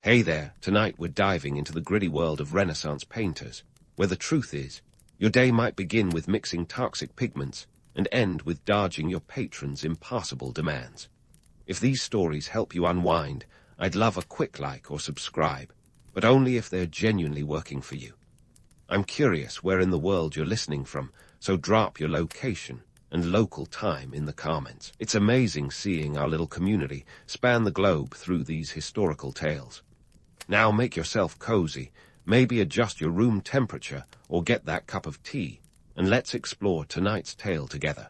Hey there, tonight we're diving into the gritty world of Renaissance painters, where the truth is, your day might begin with mixing toxic pigments and end with dodging your patron's impassable demands. If these stories help you unwind, I'd love a quick like or subscribe, but only if they're genuinely working for you. I'm curious where in the world you're listening from, so drop your location and local time in the comments. It's amazing seeing our little community span the globe through these historical tales. Now make yourself cozy, maybe adjust your room temperature or get that cup of tea, and let's explore tonight's tale together.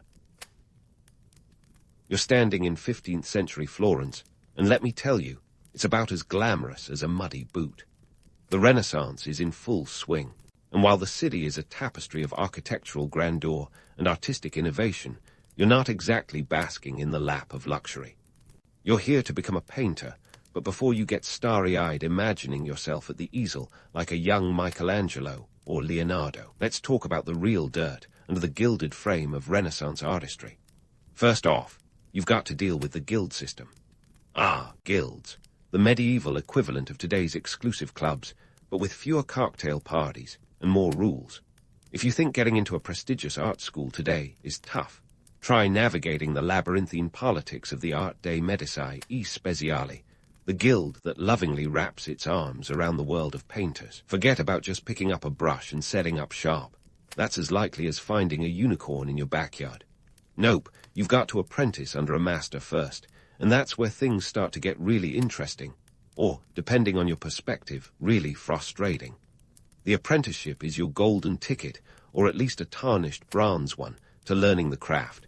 You're standing in 15th century Florence, and let me tell you, it's about as glamorous as a muddy boot. The Renaissance is in full swing, and while the city is a tapestry of architectural grandeur and artistic innovation, you're not exactly basking in the lap of luxury. You're here to become a painter, but before you get starry-eyed imagining yourself at the easel like a young Michelangelo or Leonardo, let's talk about the real dirt under the gilded frame of Renaissance artistry. First off, you've got to deal with the guild system. Ah, guilds, the medieval equivalent of today's exclusive clubs, but with fewer cocktail parties and more rules. If you think getting into a prestigious art school today is tough, try navigating the labyrinthine politics of the Art dei Medici e Speziali, the guild that lovingly wraps its arms around the world of painters. Forget about just picking up a brush and setting up shop. That's as likely as finding a unicorn in your backyard. Nope, you've got to apprentice under a master first, and that's where things start to get really interesting, or, depending on your perspective, really frustrating. The apprenticeship is your golden ticket, or at least a tarnished bronze one, to learning the craft.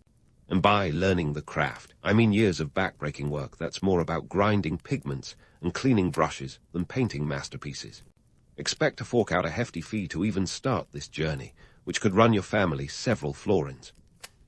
And by learning the craft, I mean years of backbreaking work that's more about grinding pigments and cleaning brushes than painting masterpieces. Expect to fork out a hefty fee to even start this journey, which could run your family several florins.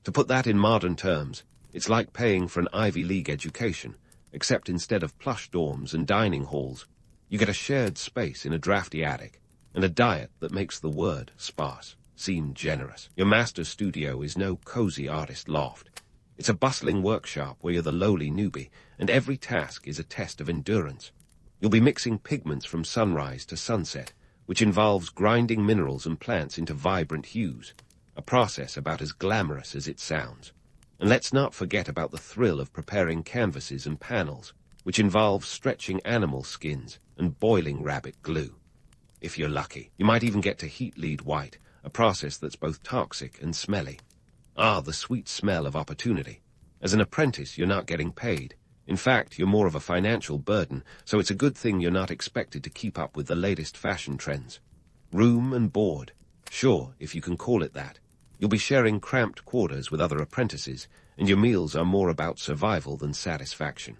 To put that in modern terms, it's like paying for an Ivy League education, except instead of plush dorms and dining halls, you get a shared space in a drafty attic, and a diet that makes the word sparse seem generous. Your master's studio is no cozy artist loft. It's a bustling workshop where you're the lowly newbie, and every task is a test of endurance. You'll be mixing pigments from sunrise to sunset, which involves grinding minerals and plants into vibrant hues, a process about as glamorous as it sounds. And let's not forget about the thrill of preparing canvases and panels, which involves stretching animal skins and boiling rabbit glue. If you're lucky, you might even get to heat lead white, a process that's both toxic and smelly. Ah, the sweet smell of opportunity. As an apprentice, you're not getting paid. In fact, you're more of a financial burden, so it's a good thing you're not expected to keep up with the latest fashion trends. Room and board. Sure, if you can call it that. You'll be sharing cramped quarters with other apprentices, and your meals are more about survival than satisfaction.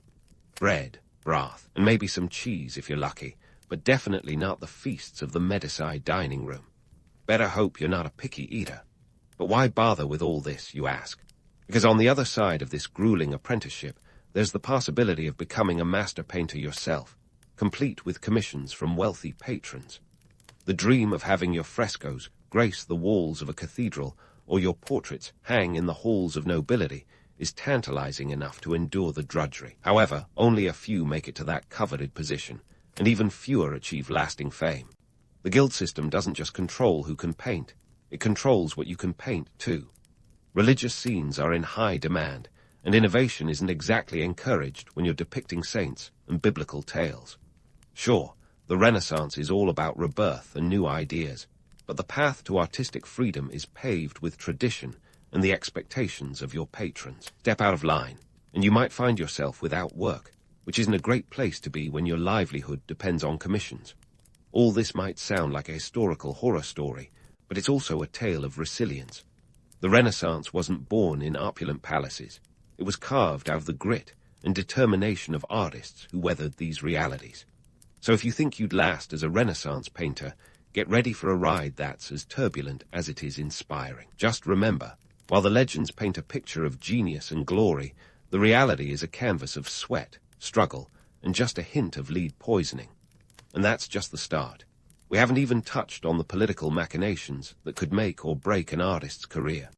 Bread, broth, and maybe some cheese if you're lucky, but definitely not the feasts of the Medici dining room. Better hope you're not a picky eater. But why bother with all this, you ask? Because on the other side of this grueling apprenticeship, there's the possibility of becoming a master painter yourself, complete with commissions from wealthy patrons. The dream of having your frescoes grace the walls of a cathedral or your portraits hang in the halls of nobility is tantalizing enough to endure the drudgery. However, only a few make it to that coveted position, and even fewer achieve lasting fame. The guild system doesn't just control who can paint, it controls what you can paint too. Religious scenes are in high demand, and innovation isn't exactly encouraged when you're depicting saints and biblical tales. Sure, the Renaissance is all about rebirth and new ideas, but the path to artistic freedom is paved with tradition and the expectations of your patrons. Step out of line, and you might find yourself without work, which isn't a great place to be when your livelihood depends on commissions. All this might sound like a historical horror story, but it's also a tale of resilience. The Renaissance wasn't born in opulent palaces. It was carved out of the grit and determination of artists who weathered these realities. So if you think you'd last as a Renaissance painter, get ready for a ride that's as turbulent as it is inspiring. Just remember, while the legends paint a picture of genius and glory, the reality is a canvas of sweat, struggle, and just a hint of lead poisoning. And that's just the start. We haven't even touched on the political machinations that could make or break an artist's career.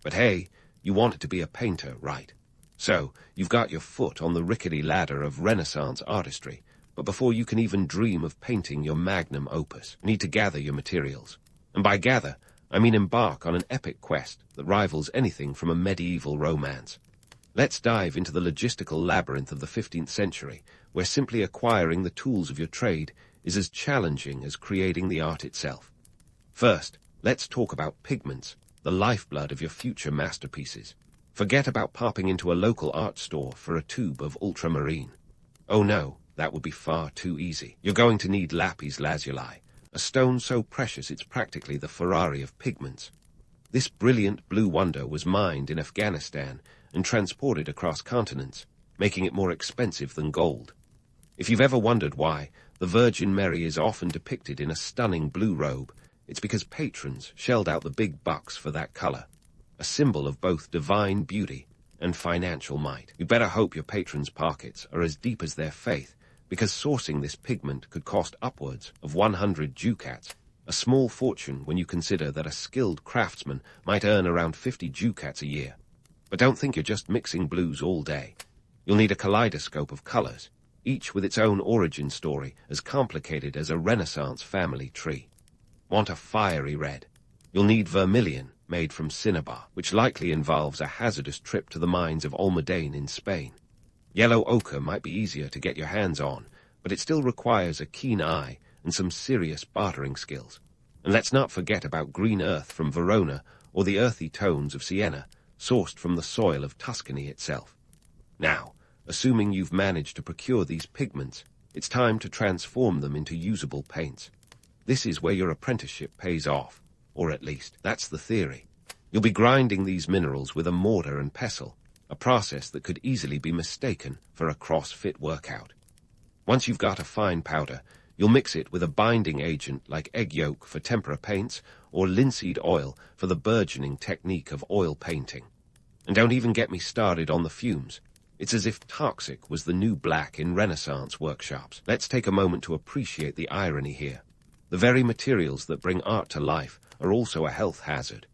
But hey, you wanted to be a painter, right? So, you've got your foot on the rickety ladder of Renaissance artistry, But before you can even dream of painting your magnum opus, you need to gather your materials. And by gather, I mean embark on an epic quest that rivals anything from a medieval romance. Let's dive into the logistical labyrinth of the 15th century, where simply acquiring the tools of your trade is as challenging as creating the art itself. First, let's talk about pigments, the lifeblood of your future masterpieces. Forget about popping into a local art store for a tube of ultramarine. Oh no, that would be far too easy. You're going to need lapis lazuli, a stone so precious it's practically the Ferrari of pigments. This brilliant blue wonder was mined in Afghanistan and transported across continents, making it more expensive than gold. If you've ever wondered why the Virgin Mary is often depicted in a stunning blue robe, it's because patrons shelled out the big bucks for that color, a symbol of both divine beauty and financial might. You better hope your patrons' pockets are as deep as their faith, because sourcing this pigment could cost upwards of 100 ducats, a small fortune when you consider that a skilled craftsman might earn around 50 ducats a year. But don't think you're just mixing blues all day. You'll need a kaleidoscope of colors, each with its own origin story as complicated as a Renaissance family tree. Want a fiery red? You'll need vermilion, made from cinnabar, which likely involves a hazardous trip to the mines of Almudena in Spain. Yellow ochre might be easier to get your hands on, but it still requires a keen eye and some serious bartering skills. And let's not forget about green earth from Verona or the earthy tones of Sienna, sourced from the soil of Tuscany itself. Now, assuming you've managed to procure these pigments, it's time to transform them into usable paints. This is where your apprenticeship pays off, or at least, that's the theory. You'll be grinding these minerals with a mortar and pestle, a process that could easily be mistaken for a CrossFit workout. Once you've got a fine powder, you'll mix it with a binding agent like egg yolk for tempera paints or linseed oil for the burgeoning technique of oil painting. And don't even get me started on the fumes. It's as if toxic was the new black in Renaissance workshops. Let's take a moment to appreciate the irony here. The very materials that bring art to life are also a health hazard.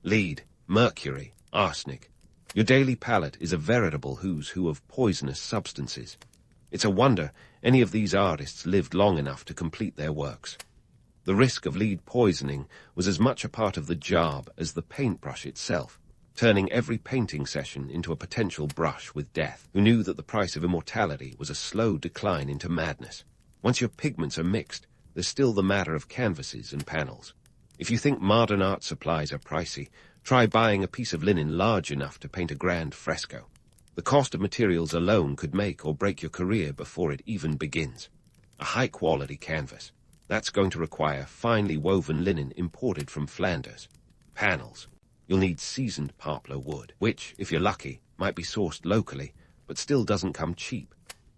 Lead, mercury, arsenic. Your daily palette is a veritable who's who of poisonous substances. It's a wonder any of these artists lived long enough to complete their works. The risk of lead poisoning was as much a part of the job as the paintbrush itself, turning every painting session into a potential brush with death, who knew that the price of immortality was a slow decline into madness. Once your pigments are mixed, there's still the matter of canvases and panels. If you think modern art supplies are pricey, try buying a piece of linen large enough to paint a grand fresco. The cost of materials alone could make or break your career before it even begins. A high-quality canvas. That's going to require finely woven linen imported from Flanders. Panels. You'll need seasoned poplar wood, which, if you're lucky, might be sourced locally, but still doesn't come cheap.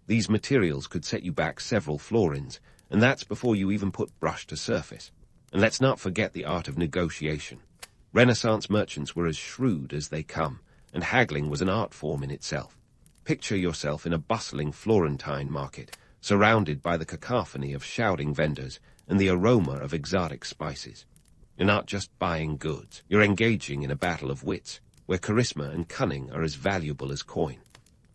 These materials could set you back several florins, and that's before you even put brush to surface. And let's not forget the art of negotiation. Renaissance merchants were as shrewd as they come, and haggling was an art form in itself. Picture yourself in a bustling Florentine market, surrounded by the cacophony of shouting vendors and the aroma of exotic spices. You're not just buying goods, you're engaging in a battle of wits, where charisma and cunning are as valuable as coin.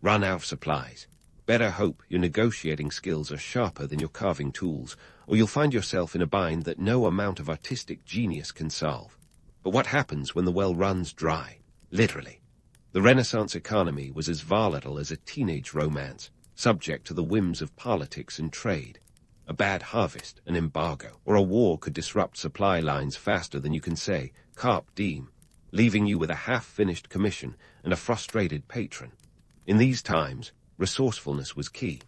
Run out of supplies. Better hope your negotiating skills are sharper than your carving tools, or you'll find yourself in a bind that no amount of artistic genius can solve. But what happens when the well runs dry? Literally. The Renaissance economy was as volatile as a teenage romance, subject to the whims of politics and trade. A bad harvest, an embargo, or a war could disrupt supply lines faster than you can say, carpe diem, leaving you with a half-finished commission and a frustrated patron. In these times, resourcefulness was key.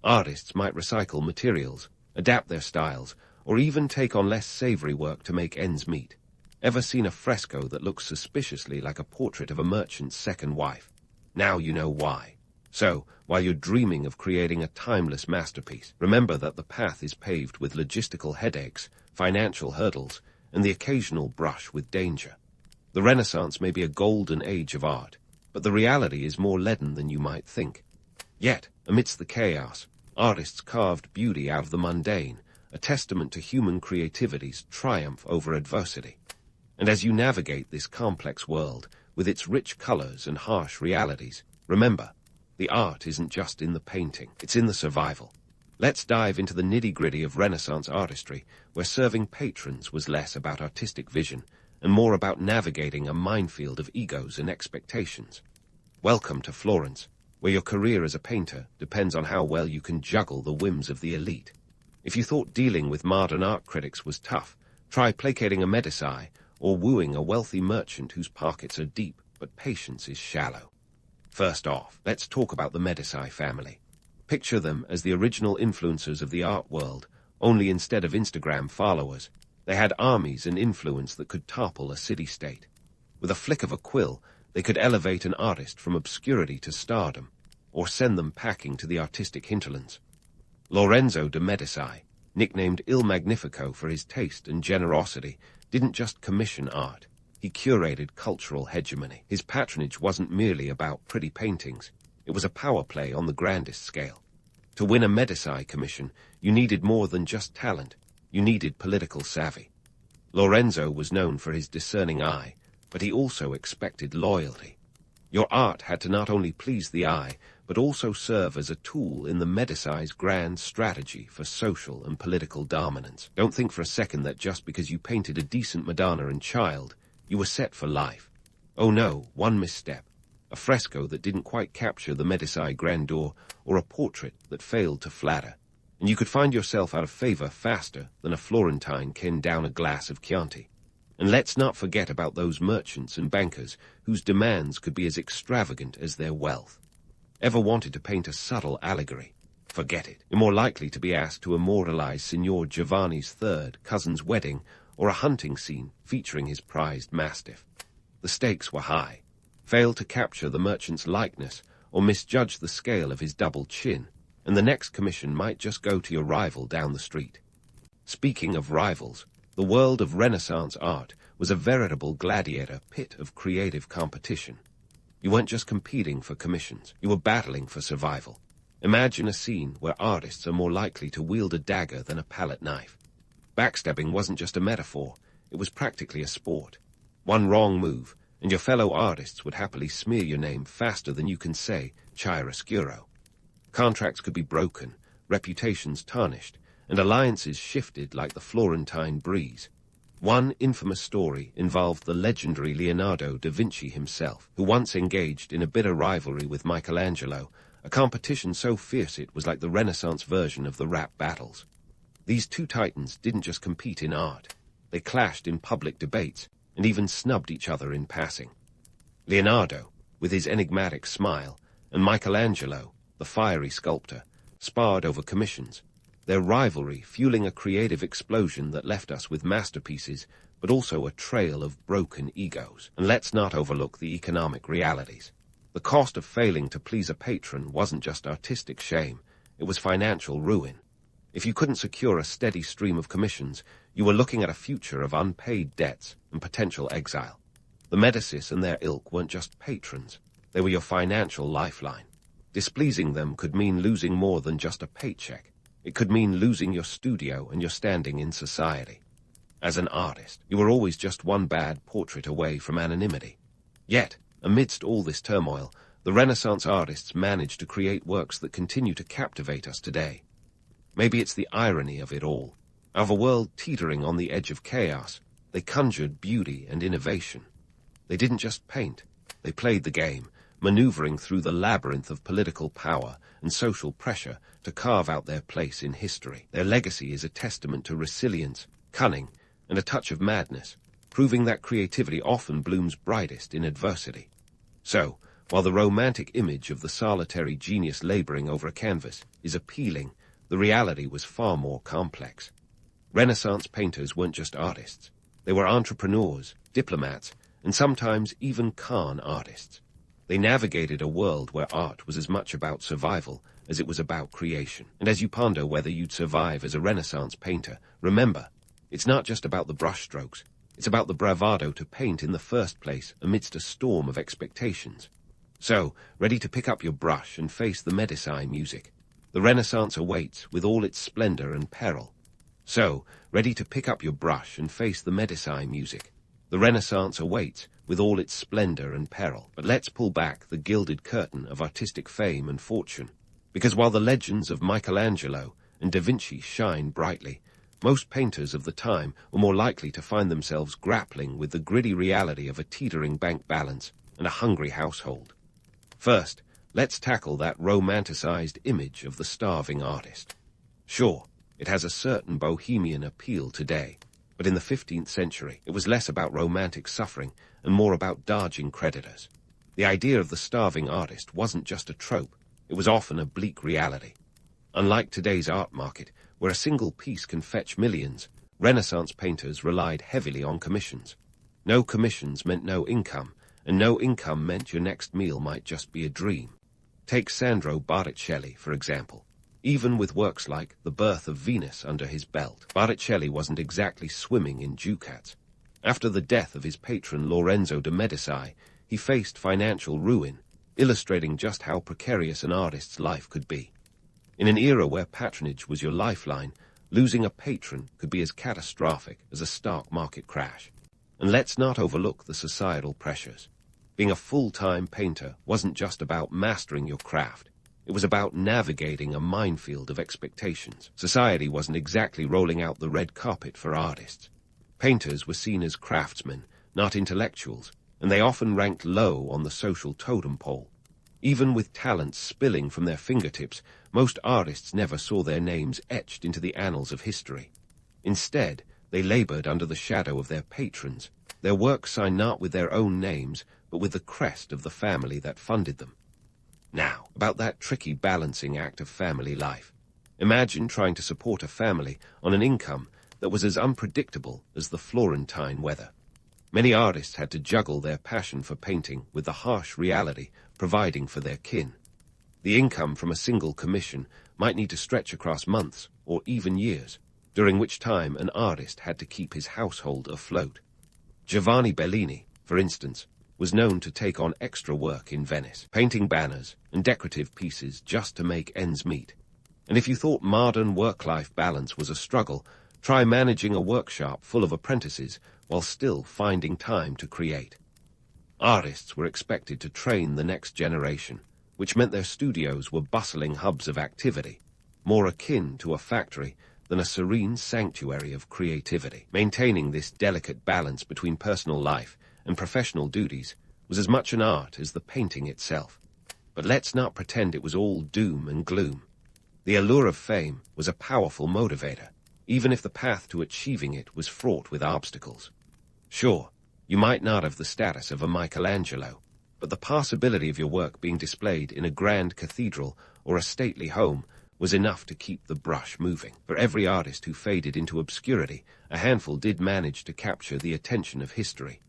Artists might recycle materials, adapt their styles, or even take on less savory work to make ends meet. Ever seen a fresco that looks suspiciously like a portrait of a merchant's second wife? Now you know why. So, while you're dreaming of creating a timeless masterpiece, remember that the path is paved with logistical headaches, financial hurdles, and the occasional brush with danger. The Renaissance may be a golden age of art, but the reality is more leaden than you might think. Yet, amidst the chaos, artists carved beauty out of the mundane, a testament to human creativity's triumph over adversity. And as you navigate this complex world, with its rich colors and harsh realities, remember, the art isn't just in the painting, it's in the survival. Let's dive into the nitty-gritty of Renaissance artistry, where serving patrons was less about artistic vision and more about navigating a minefield of egos and expectations. Welcome to Florence, where your career as a painter depends on how well you can juggle the whims of the elite. If you thought dealing with modern art critics was tough, try placating a Medici or wooing a wealthy merchant whose pockets are deep but patience is shallow. First off, let's talk about the Medici family. Picture them as the original influencers of the art world, only instead of Instagram followers, they had armies and influence that could topple a city-state. With a flick of a quill, they could elevate an artist from obscurity to stardom, or send them packing to the artistic hinterlands. Lorenzo de' Medici, nicknamed Il Magnifico for his taste and generosity, didn't just commission art. He curated cultural hegemony. His patronage wasn't merely about pretty paintings. It was a power play on the grandest scale. To win a Medici commission, you needed more than just talent. You needed political savvy. Lorenzo was known for his discerning eye, but he also expected loyalty. Your art had to not only please the eye, but also serve as a tool in the Medici's grand strategy for social and political dominance. Don't think for a second that just because you painted a decent Madonna and Child, you were set for life. Oh no, one misstep. A fresco that didn't quite capture the Medici grandeur, or a portrait that failed to flatter, and you could find yourself out of favor faster than a Florentine can down a glass of Chianti. And let's not forget about those merchants and bankers whose demands could be as extravagant as their wealth. Ever wanted to paint a subtle allegory? Forget it. You're more likely to be asked to immortalize Signor Giovanni's third cousin's wedding or a hunting scene featuring his prized mastiff. The stakes were high. Fail to capture the merchant's likeness or misjudge the scale of his double chin, and the next commission might just go to your rival down the street. Speaking of rivals, the world of Renaissance art was a veritable gladiator pit of creative competition. You weren't just competing for commissions, you were battling for survival. Imagine a scene where artists are more likely to wield a dagger than a palette knife. Backstabbing wasn't just a metaphor, it was practically a sport. One wrong move, and your fellow artists would happily smear your name faster than you can say chiaroscuro. Contracts could be broken, reputations tarnished, and alliances shifted like the Florentine breeze. One infamous story involved the legendary Leonardo da Vinci himself, who once engaged in a bitter rivalry with Michelangelo, a competition so fierce it was like the Renaissance version of the rap battles. These two titans didn't just compete in art, they clashed in public debates and even snubbed each other in passing. Leonardo, with his enigmatic smile, and Michelangelo, the fiery sculptor, sparred over commissions, their rivalry fueling a creative explosion that left us with masterpieces, but also a trail of broken egos. And let's not overlook the economic realities. The cost of failing to please a patron wasn't just artistic shame, it was financial ruin. If you couldn't secure a steady stream of commissions, you were looking at a future of unpaid debts and potential exile. The Medicis and their ilk weren't just patrons, they were your financial lifeline. Displeasing them could mean losing more than just a paycheck. It could mean losing your studio and your standing in society. As an artist, you were always just one bad portrait away from anonymity. Yet, amidst all this turmoil, the Renaissance artists managed to create works that continue to captivate us today. Maybe it's the irony of it all. Out of a world teetering on the edge of chaos, they conjured beauty and innovation. They didn't just paint, they played the game, maneuvering through the labyrinth of political power and social pressure to carve out their place in history. Their legacy is a testament to resilience, cunning, and a touch of madness, proving that creativity often blooms brightest in adversity. So, while the romantic image of the solitary genius laboring over a canvas is appealing, the reality was far more complex. Renaissance painters weren't just artists. They were entrepreneurs, diplomats, and sometimes even con artists. They navigated a world where art was as much about survival as it was about creation. And as you ponder whether you'd survive as a Renaissance painter, remember, it's not just about the brushstrokes. It's about the bravado to paint in the first place amidst a storm of expectations. So, ready to pick up your brush and face the Medici music. The Renaissance awaits with all its splendor and peril. So, ready to pick up your brush and face the Medici music. The Renaissance awaits with all its splendor and peril. But let's pull back the gilded curtain of artistic fame and fortune. Because while the legends of Michelangelo and Da Vinci shine brightly, most painters of the time were more likely to find themselves grappling with the gritty reality of a teetering bank balance and a hungry household. First, let's tackle that romanticized image of the starving artist. Sure, it has a certain bohemian appeal today, but in the 15th century it was less about romantic suffering and more about dodging creditors. The idea of the starving artist wasn't just a trope, it was often a bleak reality. Unlike today's art market, where a single piece can fetch millions, Renaissance painters relied heavily on commissions. No commissions meant no income, and no income meant your next meal might just be a dream. Take Sandro Botticelli, for example. Even with works like The Birth of Venus under his belt, Botticelli wasn't exactly swimming in ducats. After the death of his patron Lorenzo de Medici, he faced financial ruin, illustrating just how precarious an artist's life could be. In an era where patronage was your lifeline, losing a patron could be as catastrophic as a stock market crash. And let's not overlook the societal pressures. Being a full-time painter wasn't just about mastering your craft. It was about navigating a minefield of expectations. Society wasn't exactly rolling out the red carpet for artists. Painters were seen as craftsmen, not intellectuals, and they often ranked low on the social totem pole. Even with talents spilling from their fingertips, most artists never saw their names etched into the annals of history. Instead, they labored under the shadow of their patrons, their work signed not with their own names, but with the crest of the family that funded them. Now, about that tricky balancing act of family life. Imagine trying to support a family on an income that was as unpredictable as the Florentine weather. Many artists had to juggle their passion for painting with the harsh reality providing for their kin. The income from a single commission might need to stretch across months or even years, during which time an artist had to keep his household afloat. Giovanni Bellini, for instance, was known to take on extra work in Venice, painting banners and decorative pieces just to make ends meet. And if you thought modern work-life balance was a struggle, try managing a workshop full of apprentices while still finding time to create. Artists were expected to train the next generation, which meant their studios were bustling hubs of activity, more akin to a factory than a serene sanctuary of creativity. Maintaining this delicate balance between personal life and professional duties was as much an art as the painting itself. But let's not pretend it was all doom and gloom. The allure of fame was a powerful motivator, even if the path to achieving it was fraught with obstacles. Sure, you might not have the status of a Michelangelo, but the possibility of your work being displayed in a grand cathedral or a stately home was enough to keep the brush moving. For every artist who faded into obscurity, a handful did manage to capture the attention of history.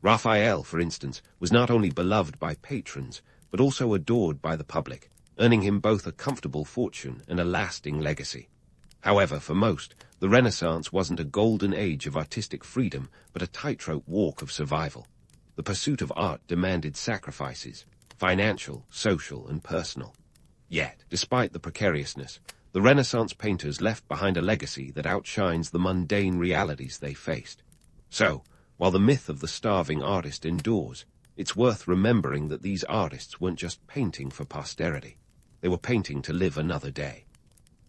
Raphael, for instance, was not only beloved by patrons, but also adored by the public, earning him both a comfortable fortune and a lasting legacy. However, for most, the Renaissance wasn't a golden age of artistic freedom, but a tightrope walk of survival. The pursuit of art demanded sacrifices, financial, social, and personal. Yet, despite the precariousness, the Renaissance painters left behind a legacy that outshines the mundane realities they faced. So, while the myth of the starving artist endures, it's worth remembering that these artists weren't just painting for posterity. They were painting to live another day.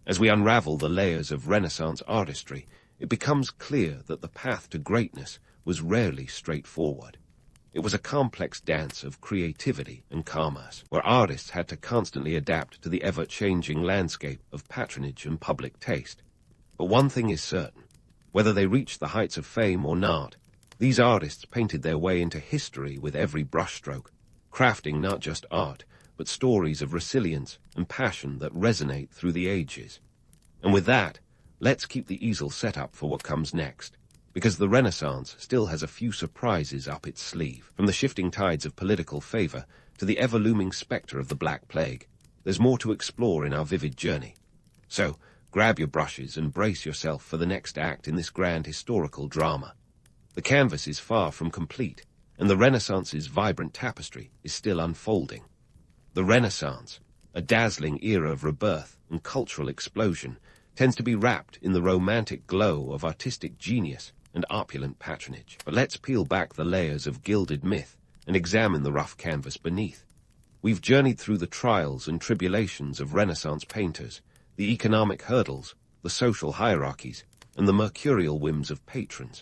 As we unravel the layers of Renaissance artistry, it becomes clear that the path to greatness was rarely straightforward. It was a complex dance of creativity and commerce, where artists had to constantly adapt to the ever-changing landscape of patronage and public taste. But one thing is certain, whether they reached the heights of fame or not, these artists painted their way into history with every brushstroke, crafting not just art, but stories of resilience and passion that resonate through the ages. And with that, let's keep the easel set up for what comes next, because the Renaissance still has a few surprises up its sleeve. From the shifting tides of political favor to the ever-looming specter of the Black Plague, there's more to explore in our vivid journey. So, grab your brushes and brace yourself for the next act in this grand historical drama. The canvas is far from complete, and the Renaissance's vibrant tapestry is still unfolding. The Renaissance, a dazzling era of rebirth and cultural explosion, tends to be wrapped in the romantic glow of artistic genius and opulent patronage. But let's peel back the layers of gilded myth and examine the rough canvas beneath. We've journeyed through the trials and tribulations of Renaissance painters, the economic hurdles, the social hierarchies, and the mercurial whims of patrons.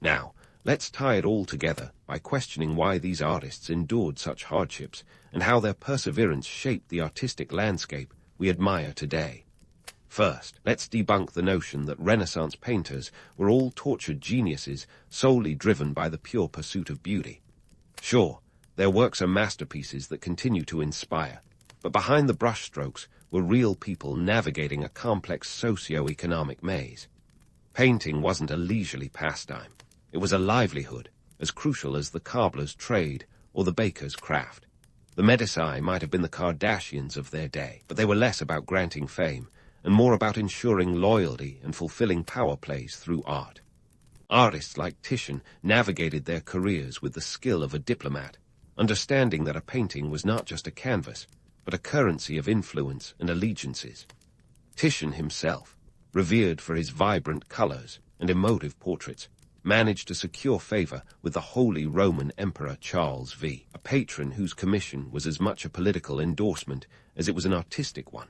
Now, let's tie it all together by questioning why these artists endured such hardships and how their perseverance shaped the artistic landscape we admire today. First, let's debunk the notion that Renaissance painters were all tortured geniuses solely driven by the pure pursuit of beauty. Sure, their works are masterpieces that continue to inspire, but behind the brushstrokes were real people navigating a complex socio-economic maze. Painting wasn't a leisurely pastime. It was a livelihood, as crucial as the cobbler's trade or the baker's craft. The Medici might have been the Kardashians of their day, but they were less about granting fame and more about ensuring loyalty and fulfilling power plays through art. Artists like Titian navigated their careers with the skill of a diplomat, understanding that a painting was not just a canvas, but a currency of influence and allegiances. Titian himself, revered for his vibrant colors and emotive portraits, managed to secure favor with the Holy Roman Emperor Charles V, a patron whose commission was as much a political endorsement as it was an artistic one.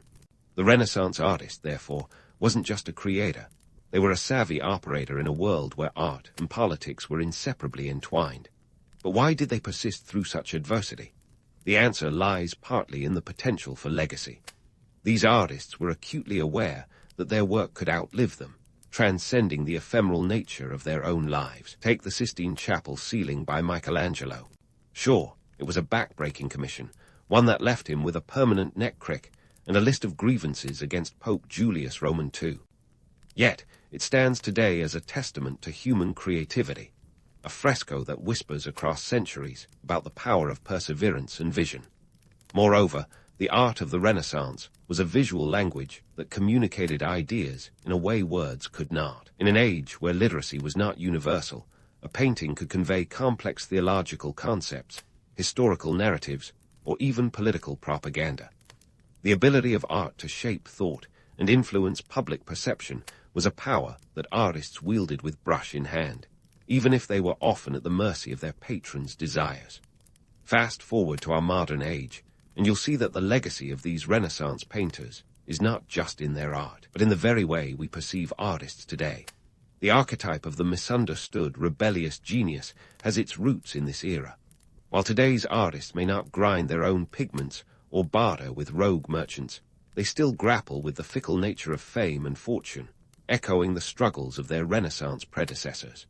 The Renaissance artist, therefore, wasn't just a creator. They were a savvy operator in a world where art and politics were inseparably entwined. But why did they persist through such adversity? The answer lies partly in the potential for legacy. These artists were acutely aware that their work could outlive them, transcending the ephemeral nature of their own lives. Take the Sistine Chapel ceiling by Michelangelo. Sure, it was a back-breaking commission, one that left him with a permanent neck crick and a list of grievances against Pope Julius Roman II. Yet, it stands today as a testament to human creativity, a fresco that whispers across centuries about the power of perseverance and vision. Moreover, the art of the Renaissance was a visual language that communicated ideas in a way words could not. In an age where literacy was not universal, a painting could convey complex theological concepts, historical narratives, or even political propaganda. The ability of art to shape thought and influence public perception was a power that artists wielded with brush in hand, even if they were often at the mercy of their patrons' desires. Fast forward to our modern age, and you'll see that the legacy of these Renaissance painters is not just in their art, but in the very way we perceive artists today. The archetype of the misunderstood, rebellious genius has its roots in this era. While today's artists may not grind their own pigments or barter with rogue merchants, they still grapple with the fickle nature of fame and fortune, echoing the struggles of their Renaissance predecessors.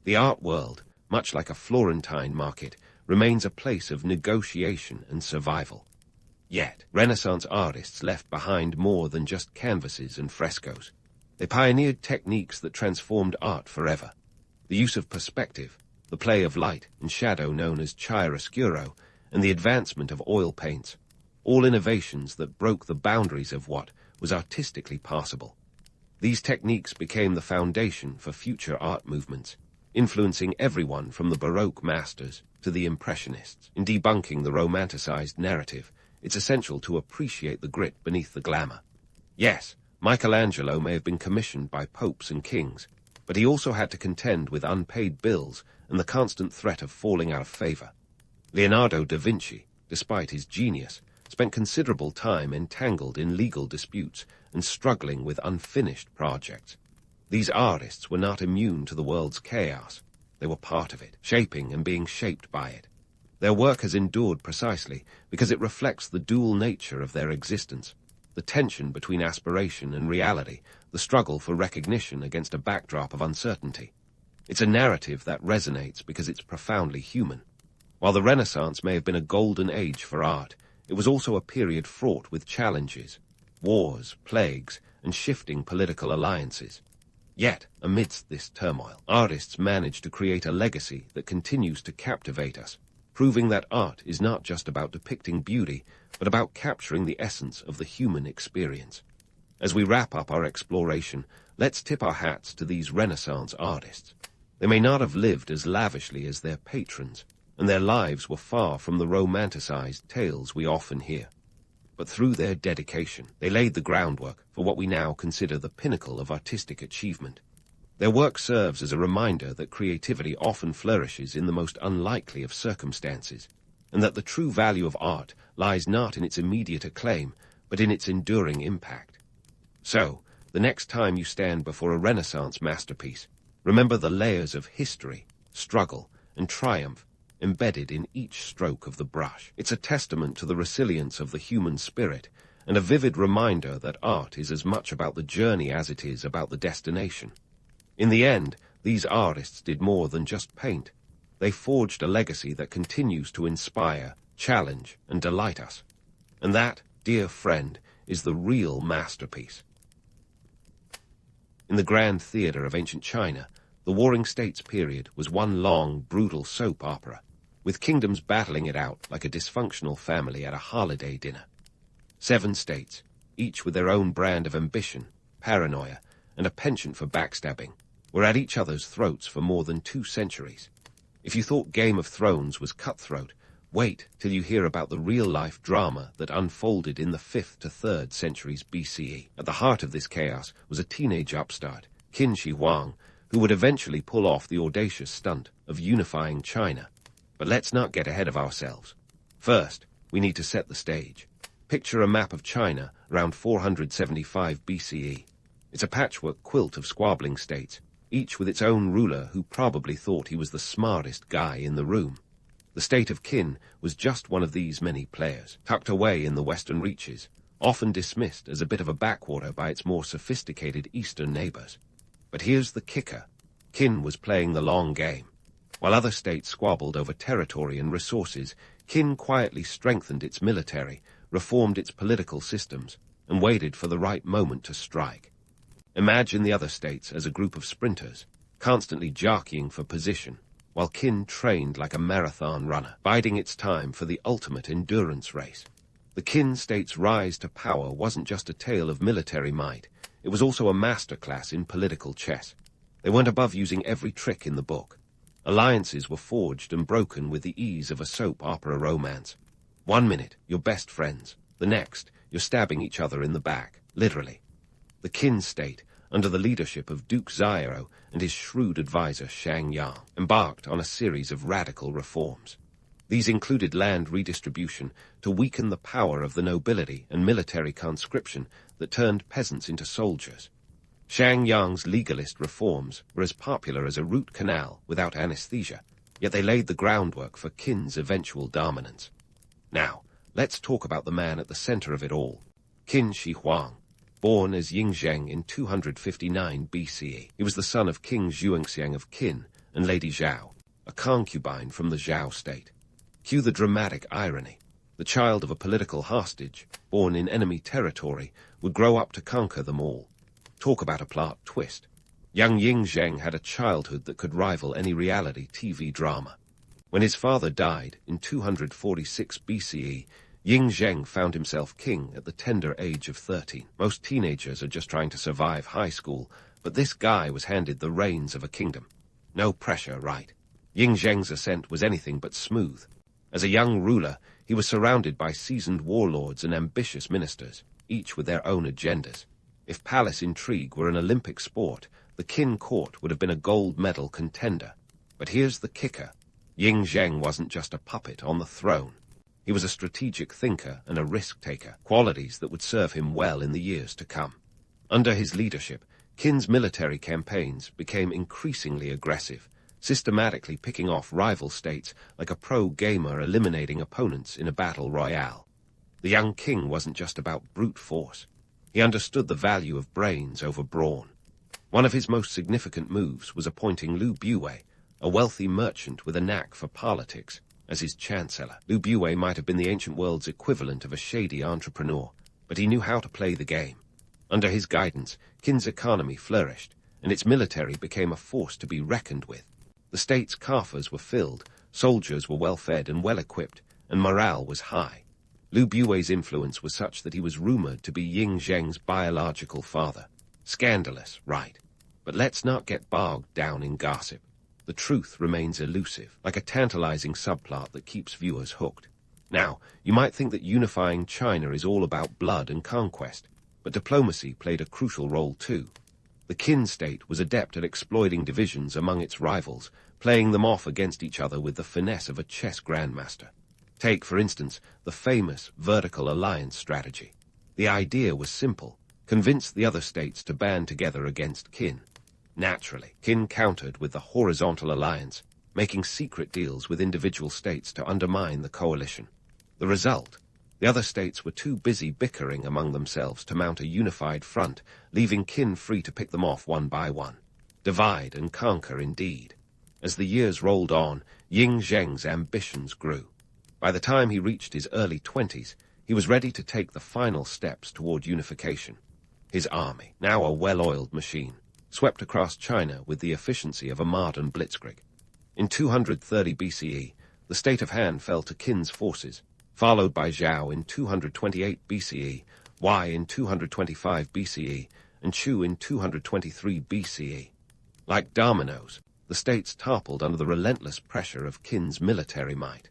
The art world, much like a Florentine market, remains a place of negotiation and survival. Yet, Renaissance artists left behind more than just canvases and frescoes. They pioneered techniques that transformed art forever. The use of perspective, the play of light and shadow known as chiaroscuro, and the advancement of oil paints, all innovations that broke the boundaries of what was artistically possible. These techniques became the foundation for future art movements, influencing everyone from the Baroque masters to the Impressionists. In debunking the romanticized narrative, it's essential to appreciate the grit beneath the glamour. Yes, Michelangelo may have been commissioned by popes and kings, but he also had to contend with unpaid bills and the constant threat of falling out of favor. Leonardo da Vinci, despite his genius, spent considerable time entangled in legal disputes and struggling with unfinished projects. These artists were not immune to the world's chaos. They were part of it, shaping and being shaped by it. Their work has endured precisely because it reflects the dual nature of their existence, the tension between aspiration and reality, the struggle for recognition against a backdrop of uncertainty. It's a narrative that resonates because it's profoundly human. While the Renaissance may have been a golden age for art, it was also a period fraught with challenges, wars, plagues, and shifting political alliances. Yet, amidst this turmoil, artists managed to create a legacy that continues to captivate us, proving that art is not just about depicting beauty, but about capturing the essence of the human experience. As we wrap up our exploration, let's tip our hats to these Renaissance artists. They may not have lived as lavishly as their patrons, and their lives were far from the romanticized tales we often hear. But through their dedication, they laid the groundwork for what we now consider the pinnacle of artistic achievement. Their work serves as a reminder that creativity often flourishes in the most unlikely of circumstances, and that the true value of art lies not in its immediate acclaim, but in its enduring impact. So, the next time you stand before a Renaissance masterpiece, remember the layers of history, struggle, and triumph embedded in each stroke of the brush. It's a testament to the resilience of the human spirit, and a vivid reminder that art is as much about the journey as it is about the destination. In the end, these artists did more than just paint. They forged a legacy that continues to inspire, challenge, and delight us. And that, dear friend, is the real masterpiece. In the grand theater of ancient China, the Warring States period was one long, brutal soap opera, with kingdoms battling it out like a dysfunctional family at a holiday dinner. 7 states, each with their own brand of ambition, paranoia, and a penchant for backstabbing, were at each other's throats for more than 2 centuries. If you thought Game of Thrones was cutthroat, wait till you hear about the real-life drama that unfolded in the 5th to 3rd centuries BCE. At the heart of this chaos was a teenage upstart, Huang, who would eventually pull off the audacious stunt of unifying China. But let's not get ahead of ourselves. First, we need to set the stage. Picture a map of China around 475 BCE. It's a patchwork quilt of squabbling states, each with its own ruler who probably thought he was the smartest guy in the room. The state of Qin was just one of these many players, tucked away in the western reaches, often dismissed as a bit of a backwater by its more sophisticated eastern neighbors. But here's the kicker. Qin was playing the long game. While other states squabbled over territory and resources, Qin quietly strengthened its military, reformed its political systems, and waited for the right moment to strike. Imagine the other states as a group of sprinters, constantly jockeying for position, while Qin trained like a marathon runner, biding its time for the ultimate endurance race. The Qin state's rise to power wasn't just a tale of military might, it was also a masterclass in political chess. They weren't above using every trick in the book. Alliances were forged and broken with the ease of a soap opera romance. 1 minute, you're best friends. The next, you're stabbing each other in the back, literally. The Qin state, under the leadership of Duke Xiao and his shrewd advisor Shang Yang, embarked on a series of radical reforms. These included land redistribution to weaken the power of the nobility and military conscription that turned peasants into soldiers. Shang Yang's legalist reforms were as popular as a root canal without anesthesia, yet they laid the groundwork for Qin's eventual dominance. Now, let's talk about the man at the center of it all, Qin Shi Huang. Born as Ying Zheng in 259 BCE, he was the son of King Zhuangxiang of Qin and Lady Zhao, a concubine from the Zhao state. Cue the dramatic irony. The child of a political hostage, born in enemy territory, would grow up to conquer them all. Talk about a plot twist. Young Ying Zheng had a childhood that could rival any reality TV drama. When his father died in 246 BCE, Ying Zheng found himself king at the tender age of 13. Most teenagers are just trying to survive high school, but this guy was handed the reins of a kingdom. No pressure, right? Ying Zheng's ascent was anything but smooth. As a young ruler, he was surrounded by seasoned warlords and ambitious ministers, each with their own agendas. If palace intrigue were an Olympic sport, the Qin court would have been a gold medal contender. But here's the kicker. Ying Zheng wasn't just a puppet on the throne. He was a strategic thinker and a risk-taker, qualities that would serve him well in the years to come. Under his leadership, Qin's military campaigns became increasingly aggressive, systematically picking off rival states like a pro gamer eliminating opponents in a battle royale. The young king wasn't just about brute force. He understood the value of brains over brawn. One of his most significant moves was appointing Lu Bue, a wealthy merchant with a knack for politics, as his chancellor. Lu Bue might have been the ancient world's equivalent of a shady entrepreneur, but he knew how to play the game. Under his guidance, Qin's economy flourished, and its military became a force to be reckoned with. The state's coffers were filled, soldiers were well-fed and well-equipped, and morale was high. Lu Bue's influence was such that he was rumored to be Ying Zheng's biological father. Scandalous, right? But let's not get bogged down in gossip. The truth remains elusive, like a tantalizing subplot that keeps viewers hooked. Now, you might think that unifying China is all about blood and conquest, but diplomacy played a crucial role too. The Qin state was adept at exploiting divisions among its rivals, playing them off against each other with the finesse of a chess grandmaster. Take, for instance, the famous vertical alliance strategy. The idea was simple. convinced the other states to band together against Qin. Naturally, Qin countered with the horizontal alliance, making secret deals with individual states to undermine the coalition. The result? The other states were too busy bickering among themselves to mount a unified front, leaving Qin free to pick them off one by one. Divide and conquer indeed. As the years rolled on, Ying Zheng's ambitions grew. By the time he reached his early 20s, he was ready to take the final steps toward unification. His army, now a well-oiled machine, swept across China with the efficiency of a modern blitzkrieg. In 230 BCE, the state of Han fell to Qin's forces, followed by Zhao in 228 BCE, Wei in 225 BCE, and Chu in 223 BCE. Like dominoes, the states toppled under the relentless pressure of Qin's military might.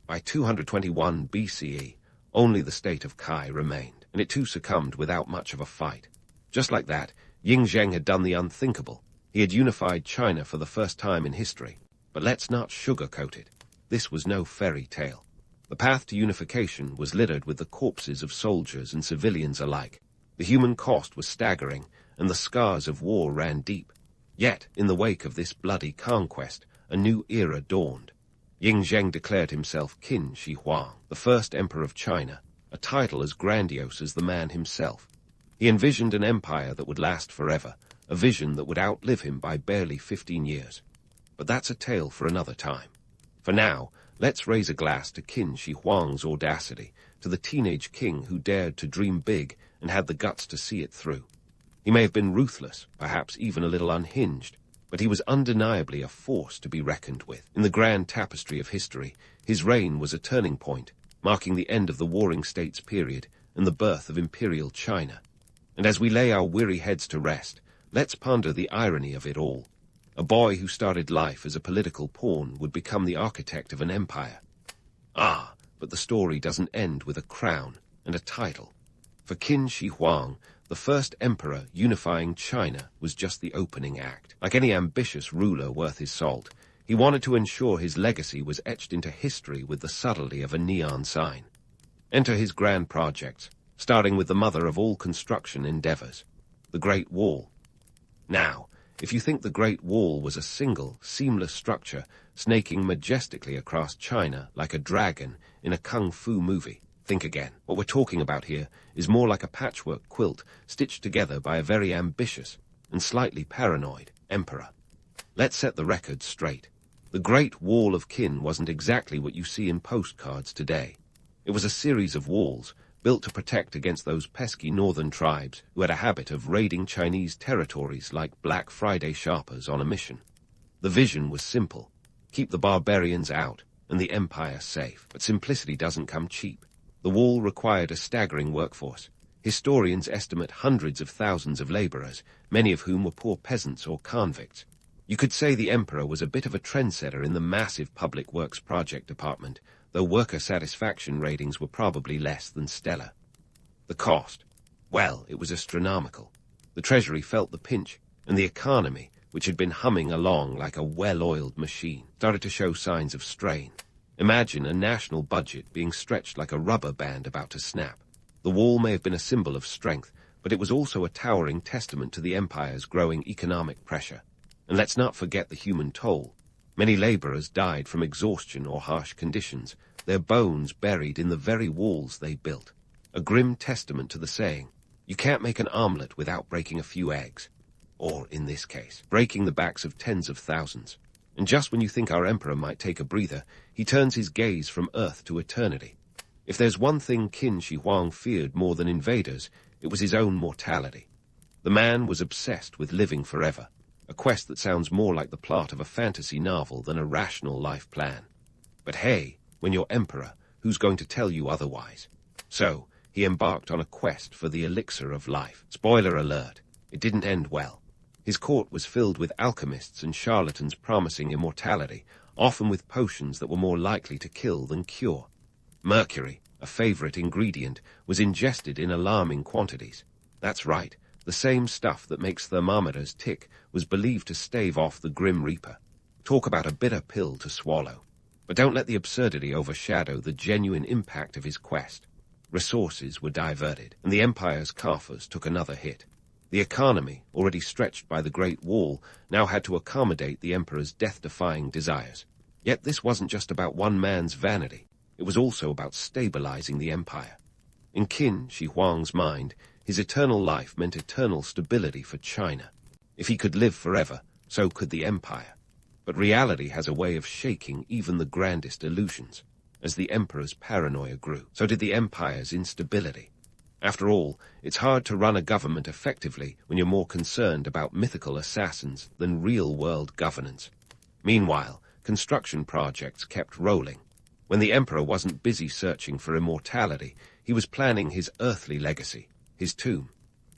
By 221 BCE, only the state of Kai remained, and it too succumbed without much of a fight. Just like that, Ying Zheng had done the unthinkable. He had unified China for the first time in history. But let's not sugarcoat it. This was no fairy tale. The path to unification was littered with the corpses of soldiers and civilians alike. The human cost was staggering, and the scars of war ran deep. Yet, in the wake of this bloody conquest, a new era dawned. Ying Zheng declared himself Qin Shi Huang, the first emperor of China, a title as grandiose as the man himself. He envisioned an empire that would last forever, a vision that would outlive him by barely 15 years. But that's a tale for another time. For now, let's raise a glass to Qin Shi Huang's audacity, to the teenage king who dared to dream big and had the guts to see it through. He may have been ruthless, perhaps even a little unhinged, but he was undeniably a force to be reckoned with. In the grand tapestry of history, his reign was a turning point, marking the end of the warring states period and the birth of imperial China. And as we lay our weary heads to rest, let's ponder the irony of it all. A boy who started life as a political pawn would become the architect of an empire. Ah, but the story doesn't end with a crown and a title. For Qin Shi Huang, the first emperor unifying China was just the opening act. Like any ambitious ruler worth his salt, he wanted to ensure his legacy was etched into history with the subtlety of a neon sign. Enter his grand projects, starting with the mother of all construction endeavors, the Great Wall. Now, if you think the Great Wall was a single, seamless structure snaking majestically across China like a dragon in a kung fu movie, think again. What we're talking about here is more like a patchwork quilt stitched together by a very ambitious and slightly paranoid emperor. Let's set the record straight. The Great Wall of Qin wasn't exactly what you see in postcards today. It was a series of walls built to protect against those pesky northern tribes who had a habit of raiding Chinese territories like Black Friday sharpers on a mission. The vision was simple: keep the barbarians out and the empire safe. But simplicity doesn't come cheap. The wall required a staggering workforce. Historians estimate hundreds of thousands of laborers, many of whom were poor peasants or convicts. You could say the emperor was a bit of a trendsetter in the massive public works project department, though worker satisfaction ratings were probably less than stellar. The cost? Well, it was astronomical. The treasury felt the pinch, and the economy, which had been humming along like a well-oiled machine, started to show signs of strain. Imagine a national budget being stretched like a rubber band about to snap. The wall may have been a symbol of strength, but it was also a towering testament to the empire's growing economic pressure. And let's not forget the human toll. Many laborers died from exhaustion or harsh conditions, their bones buried in the very walls they built. A grim testament to the saying, you can't make an omelet without breaking a few eggs. Or, in this case, breaking the backs of tens of thousands. And just when you think our emperor might take a breather, he turns his gaze from Earth to eternity. If there's one thing Qin Shi Huang feared more than invaders, it was his own mortality. The man was obsessed with living forever, a quest that sounds more like the plot of a fantasy novel than a rational life plan. But hey, when you're emperor, who's going to tell you otherwise? So, he embarked on a quest for the elixir of life. Spoiler alert, it didn't end well. His court was filled with alchemists and charlatans promising immortality, often with potions that were more likely to kill than cure. Mercury, a favorite ingredient, was ingested in alarming quantities. That's right, the same stuff that makes thermometers tick was believed to stave off the Grim Reaper. Talk about a bitter pill to swallow. But don't let the absurdity overshadow the genuine impact of his quest. Resources were diverted, and the empire's coffers took another hit. The economy, already stretched by the Great Wall, now had to accommodate the emperor's death-defying desires. Yet this wasn't just about one man's vanity. It was also about stabilizing the empire. In Qin Shi Huang's mind, his eternal life meant eternal stability for China. If he could live forever, so could the empire. But reality has a way of shaking even the grandest illusions. As the emperor's paranoia grew, so did the empire's instability. After all, it's hard to run a government effectively when you're more concerned about mythical assassins than real-world governance. Meanwhile, construction projects kept rolling. When the emperor wasn't busy searching for immortality, he was planning his earthly legacy, his tomb.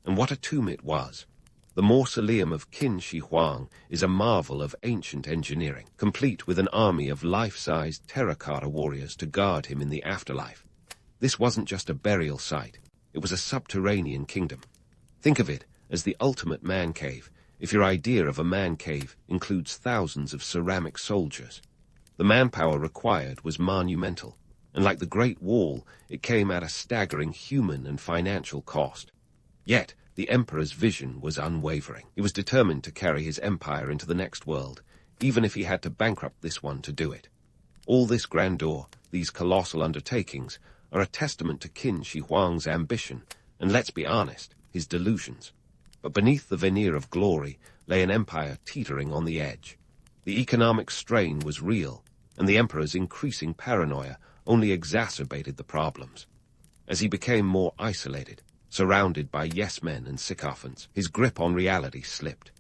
And what a tomb it was! The mausoleum of Qin Shi Huang is a marvel of ancient engineering, complete with an army of life-sized terracotta warriors to guard him in the afterlife. This wasn't just a burial site. It was a subterranean kingdom. Think of it as the ultimate man cave, if your idea of a man cave includes thousands of ceramic soldiers. The manpower required was monumental, and like the Great Wall, it came at a staggering human and financial cost. Yet, the emperor's vision was unwavering. He was determined to carry his empire into the next world, even if he had to bankrupt this one to do it. All this grandeur, these colossal undertakings, are a testament to Qin Shi Huang's ambition, and let's be honest, his delusions. But beneath the veneer of glory lay an empire teetering on the edge. The economic strain was real, and the emperor's increasing paranoia only exacerbated the problems. As he became more isolated, surrounded by yes-men and sycophants, his grip on reality slipped.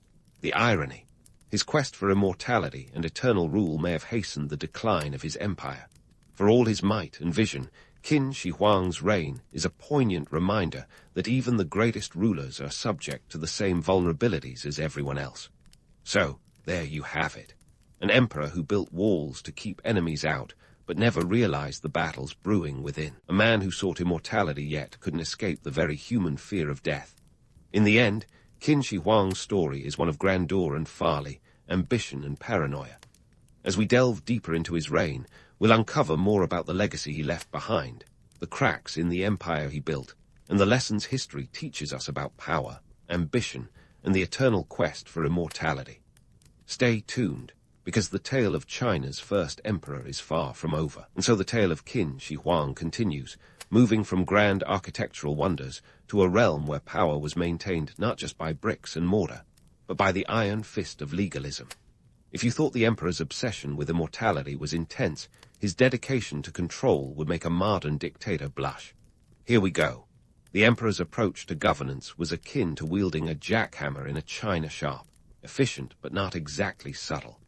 The irony. His quest for immortality and eternal rule may have hastened the decline of his empire. For all his might and vision, Qin Shi Huang's reign is a poignant reminder that even the greatest rulers are subject to the same vulnerabilities as everyone else. So, there you have it. An emperor who built walls to keep enemies out, but never realized the battles brewing within. A man who sought immortality yet couldn't escape the very human fear of death. In the end, Qin Shi Huang's story is one of grandeur and folly, ambition and paranoia. As we delve deeper into his reign, we'll uncover more about the legacy he left behind, the cracks in the empire he built, and the lessons history teaches us about power, ambition, and the eternal quest for immortality. Stay tuned, because the tale of China's first emperor is far from over, and so the tale of Qin Shi Huang continues, moving from grand architectural wonders to a realm where power was maintained not just by bricks and mortar, but by the iron fist of legalism. If you thought the emperor's obsession with immortality was intense, his dedication to control would make a modern dictator blush. Here we go. The emperor's approach to governance was akin to wielding a jackhammer in a china shop, efficient but not exactly subtle.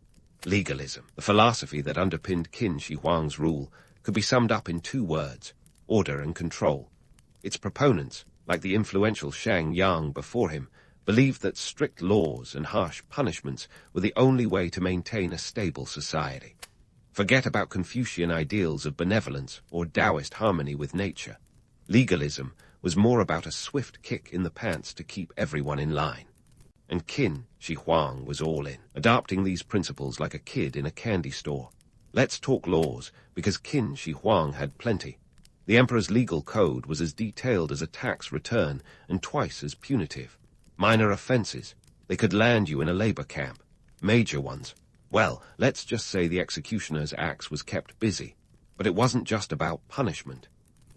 Legalism, the philosophy that underpinned Qin Shi Huang's rule, could be summed up in two words: order and control. Its proponents, like the influential Shang Yang before him, believed that strict laws and harsh punishments were the only way to maintain a stable society. Forget about Confucian ideals of benevolence or Taoist harmony with nature. Legalism was more about a swift kick in the pants to keep everyone in line. And Qin Shi Huang was all in, adopting these principles like a kid in a candy store. Let's talk laws, because Qin Shi Huang had plenty. The emperor's legal code was as detailed as a tax return and twice as punitive. Minor offenses, they could land you in a labor camp. Major ones, well, let's just say the executioner's axe was kept busy. But it wasn't just about punishment.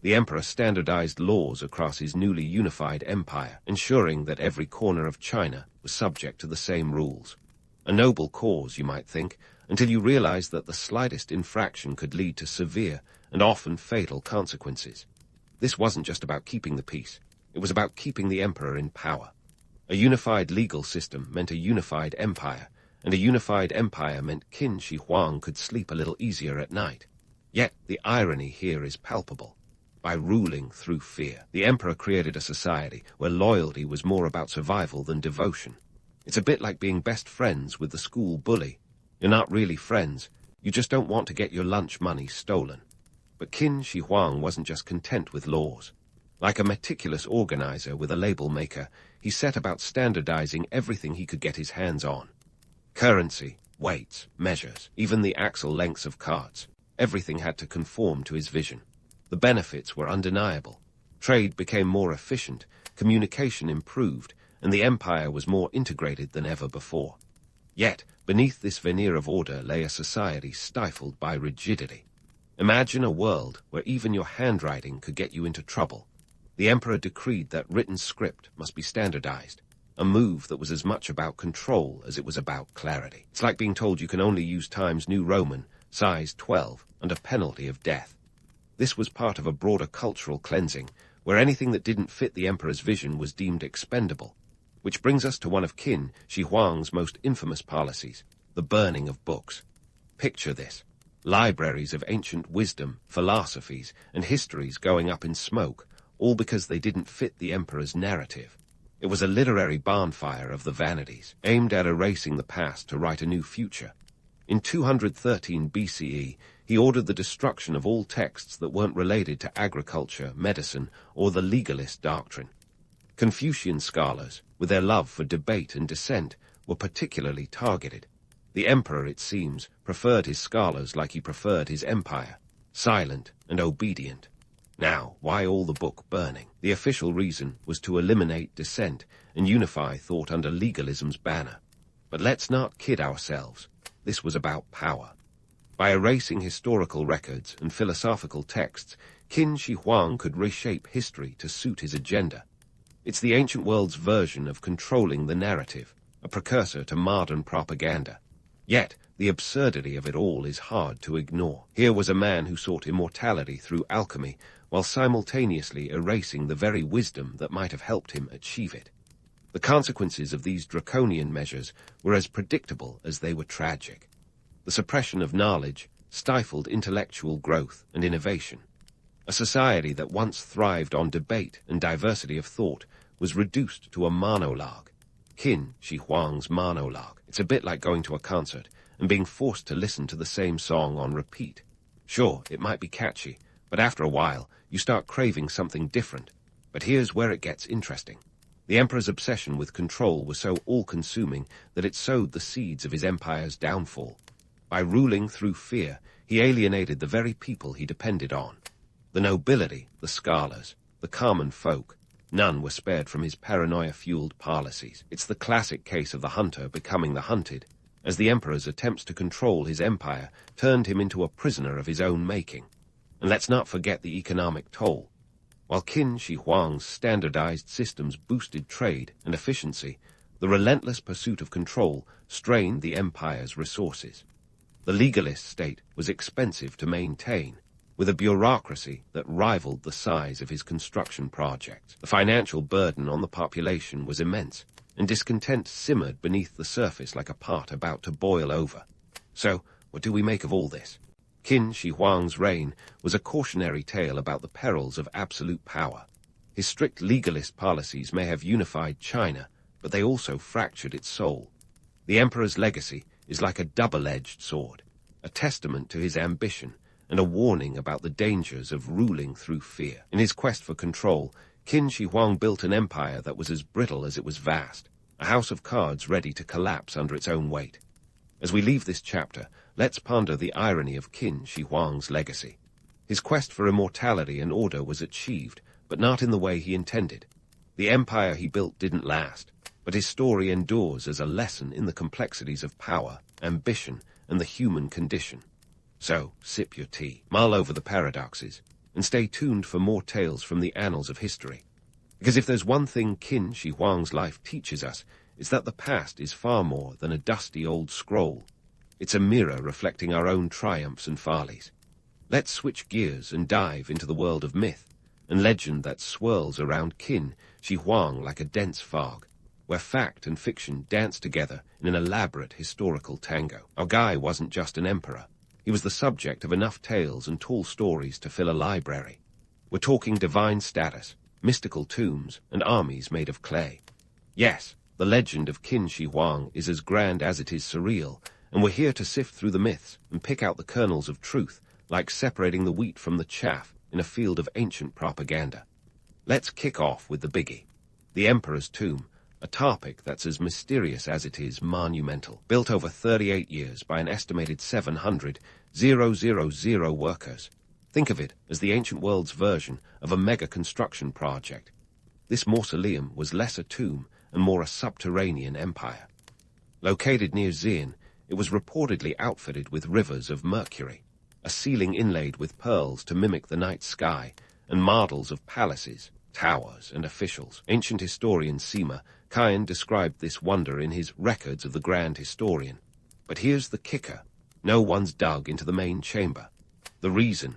The emperor standardized laws across his newly unified empire, ensuring that every corner of China was subject to the same rules. A noble cause, you might think, until you realize that the slightest infraction could lead to severe and often fatal consequences. This wasn't just about keeping the peace. It was about keeping the emperor in power. A unified legal system meant a unified empire, and a unified empire meant Qin Shi Huang could sleep a little easier at night. Yet the irony here is palpable. By ruling through fear, the emperor created a society where loyalty was more about survival than devotion. It's a bit like being best friends with the school bully. You're not really friends, you just don't want to get your lunch money stolen. But Qin Shi Huang wasn't just content with laws. Like a meticulous organizer with a label maker, he set about standardizing everything he could get his hands on. Currency, weights, measures, even the axle lengths of carts. Everything had to conform to his vision. The benefits were undeniable. Trade became more efficient, communication improved, and the empire was more integrated than ever before. Yet, beneath this veneer of order lay a society stifled by rigidity. Imagine a world where even your handwriting could get you into trouble. The emperor decreed that written script must be standardized, a move that was as much about control as it was about clarity. It's like being told you can only use Times New Roman, size 12, under penalty of death. This was part of a broader cultural cleansing, where anything that didn't fit the emperor's vision was deemed expendable. Which brings us to one of Qin Shi Huang's most infamous policies, the burning of books. Picture this: libraries of ancient wisdom, philosophies, and histories going up in smoke, all because they didn't fit the emperor's narrative. It was a literary bonfire of the vanities, aimed at erasing the past to write a new future. In 213 BCE, he ordered the destruction of all texts that weren't related to agriculture, medicine, or the legalist doctrine. Confucian scholars, with their love for debate and dissent, were particularly targeted. The emperor, it seems, preferred his scholars like he preferred his empire, silent and obedient. Now, why all the book burning? The official reason was to eliminate dissent and unify thought under legalism's banner. But let's not kid ourselves. This was about power. By erasing historical records and philosophical texts, Qin Shi Huang could reshape history to suit his agenda. It's the ancient world's version of controlling the narrative, a precursor to modern propaganda. Yet, the absurdity of it all is hard to ignore. Here was a man who sought immortality through alchemy, while simultaneously erasing the very wisdom that might have helped him achieve it. The consequences of these draconian measures were as predictable as they were tragic. The suppression of knowledge stifled intellectual growth and innovation. A society that once thrived on debate and diversity of thought was reduced to a monologue. Qin Shi Huang's monologue. It's a bit like going to a concert and being forced to listen to the same song on repeat. Sure, it might be catchy, but after a while, you start craving something different. But here's where it gets interesting. The emperor's obsession with control was so all-consuming that it sowed the seeds of his empire's downfall. By ruling through fear, he alienated the very people he depended on. The nobility, the scholars, the common folk, none were spared from his paranoia-fueled policies. It's the classic case of the hunter becoming the hunted, as the emperor's attempts to control his empire turned him into a prisoner of his own making. And let's not forget the economic toll. While Qin Shi Huang's standardized systems boosted trade and efficiency, the relentless pursuit of control strained the empire's resources. The legalist state was expensive to maintain, with a bureaucracy that rivaled the size of his construction projects. The financial burden on the population was immense, and discontent simmered beneath the surface like a pot about to boil over. So, what do we make of all this? Qin Shi Huang's reign was a cautionary tale about the perils of absolute power. His strict legalist policies may have unified China, but they also fractured its soul. The emperor's legacy is like a double-edged sword, a testament to his ambition and a warning about the dangers of ruling through fear. In his quest for control, Qin Shi Huang built an empire that was as brittle as it was vast, a house of cards ready to collapse under its own weight. As we leave this chapter, let's ponder the irony of Qin Shi Huang's legacy. His quest for immortality and order was achieved, but not in the way he intended. The empire he built didn't last, but his story endures as a lesson in the complexities of power, ambition, and the human condition. So, sip your tea, mull over the paradoxes, and stay tuned for more tales from the annals of history. Because if there's one thing Qin Shi Huang's life teaches us, it's that the past is far more than a dusty old scroll. It's a mirror reflecting our own triumphs and follies. Let's switch gears and dive into the world of myth and legend that swirls around Qin Shi Huang like a dense fog, where fact and fiction dance together in an elaborate historical tango. Our guy wasn't just an emperor. He was the subject of enough tales and tall stories to fill a library. We're talking divine status, mystical tombs, and armies made of clay. Yes, the legend of Qin Shi Huang is as grand as it is surreal, and we're here to sift through the myths and pick out the kernels of truth, like separating the wheat from the chaff in a field of ancient propaganda. Let's kick off with the biggie, the Emperor's Tomb, a topic that's as mysterious as it is monumental. Built over 38 years by an estimated 700,000 workers, Think of it as the ancient world's version of a mega construction project. This mausoleum was less a tomb and more a subterranean empire. Located near Xi'an, it was reportedly outfitted with rivers of mercury, a ceiling inlaid with pearls to mimic the night sky, and models of palaces, towers, and officials. Ancient historian Sima Qian described this wonder in his Records of the Grand Historian. But here's the kicker. No one's dug into the main chamber. The reason?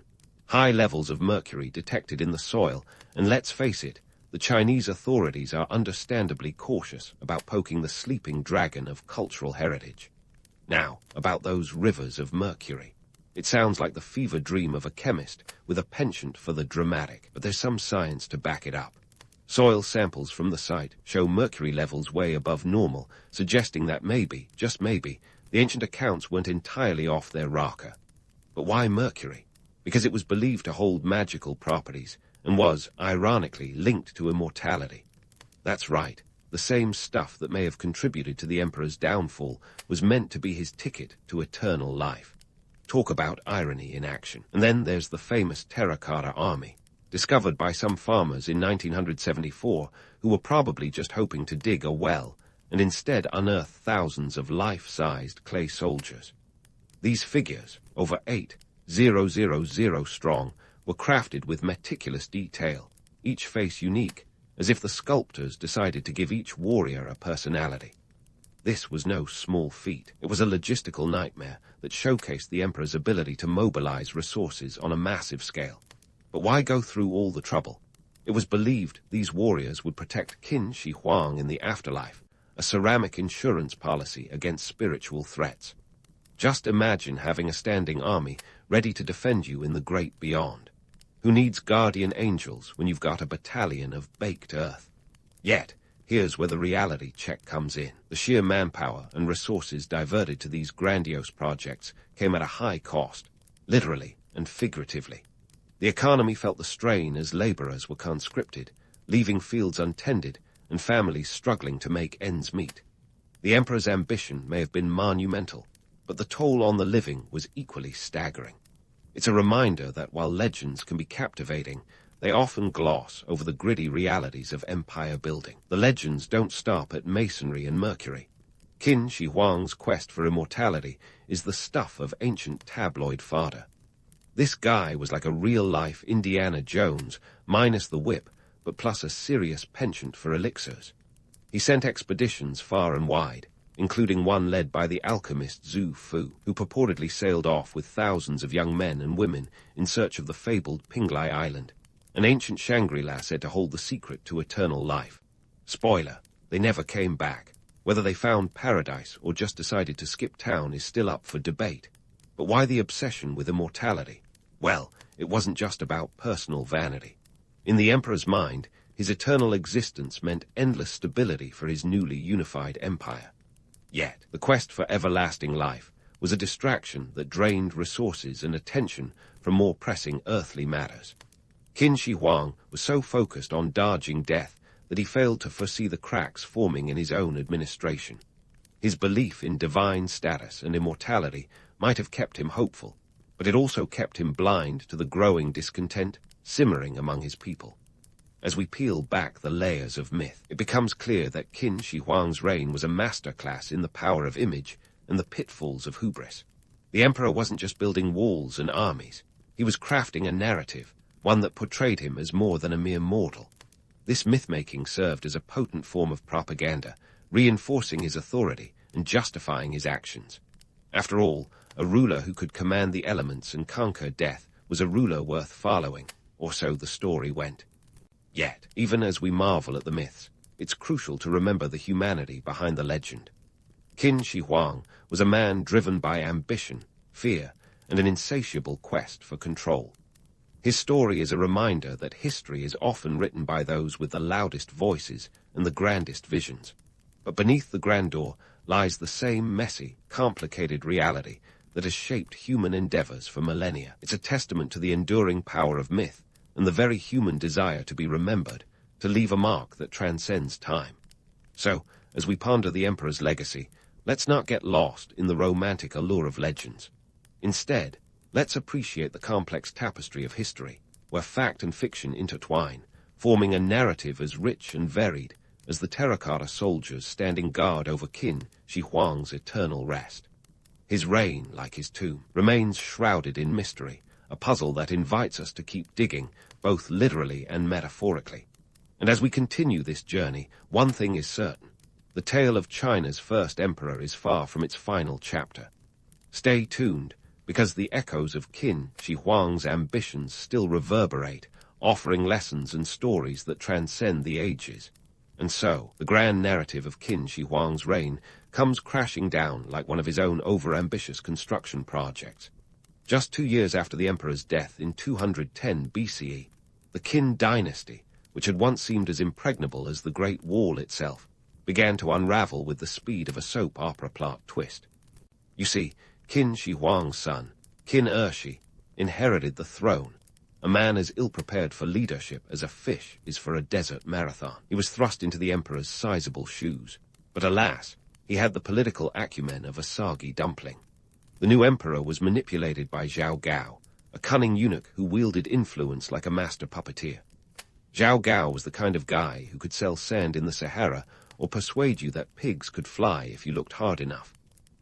High levels of mercury detected in the soil, and let's face it, the Chinese authorities are understandably cautious about poking the sleeping dragon of cultural heritage. Now, about those rivers of mercury. It sounds like the fever dream of a chemist with a penchant for the dramatic, but there's some science to back it up. Soil samples from the site show mercury levels way above normal, suggesting that maybe, just maybe, the ancient accounts weren't entirely off their rocker. But why mercury? Because it was believed to hold magical properties, and was, ironically, linked to immortality. That's right, the same stuff that may have contributed to the Emperor's downfall was meant to be his ticket to eternal life. Talk about irony in action. And then there's the famous terracotta army, discovered by some farmers in 1974 who were probably just hoping to dig a well, and instead unearthed thousands of life-sized clay soldiers. These figures, over 8,000 strong, were crafted with meticulous detail, each face unique, as if the sculptors decided to give each warrior a personality. This was no small feat. It was a logistical nightmare that showcased the Emperor's ability to mobilize resources on a massive scale. But why go through all the trouble? It was believed these warriors would protect Qin Shi Huang in the afterlife, a ceramic insurance policy against spiritual threats. Just imagine having a standing army ready to defend you in the great beyond. Who needs guardian angels when you've got a battalion of baked earth? Yet, here's where the reality check comes in. The sheer manpower and resources diverted to these grandiose projects came at a high cost, literally and figuratively. The economy felt the strain as laborers were conscripted, leaving fields untended and families struggling to make ends meet. The Emperor's ambition may have been monumental, but the toll on the living was equally staggering. It's a reminder that while legends can be captivating, they often gloss over the gritty realities of empire building. The legends don't stop at masonry and mercury. Qin Shi Huang's quest for immortality is the stuff of ancient tabloid fodder. This guy was like a real-life Indiana Jones, minus the whip, but plus a serious penchant for elixirs. He sent expeditions far and wide, including one led by the alchemist Zhu Fu, who purportedly sailed off with thousands of young men and women in search of the fabled Pinglai Island, an ancient Shangri-La said to hold the secret to eternal life. Spoiler, they never came back. Whether they found paradise or just decided to skip town is still up for debate. But why the obsession with immortality? Well, it wasn't just about personal vanity. In the Emperor's mind, his eternal existence meant endless stability for his newly unified empire. Yet, the quest for everlasting life was a distraction that drained resources and attention from more pressing earthly matters. Qin Shi Huang was so focused on dodging death that he failed to foresee the cracks forming in his own administration. His belief in divine status and immortality might have kept him hopeful, but it also kept him blind to the growing discontent simmering among his people. As we peel back the layers of myth, it becomes clear that Qin Shi Huang's reign was a masterclass in the power of image and the pitfalls of hubris. The emperor wasn't just building walls and armies. He was crafting a narrative, one that portrayed him as more than a mere mortal. This myth-making served as a potent form of propaganda, reinforcing his authority and justifying his actions. After all, a ruler who could command the elements and conquer death was a ruler worth following, or so the story went. Yet, even as we marvel at the myths, it's crucial to remember the humanity behind the legend. Qin Shi Huang was a man driven by ambition, fear, and an insatiable quest for control. His story is a reminder that history is often written by those with the loudest voices and the grandest visions. But beneath the grandeur lies the same messy, complicated reality that has shaped human endeavors for millennia. It's a testament to the enduring power of myth and the very human desire to be remembered, to leave a mark that transcends time. So, as we ponder the Emperor's legacy, let's not get lost in the romantic allure of legends. Instead, let's appreciate the complex tapestry of history, where fact and fiction intertwine, forming a narrative as rich and varied as the terracotta soldiers standing guard over Qin Shi Huang's eternal rest. His reign, like his tomb, remains shrouded in mystery, a puzzle that invites us to keep digging, both literally and metaphorically. And as we continue this journey, one thing is certain. The tale of China's first emperor is far from its final chapter. Stay tuned, because the echoes of Qin Shi Huang's ambitions still reverberate, offering lessons and stories that transcend the ages. And so, the grand narrative of Qin Shi Huang's reign comes crashing down like one of his own overambitious construction projects. Just 2 years after the emperor's death in 210 BCE, the Qin dynasty, which had once seemed as impregnable as the Great Wall itself, began to unravel with the speed of a soap opera plot twist. You see, Qin Shi Huang's son, Qin Ershi, inherited the throne, a man as ill-prepared for leadership as a fish is for a desert marathon. He was thrust into the emperor's sizable shoes, but alas, he had the political acumen of a soggy dumpling. The new emperor was manipulated by Zhao Gao, a cunning eunuch who wielded influence like a master puppeteer. Zhao Gao was the kind of guy who could sell sand in the Sahara or persuade you that pigs could fly if you looked hard enough.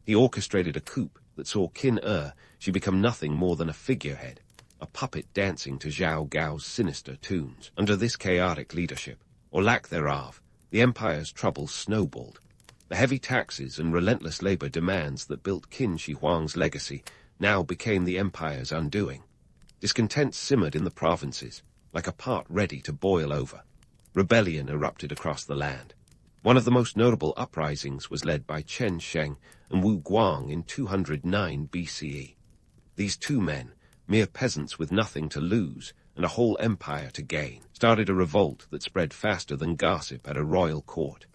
He orchestrated a coup that saw Qin Shi become nothing more than a figurehead, a puppet dancing to Zhao Gao's sinister tunes. Under this chaotic leadership, or lack thereof, the empire's troubles snowballed. The heavy taxes and relentless labor demands that built Qin Shi Huang's legacy now became the empire's undoing. Discontent simmered in the provinces, like a pot ready to boil over. Rebellion erupted across the land. One of the most notable uprisings was led by Chen Sheng and Wu Guang in 209 BCE. These two men, mere peasants with nothing to lose and a whole empire to gain, started a revolt that spread faster than gossip at a royal court.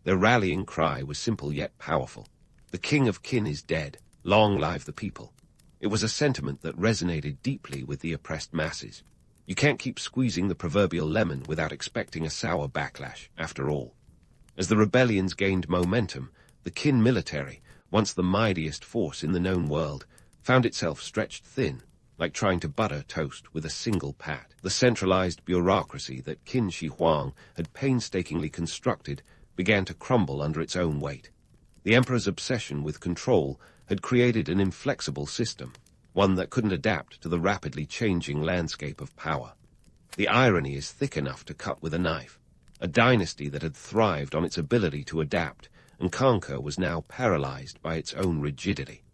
Their rallying cry was simple yet powerful. The king of Qin is dead. Long live the people. It was a sentiment that resonated deeply with the oppressed masses. You can't keep squeezing the proverbial lemon without expecting a sour backlash, after all. As the rebellions gained momentum, the Qin military, once the mightiest force in the known world, found itself stretched thin, like trying to butter toast with a single pat. The centralized bureaucracy that Qin Shi Huang had painstakingly constructed began to crumble under its own weight. The emperor's obsession with control had created an inflexible system, one that couldn't adapt to the rapidly changing landscape of power. The irony is thick enough to cut with a knife. A dynasty that had thrived on its ability to adapt and conquer was now paralyzed by its own rigidity.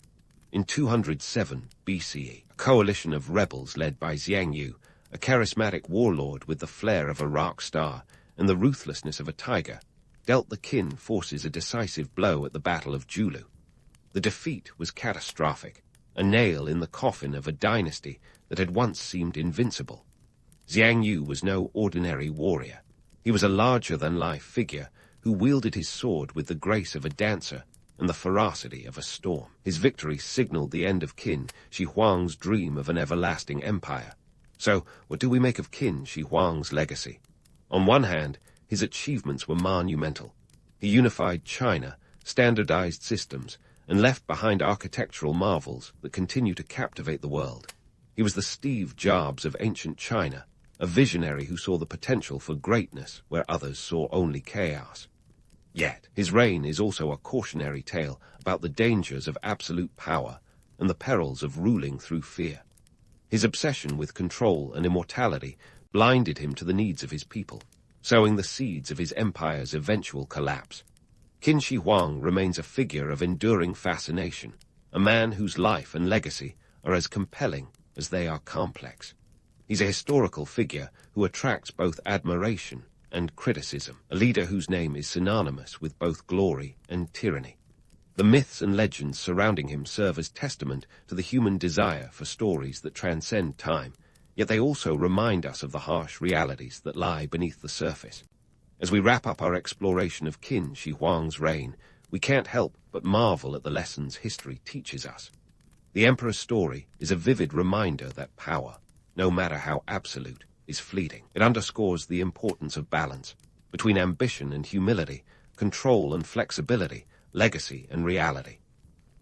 In 207 BCE, a coalition of rebels led by Xiang Yu, a charismatic warlord with the flair of a rock star and the ruthlessness of a tiger, dealt the Qin forces a decisive blow at the Battle of Julu. The defeat was catastrophic, a nail in the coffin of a dynasty that had once seemed invincible. Xiang Yu was no ordinary warrior. He was a larger-than-life figure who wielded his sword with the grace of a dancer and the ferocity of a storm. His victory signaled the end of Qin Shi Huang's dream of an everlasting empire. So, what do we make of Qin Shi Huang's legacy? On one hand, his achievements were monumental. He unified China, standardized systems, and left behind architectural marvels that continue to captivate the world. He was the Steve Jobs of ancient China, a visionary who saw the potential for greatness where others saw only chaos. Yet, his reign is also a cautionary tale about the dangers of absolute power and the perils of ruling through fear. His obsession with control and immortality blinded him to the needs of his people, sowing the seeds of his empire's eventual collapse. Qin Shi Huang remains a figure of enduring fascination, a man whose life and legacy are as compelling as they are complex. He's a historical figure who attracts both admiration and criticism, a leader whose name is synonymous with both glory and tyranny. The myths and legends surrounding him serve as testament to the human desire for stories that transcend time, yet they also remind us of the harsh realities that lie beneath the surface. As we wrap up our exploration of Qin Shi Huang's reign, we can't help but marvel at the lessons history teaches us. The emperor's story is a vivid reminder that power, no matter how absolute, is fleeting. It underscores the importance of balance between ambition and humility, control and flexibility, legacy and reality.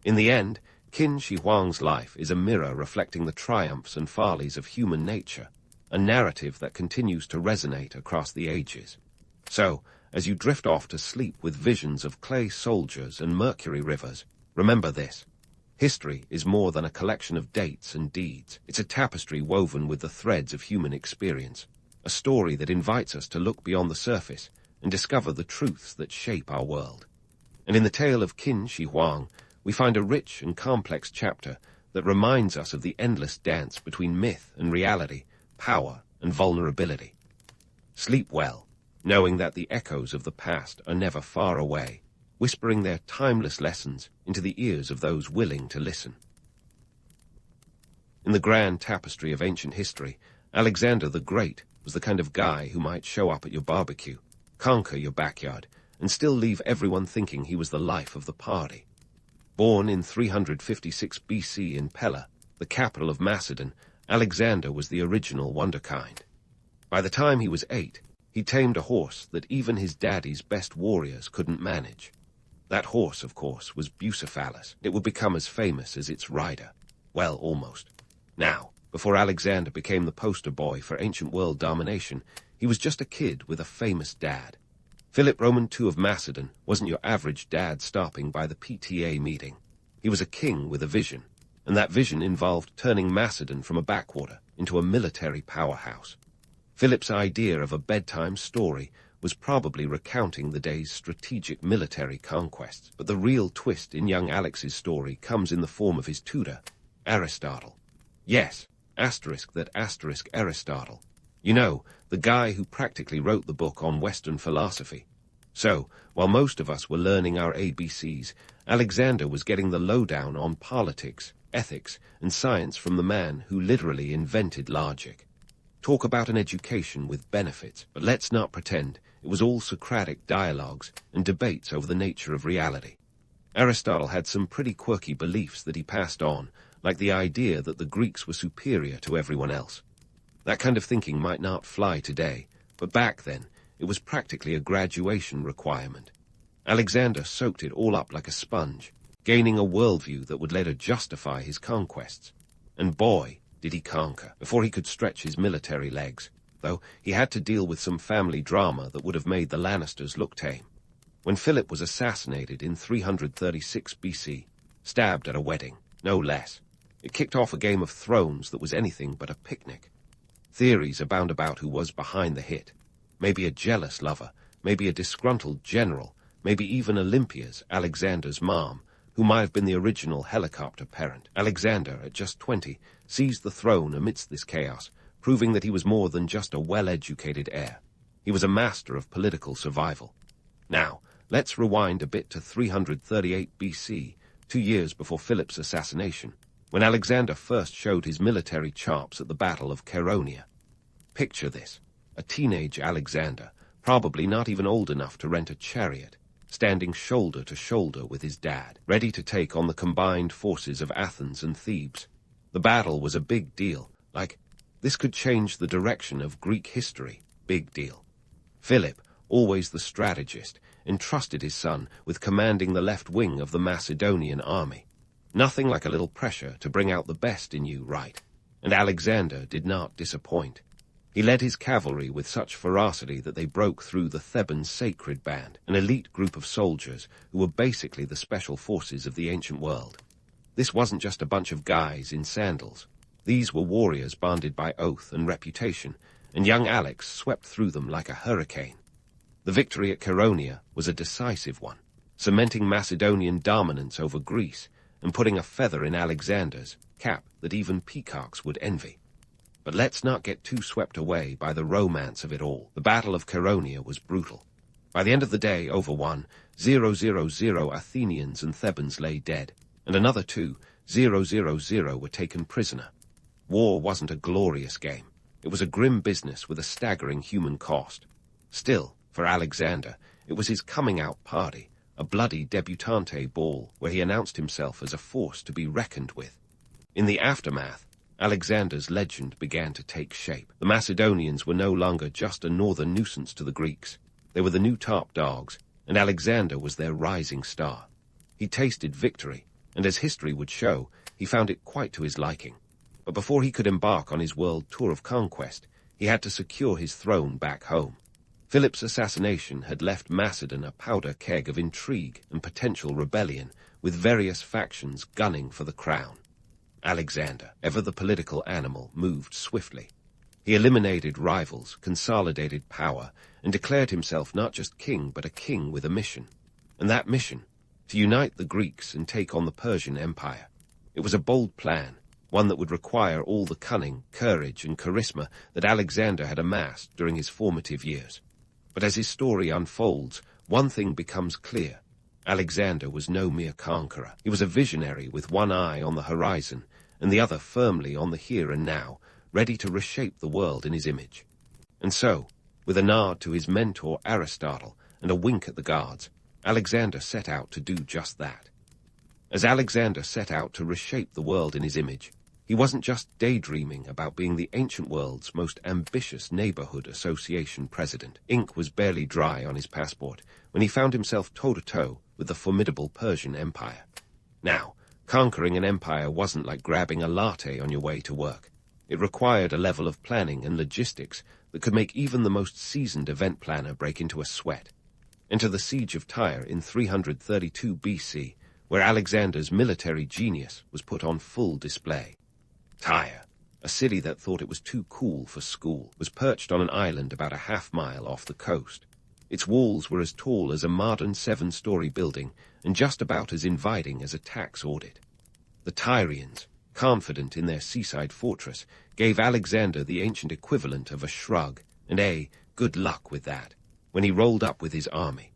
In the end, Qin Shi Huang's life is a mirror reflecting the triumphs and follies of human nature, a narrative that continues to resonate across the ages. So, as you drift off to sleep with visions of clay soldiers and mercury rivers, remember this. History is more than a collection of dates and deeds. It's a tapestry woven with the threads of human experience, a story that invites us to look beyond the surface and discover the truths that shape our world. And in the tale of Qin Shi Huang, we find a rich and complex chapter that reminds us of the endless dance between myth and reality, power and vulnerability. Sleep well, knowing that the echoes of the past are never far away, whispering their timeless lessons into the ears of those willing to listen. In the grand tapestry of ancient history, Alexander the Great was the kind of guy who might show up at your barbecue, conquer your backyard, and still leave everyone thinking he was the life of the party. Born in 356 BC in Pella, the capital of Macedon, Alexander was the original wonderkind. By the time he was 8, he tamed a horse that even his daddy's best warriors couldn't manage. That horse, of course, was Bucephalus. It would become as famous as its rider. Well, almost. Now, before Alexander became the poster boy for ancient world domination, he was just a kid with a famous dad. Philip Roman II of Macedon wasn't your average dad stopping by the PTA meeting. He was a king with a vision, and that vision involved turning Macedon from a backwater into a military powerhouse. Philip's idea of a bedtime story was probably recounting the day's strategic military conquests, but the real twist in young Alex's story comes in the form of his tutor, Aristotle. Yes, Aristotle. You know, the guy who practically wrote the book on Western philosophy. So, while most of us were learning our ABCs, Alexander was getting the lowdown on politics, ethics, and science from the man who literally invented logic. Talk about an education with benefits, but let's not pretend it was all Socratic dialogues and debates over the nature of reality. Aristotle had some pretty quirky beliefs that he passed on, like the idea that the Greeks were superior to everyone else. That kind of thinking might not fly today, but back then it was practically a graduation requirement. Alexander soaked it all up like a sponge, gaining a worldview that would later justify his conquests. And boy, did he conquer, before he could stretch his military legs, though he had to deal with some family drama that would have made the Lannisters look tame. When Philip was assassinated in 336 BC, stabbed at a wedding, no less, it kicked off a Game of Thrones that was anything but a picnic. Theories abound about who was behind the hit. Maybe a jealous lover, maybe a disgruntled general, maybe even Olympia's, Alexander's mom, who might have been the original helicopter parent. Alexander, at just 20, seized the throne amidst this chaos, proving that he was more than just a well-educated heir. He was a master of political survival. Now, let's rewind a bit to 338 BC, 2 years before Philip's assassination, when Alexander first showed his military chops at the Battle of Chaeronea. Picture this, a teenage Alexander, probably not even old enough to rent a chariot, standing shoulder to shoulder with his dad, ready to take on the combined forces of Athens and Thebes. The battle was a big deal, like, this could change the direction of Greek history, big deal. Philip, always the strategist, entrusted his son with commanding the left wing of the Macedonian army. Nothing like a little pressure to bring out the best in you, right? And Alexander did not disappoint. He led his cavalry with such ferocity that they broke through the Theban Sacred Band, an elite group of soldiers who were basically the special forces of the ancient world. This wasn't just a bunch of guys in sandals. These were warriors bonded by oath and reputation, and young Alex swept through them like a hurricane. The victory at Chaeronea was a decisive one, cementing Macedonian dominance over Greece and putting a feather in Alexander's cap that even peacocks would envy. But let's not get too swept away by the romance of it all. The Battle of Chaeronea was brutal. By the end of the day, over 1,000 Athenians and Thebans lay dead, and another 2,000 were taken prisoner. War wasn't a glorious game. It was a grim business with a staggering human cost. Still, for Alexander, it was his coming-out party, a bloody debutante ball where he announced himself as a force to be reckoned with. In the aftermath, Alexander's legend began to take shape. The Macedonians were no longer just a northern nuisance to the Greeks. They were the new top dogs, and Alexander was their rising star. He tasted victory, and as history would show, he found it quite to his liking. But before he could embark on his world tour of conquest, he had to secure his throne back home. Philip's assassination had left Macedon a powder keg of intrigue and potential rebellion, with various factions gunning for the crown. Alexander, ever the political animal, moved swiftly. He eliminated rivals, consolidated power, and declared himself not just king, but a king with a mission. And that mission, to unite the Greeks and take on the Persian Empire. It was a bold plan, one that would require all the cunning, courage, and charisma that Alexander had amassed during his formative years. But as his story unfolds, one thing becomes clear. Alexander was no mere conqueror. He was a visionary with one eye on the horizon and the other firmly on the here and now, ready to reshape the world in his image. And so, with a nod to his mentor Aristotle and a wink at the guards, Alexander set out to do just that. As Alexander set out to reshape the world in his image, he wasn't just daydreaming about being the ancient world's most ambitious neighborhood association president. Ink was barely dry on his passport when he found himself toe-to-toe with the formidable Persian Empire. Now, conquering an empire wasn't like grabbing a latte on your way to work. It required a level of planning and logistics that could make even the most seasoned event planner break into a sweat. Enter the siege of Tyre in 332 BC, where Alexander's military genius was put on full display. Tyre, a city that thought it was too cool for school, was perched on an island about a half-mile off the coast. Its walls were as tall as a modern 7-story building and just about as inviting as a tax audit. The Tyrians, confident in their seaside fortress, gave Alexander the ancient equivalent of a shrug and a good luck with that when he rolled up with his army.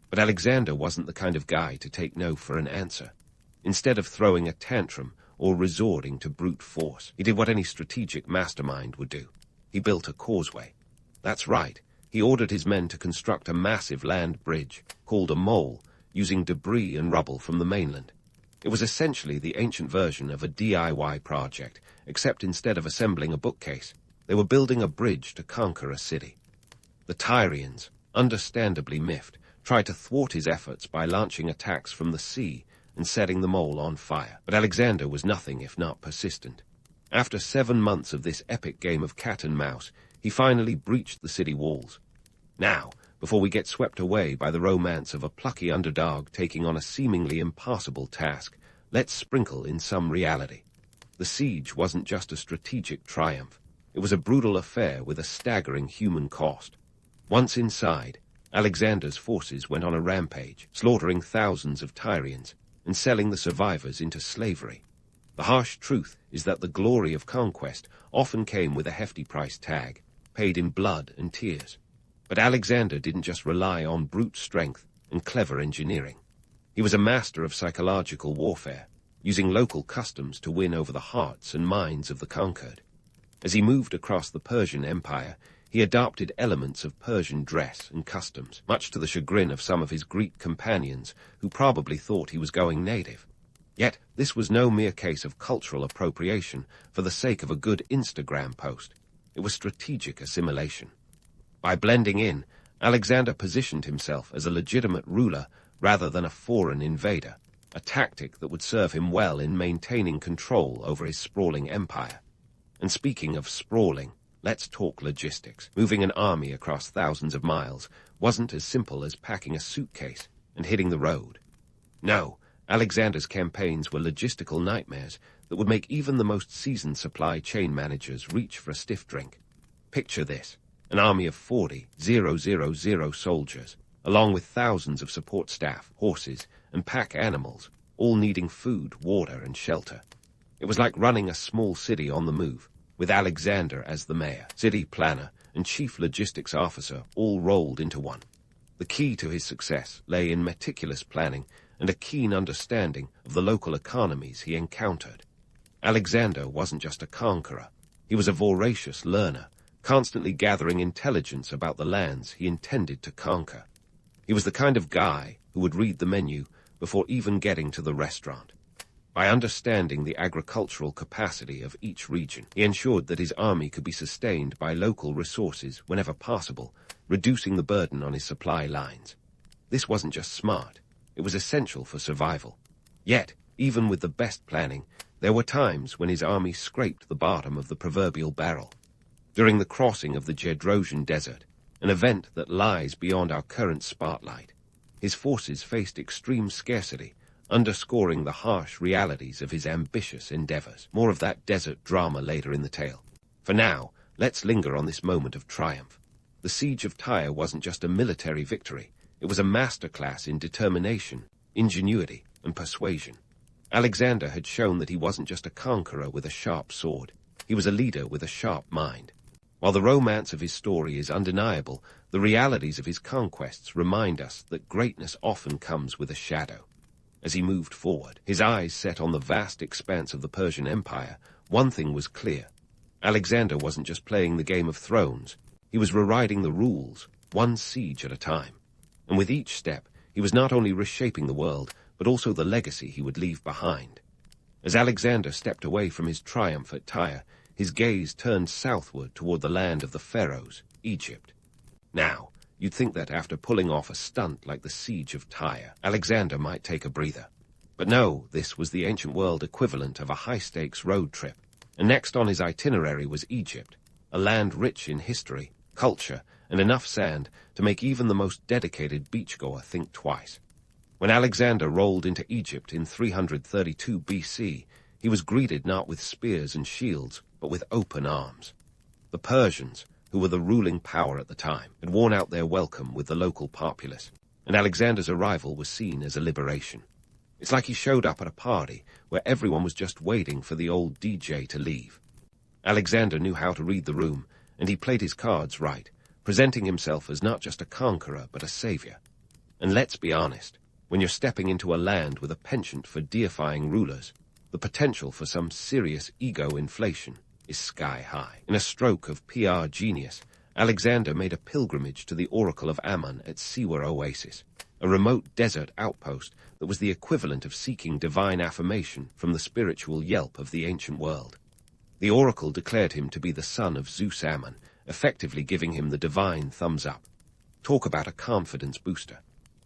But Alexander wasn't the kind of guy to take no for an answer. Instead of throwing a tantrum or resorting to brute force, he did what any strategic mastermind would do. He built a causeway. That's right, he ordered his men to construct a massive land bridge, called a mole, using debris and rubble from the mainland. It was essentially the ancient version of a DIY project, except instead of assembling a bookcase, they were building a bridge to conquer a city. The Tyrians, understandably miffed, tried to thwart his efforts by launching attacks from the sea and setting the mole on fire. But Alexander was nothing if not persistent. After 7 months of this epic game of cat and mouse, he finally breached the city walls. Now, before we get swept away by the romance of a plucky underdog taking on a seemingly impossible task, let's sprinkle in some reality. The siege wasn't just a strategic triumph. It was a brutal affair with a staggering human cost. Once inside, Alexander's forces went on a rampage, slaughtering thousands of Tyrians and selling the survivors into slavery. The harsh truth is that the glory of conquest often came with a hefty price tag, paid in blood and tears. But Alexander didn't just rely on brute strength and clever engineering. He was a master of psychological warfare, using local customs to win over the hearts and minds of the conquered. As he moved across the Persian Empire, he adopted elements of Persian dress and customs, much to the chagrin of some of his Greek companions who probably thought he was going native. Yet this was no mere case of cultural appropriation for the sake of a good Instagram post. It was strategic assimilation. By blending in, Alexander positioned himself as a legitimate ruler rather than a foreign invader, a tactic that would serve him well in maintaining control over his sprawling empire. And speaking of sprawling, let's talk logistics. Moving an army across thousands of miles wasn't as simple as packing a suitcase and hitting the road. No, Alexander's campaigns were logistical nightmares that would make even the most seasoned supply chain managers reach for a stiff drink. Picture this, an army of 40,000 soldiers, along with thousands of support staff, horses, and pack animals, all needing food, water, and shelter. It was like running a small city on the move, with Alexander as the mayor, city planner, and chief logistics officer all rolled into one. The key to his success lay in meticulous planning and a keen understanding of the local economies he encountered. Alexander wasn't just a conqueror. He was a voracious learner, constantly gathering intelligence about the lands he intended to conquer. He was the kind of guy who would read the menu before even getting to the restaurant. By understanding the agricultural capacity of each region, he ensured that his army could be sustained by local resources whenever possible, reducing the burden on his supply lines. This wasn't just smart, it was essential for survival. Yet, Even with the best planning, there were times when his army scraped the bottom of the proverbial barrel. During the crossing of the Jedrosian Desert, an event that lies beyond our current spotlight, his forces faced extreme scarcity, underscoring the harsh realities of his ambitious endeavors. More of that desert drama later in the tale. For now, let's linger on this moment of triumph. The siege of Tyre wasn't just a military victory. It was a masterclass in determination, ingenuity, and persuasion. Alexander had shown that he wasn't just a conqueror with a sharp sword. He was a leader with a sharp mind. While the romance of his story is undeniable, the realities of his conquests remind us that greatness often comes with a shadow. As he moved forward, his eyes set on the vast expanse of the Persian Empire, one thing was clear. Alexander wasn't just playing the Game of Thrones. He was rewriting the rules, one siege at a time. And with each step, he was not only reshaping the world, but also the legacy he would leave behind. As Alexander stepped away from his triumph at Tyre, his gaze turned southward toward the land of the pharaohs, Egypt. Now, you'd think that after pulling off a stunt like the siege of Tyre, Alexander might take a breather. But no, this was the ancient world equivalent of a high-stakes road trip. And next on his itinerary was Egypt, a land rich in history, culture, and enough sand to make even the most dedicated beachgoer think twice. When Alexander rolled into Egypt in 332 BC, he was greeted not with spears and shields, but with open arms. The Persians, who were the ruling power at the time, had worn out their welcome with the local populace, and Alexander's arrival was seen as a liberation. It's like he showed up at a party where everyone was just waiting for the old DJ to leave. Alexander knew how to read the room, and he played his cards right, presenting himself as not just a conqueror but a savior. And let's be honest, when you're stepping into a land with a penchant for deifying rulers, the potential for some serious ego inflation is sky high. In a stroke of PR genius, Alexander made a pilgrimage to the Oracle of Ammon at Siwa Oasis, a remote desert outpost that was the equivalent of seeking divine affirmation from the spiritual Yelp of the ancient world. The oracle declared him to be the son of Zeus Ammon, effectively giving him the divine thumbs up. Talk about a confidence booster.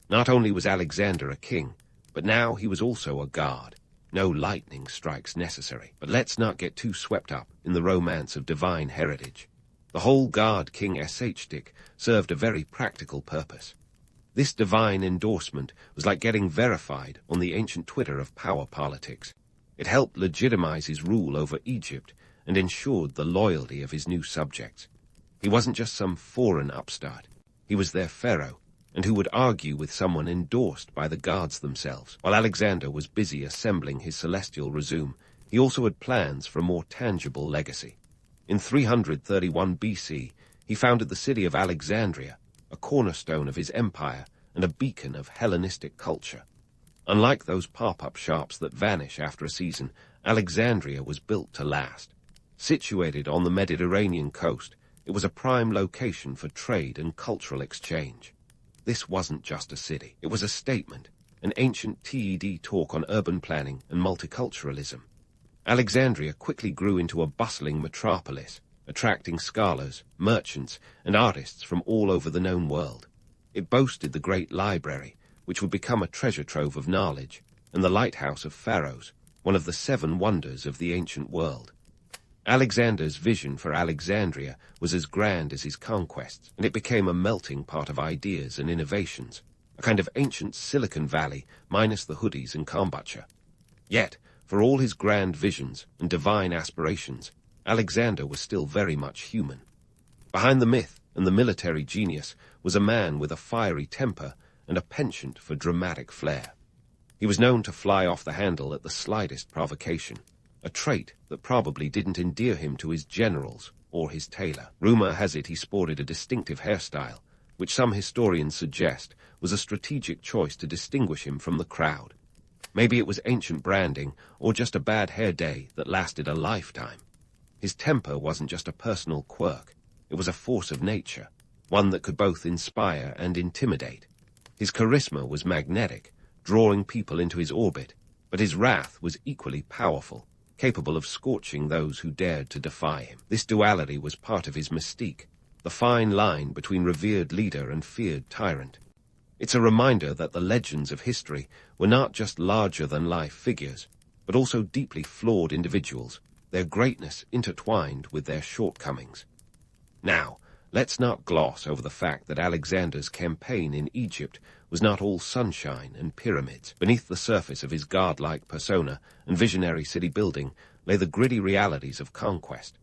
Not only was Alexander a king, but now he was also a god. No lightning strikes necessary. But let's not get too swept up in the romance of divine heritage. The whole god-king stick served a very practical purpose. This divine endorsement was like getting verified on the ancient Twitter of power politics. It helped legitimize his rule over Egypt and ensured the loyalty of his new subjects. He wasn't just some foreign upstart. He was their pharaoh, and who would argue with someone endorsed by the gods themselves. While Alexander was busy assembling his celestial resume, he also had plans for a more tangible legacy. In 331 BC, he founded the city of Alexandria, a cornerstone of his empire and a beacon of Hellenistic culture. Unlike those pop-up shops that vanish after a season, Alexandria was built to last. Situated on the Mediterranean coast, it was a prime location for trade and cultural exchange. This wasn't just a city. It was a statement, an ancient TED talk on urban planning and multiculturalism. Alexandria quickly grew into a bustling metropolis, attracting scholars, merchants, and artists from all over the known world. It boasted the great library, which would become a treasure trove of knowledge, and the lighthouse of pharaohs, one of the 7 wonders of the ancient world. Alexander's vision for Alexandria was as grand as his conquests, and it became a melting pot of ideas and innovations, a kind of ancient Silicon Valley minus the hoodies and kombucha. Yet, for all his grand visions and divine aspirations, Alexander was still very much human. Behind the myth and the military genius was a man with a fiery temper and a penchant for dramatic flair. He was known to fly off the handle at the slightest provocation, a trait that probably didn't endear him to his generals or his tailor. Rumor has it he sported a distinctive hairstyle, which some historians suggest was a strategic choice to distinguish him from the crowd. Maybe it was ancient branding or just a bad hair day that lasted a lifetime. His temper wasn't just a personal quirk. It was a force of nature, one that could both inspire and intimidate. His charisma was magnetic, drawing people into his orbit, but his wrath was equally powerful, capable of scorching those who dared to defy him. This duality was part of his mystique, the fine line between revered leader and feared tyrant. It's a reminder that the legends of history were not just larger-than-life figures, but also deeply flawed individuals, their greatness intertwined with their shortcomings. Now, let's not gloss over the fact that Alexander's campaign in Egypt was not all sunshine and pyramids. Beneath the surface of his godlike persona and visionary city building lay the gritty realities of conquest.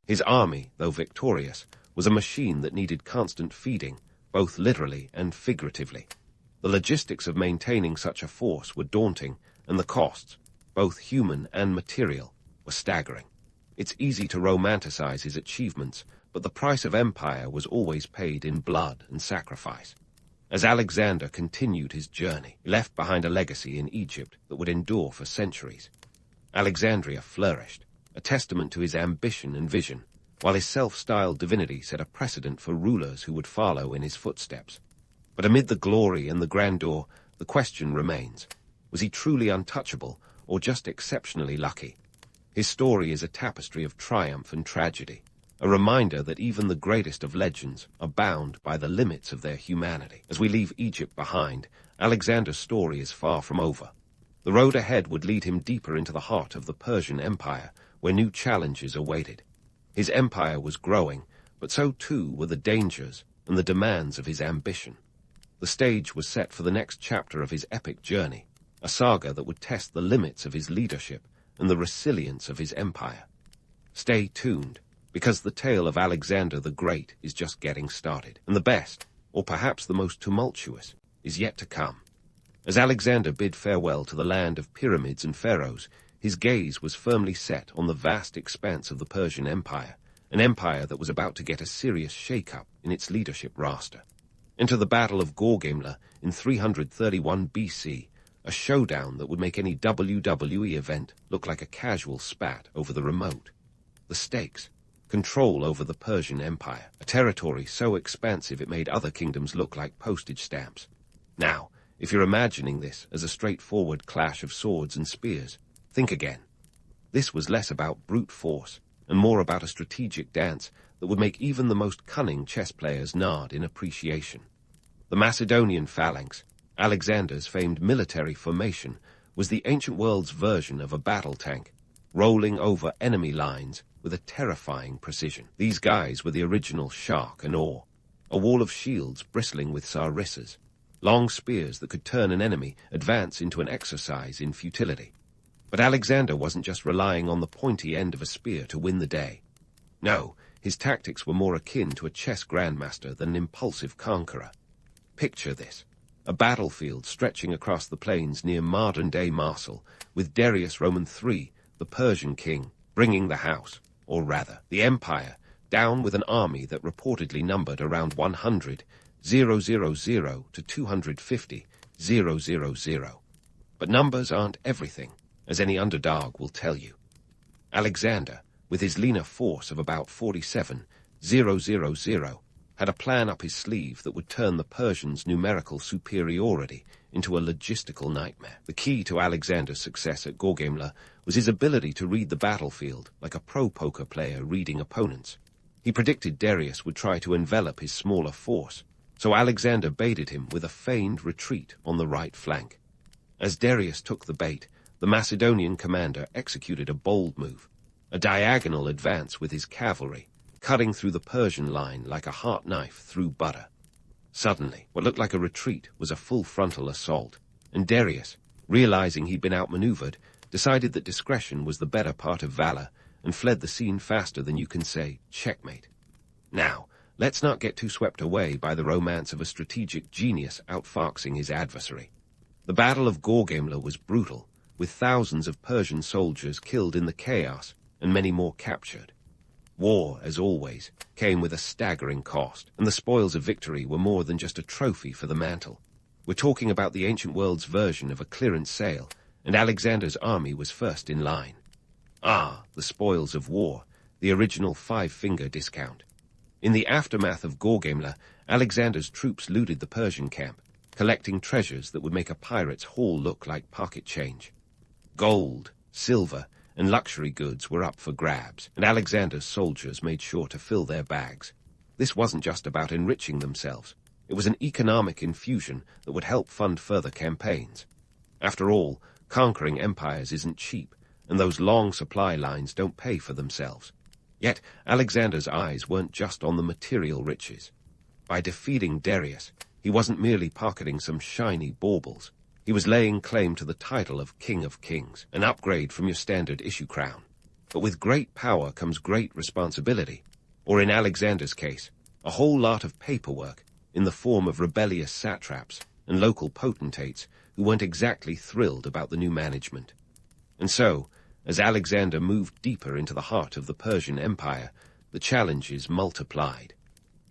His army, though victorious, was a machine that needed constant feeding, both literally and figuratively. The logistics of maintaining such a force were daunting, and the costs, both human and material, were staggering. It's easy to romanticize his achievements, but the price of empire was always paid in blood and sacrifice. As Alexander continued his journey, he left behind a legacy in Egypt that would endure for centuries. Alexandria flourished, a testament to his ambition and vision, while his self-styled divinity set a precedent for rulers who would follow in his footsteps. But amid the glory and the grandeur, the question remains, was he truly untouchable or just exceptionally lucky? His story is a tapestry of triumph and tragedy, a reminder that even the greatest of legends are bound by the limits of their humanity. As we leave Egypt behind, Alexander's story is far from over. The road ahead would lead him deeper into the heart of the Persian Empire, where new challenges awaited. His empire was growing, but so too were the dangers and the demands of his ambition. The stage was set for the next chapter of his epic journey, a saga that would test the limits of his leadership and the resilience of his empire. Stay tuned, because the tale of Alexander the Great is just getting started, and the best, or perhaps the most tumultuous, is yet to come. As Alexander bid farewell to the land of pyramids and pharaohs, his gaze was firmly set on the vast expanse of the Persian Empire, an empire that was about to get a serious shake-up in its leadership roster. Enter the Battle of Gorgamla in 331 BC, a showdown that would make any WWE event look like a casual spat over the remote. The stakes: control over the Persian Empire, a territory so expansive it made other kingdoms look like postage stamps. Now, if you're imagining this as a straightforward clash of swords and spears, think again. This was less about brute force and more about a strategic dance that would make even the most cunning chess players nod in appreciation. The Macedonian phalanx, Alexander's famed military formation, was the ancient world's version of a battle tank, rolling over enemy lines with a terrifying precision. These guys were the original shock and awe, a wall of shields bristling with sarissas, long spears that could turn an enemy advance into an exercise in futility. But Alexander wasn't just relying on the pointy end of a spear to win the day. No, his tactics were more akin to a chess grandmaster than an impulsive conqueror. Picture this: a battlefield stretching across the plains near modern-day Marseille, with Darius Roman III, the Persian king, bringing the house, or rather, the empire, down with an army that reportedly numbered around 100,000 to 250,000. But numbers aren't everything, as any underdog will tell you. Alexander, with his leaner force of about 47,000, had a plan up his sleeve that would turn the Persians' numerical superiority into a logistical nightmare. The key to Alexander's success at Gorgamla was his ability to read the battlefield like a pro poker player reading opponents. He predicted Darius would try to envelop his smaller force, so Alexander baited him with a feigned retreat on the right flank. As Darius took the bait, the Macedonian commander executed a bold move, a diagonal advance with his cavalry, cutting through the Persian line like a hot knife through butter. Suddenly, what looked like a retreat was a full frontal assault, and Darius, realizing he'd been outmaneuvered, decided that discretion was the better part of valor and fled the scene faster than you can say, checkmate. Now, let's not get too swept away by the romance of a strategic genius outfoxing his adversary. The Battle of Gorgamla was brutal, with thousands of Persian soldiers killed in the chaos and many more captured. War, as always, came with a staggering cost, and the spoils of victory were more than just a trophy for the mantle. We're talking about the ancient world's version of a clearance sale, and Alexander's army was first in line. Ah, the spoils of war, the original five-finger discount. In the aftermath of Gorgamla, Alexander's troops looted the Persian camp, collecting treasures that would make a pirate's haul look like pocket change. Gold, silver, and luxury goods were up for grabs, and Alexander's soldiers made sure to fill their bags. This wasn't just about enriching themselves. It was an economic infusion that would help fund further campaigns. After all, conquering empires isn't cheap, and those long supply lines don't pay for themselves. Yet Alexander's eyes weren't just on the material riches. By defeating Darius, he wasn't merely pocketing some shiny baubles. He was laying claim to the title of King of Kings, an upgrade from your standard issue crown. But with great power comes great responsibility, or in Alexander's case, a whole lot of paperwork in the form of rebellious satraps and local potentates who weren't exactly thrilled about the new management. And so, as Alexander moved deeper into the heart of the Persian Empire, the challenges multiplied.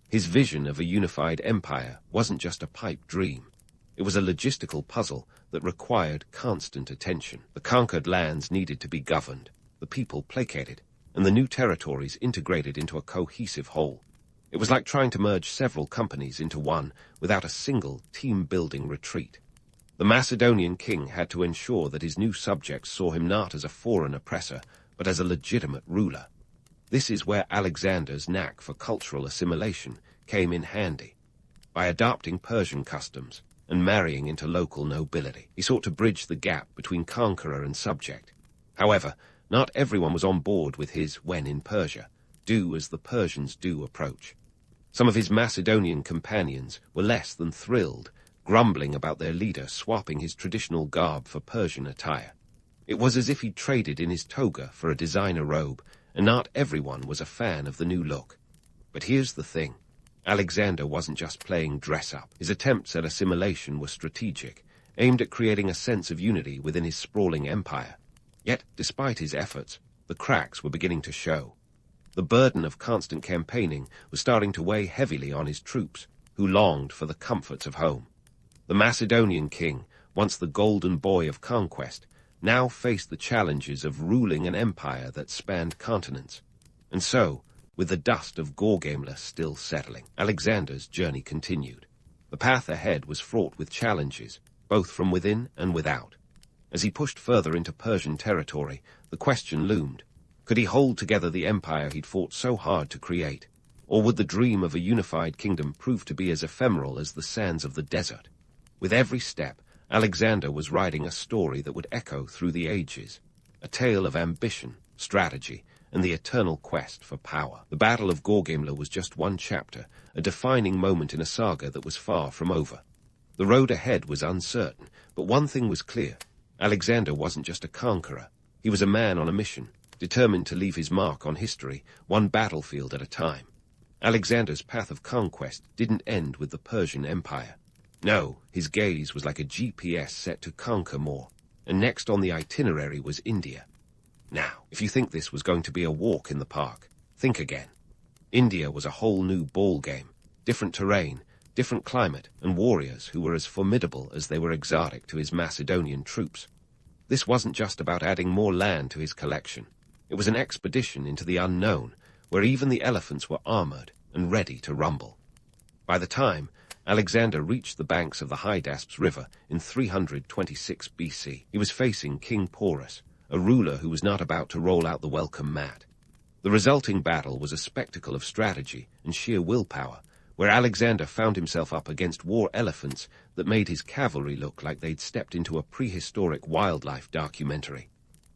His vision of a unified empire wasn't just a pipe dream. It was a logistical puzzle that required constant attention. The conquered lands needed to be governed, the people placated, and the new territories integrated into a cohesive whole. It was like trying to merge several companies into one without a single team-building retreat. The Macedonian king had to ensure that his new subjects saw him not as a foreign oppressor, but as a legitimate ruler. This is where Alexander's knack for cultural assimilation came in handy. By adopting Persian customs and marrying into local nobility, he sought to bridge the gap between conqueror and subject. However, not everyone was on board with his when in Persia, do as the Persians do approach. Some of his Macedonian companions were less than thrilled, grumbling about their leader swapping his traditional garb for Persian attire. It was as if he'd traded in his toga for a designer robe, and not everyone was a fan of the new look. But here's the thing. Alexander wasn't just playing dress-up. His attempts at assimilation were strategic, aimed at creating a sense of unity within his sprawling empire. Yet, despite his efforts, the cracks were beginning to show. The burden of constant campaigning was starting to weigh heavily on his troops, who longed for the comforts of home. The Macedonian king, once the golden boy of conquest, now faced the challenges of ruling an empire that spanned continents. And so, with the dust of Gorgamla still settling, Alexander's journey continued. The path ahead was fraught with challenges, both from within and without. As he pushed further into Persian territory, the question loomed. Could he hold together the empire he'd fought so hard to create? Or would the dream of a unified kingdom prove to be as ephemeral as the sands of the desert? With every step, Alexander was writing a story that would echo through the ages, a tale of ambition, strategy, and the eternal quest for power. The Battle of Gorgamla was just one chapter, a defining moment in a saga that was far from over. The road ahead was uncertain, but one thing was clear. Alexander wasn't just a conqueror. He was a man on a mission, determined to leave his mark on history, one battlefield at a time. Alexander's path of conquest didn't end with the Persian Empire. No, his gaze was like a GPS set to conquer more, and next on the itinerary was India. Now, if you think this was going to be a walk in the park, think again. India was a whole new ball game, different terrain, different climate, and warriors who were as formidable as they were exotic to his Macedonian troops. This wasn't just about adding more land to his collection. It was an expedition into the unknown, where even the elephants were armored and ready to rumble. By the time Alexander reached the banks of the Hydaspes River in 326 BC, he was facing King Porus, a ruler who was not about to roll out the welcome mat. The resulting battle was a spectacle of strategy and sheer willpower, where Alexander found himself up against war elephants that made his cavalry look like they'd stepped into a prehistoric wildlife documentary.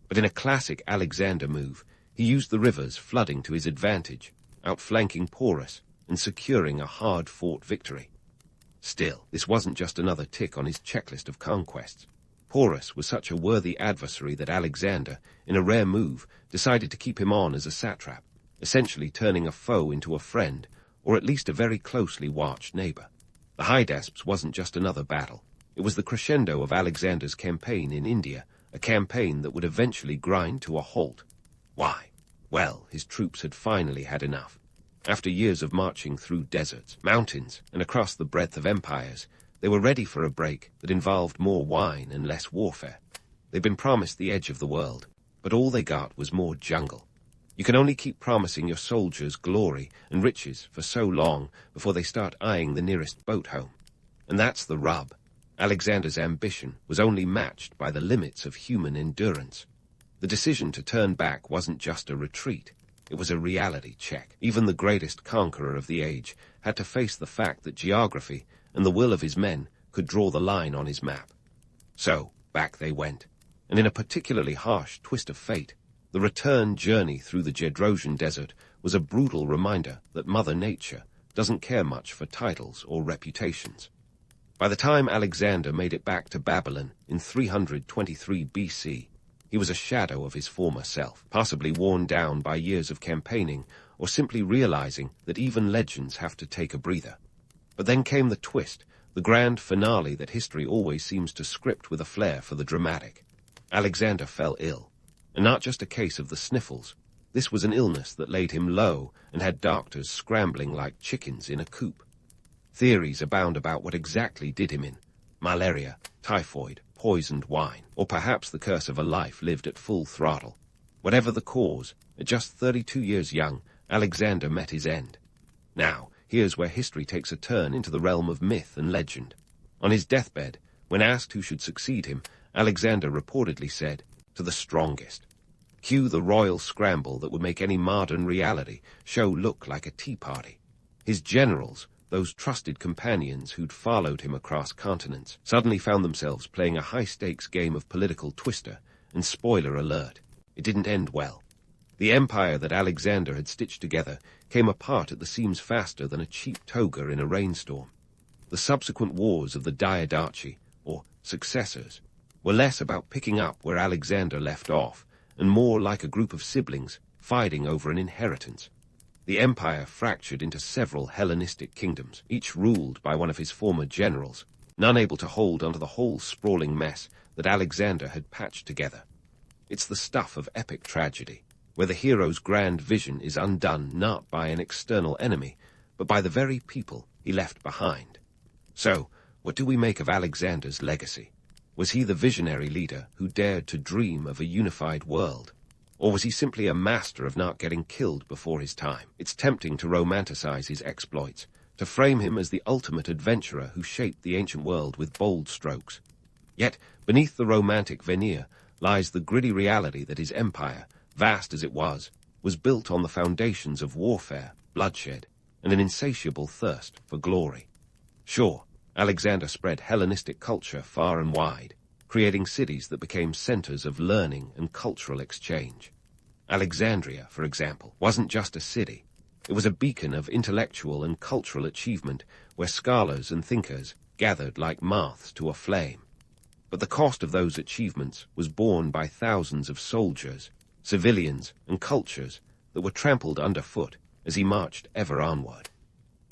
But in a classic Alexander move, he used the rivers flooding to his advantage, outflanking Porus and securing a hard-fought victory. Still, this wasn't just another tick on his checklist of conquests. Porus was such a worthy adversary that Alexander, in a rare move, decided to keep him on as a satrap, essentially turning a foe into a friend, or at least a very closely watched neighbor. The Hydaspes wasn't just another battle. It was the crescendo of Alexander's campaign in India, a campaign that would eventually grind to a halt. Why? Well, his troops had finally had enough. After years of marching through deserts, mountains, and across the breadth of empires, they were ready for a break that involved more wine and less warfare. They'd been promised the edge of the world, but all they got was more jungle. You can only keep promising your soldiers glory and riches for so long before they start eyeing the nearest boat home. And that's the rub. Alexander's ambition was only matched by the limits of human endurance. The decision to turn back wasn't just a retreat. It was a reality check. Even the greatest conqueror of the age had to face the fact that geography and the will of his men could draw the line on his map. So, back they went, and in a particularly harsh twist of fate, the return journey through the Jedrosian desert was a brutal reminder that Mother Nature doesn't care much for titles or reputations. By the time Alexander made it back to Babylon in 323 BC, he was a shadow of his former self, possibly worn down by years of campaigning or simply realizing that even legends have to take a breather. But then came the twist, the grand finale that history always seems to script with a flair for the dramatic. Alexander fell ill, and not just a case of the sniffles. This was an illness that laid him low and had doctors scrambling like chickens in a coop. Theories abound about what exactly did him in: malaria, typhoid, poisoned wine, or perhaps the curse of a life lived at full throttle. Whatever the cause, at just 32 years young, Alexander met his end. Now, here's where history takes a turn into the realm of myth and legend. On his deathbed, when asked who should succeed him, Alexander reportedly said, "To the strongest." Cue the royal scramble that would make any modern reality show look like a tea party. His generals, those trusted companions who'd followed him across continents, suddenly found themselves playing a high-stakes game of political twister, and spoiler alert, it didn't end well. The empire that Alexander had stitched together came apart at the seams faster than a cheap toga in a rainstorm. The subsequent wars of the Diadochi, or successors, were less about picking up where Alexander left off, and more like a group of siblings fighting over an inheritance. The empire fractured into several Hellenistic kingdoms, each ruled by one of his former generals, none able to hold onto the whole sprawling mess that Alexander had patched together. It's the stuff of epic tragedy, where the hero's grand vision is undone not by an external enemy, but by the very people he left behind. So, what do we make of Alexander's legacy? Was he the visionary leader who dared to dream of a unified world? Or was he simply a master of not getting killed before his time? It's tempting to romanticize his exploits, to frame him as the ultimate adventurer who shaped the ancient world with bold strokes. Yet, beneath the romantic veneer lies the gritty reality that his empire, vast as it was built on the foundations of warfare, bloodshed, and an insatiable thirst for glory. Sure, Alexander spread Hellenistic culture far and wide, creating cities that became centers of learning and cultural exchange. Alexandria, for example, wasn't just a city. It was a beacon of intellectual and cultural achievement where scholars and thinkers gathered like moths to a flame. But the cost of those achievements was borne by thousands of soldiers, civilians, and cultures that were trampled underfoot as he marched ever onward.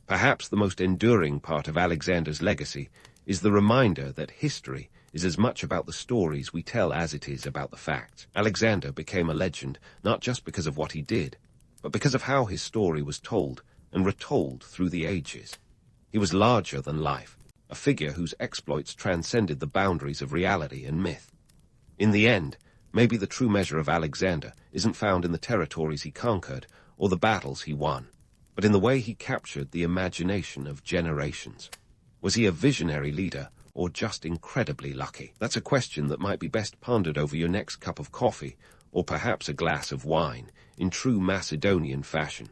Perhaps the most enduring part of Alexander's legacy is the reminder that history is as much about the stories we tell as it is about the facts. Alexander became a legend not just because of what he did, but because of how his story was told and retold through the ages. He was larger than life, a figure whose exploits transcended the boundaries of reality and myth. In the end, maybe the true measure of Alexander isn't found in the territories he conquered or the battles he won, but in the way he captured the imagination of generations. Was he a visionary leader or just incredibly lucky? That's a question that might be best pondered over your next cup of coffee or perhaps a glass of wine in true Macedonian fashion.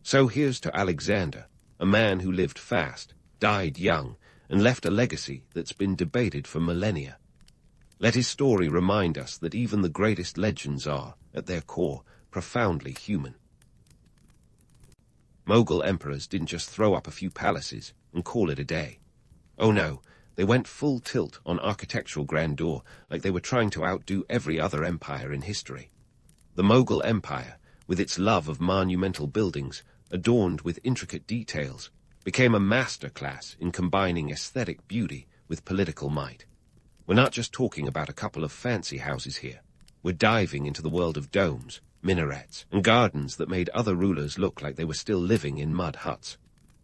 So here's to Alexander, a man who lived fast, died young, and left a legacy that's been debated for millennia. Let his story remind us that even the greatest legends are, at their core, profoundly human. Mughal emperors didn't just throw up a few palaces and call it a day. Oh no, they went full tilt on architectural grandeur like they were trying to outdo every other empire in history. The Mughal Empire, with its love of monumental buildings adorned with intricate details, became a masterclass in combining aesthetic beauty with political might. We're not just talking about a couple of fancy houses here. We're diving into the world of domes, minarets, and gardens that made other rulers look like they were still living in mud huts.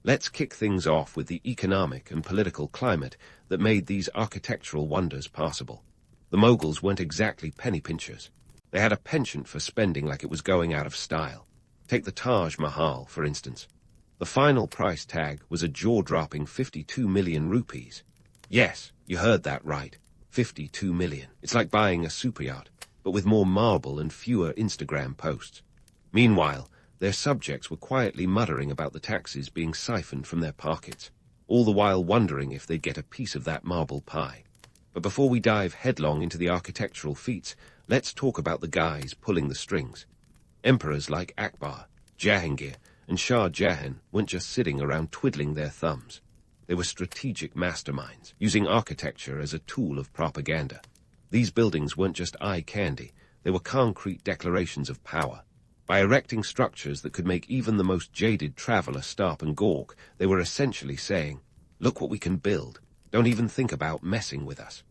Let's kick things off with the economic and political climate that made these architectural wonders possible. The Mughals weren't exactly penny pinchers. They had a penchant for spending like it was going out of style. Take the Taj Mahal, for instance. The final price tag was a jaw-dropping 52 million rupees. Yes, you heard that right. 52 million. It's like buying a super yacht, but with more marble and fewer Instagram posts. Meanwhile, their subjects were quietly muttering about the taxes being siphoned from their pockets, all the while wondering if they'd get a piece of that marble pie. But before we dive headlong into the architectural feats, let's talk about the guys pulling the strings. Emperors like Akbar, Jahangir, and Shah Jahan weren't just sitting around twiddling their thumbs. They were strategic masterminds, using architecture as a tool of propaganda. These buildings weren't just eye candy, they were concrete declarations of power. By erecting structures that could make even the most jaded traveler stop and gawk, they were essentially saying, "Look what we can build. Don't even think about messing with us."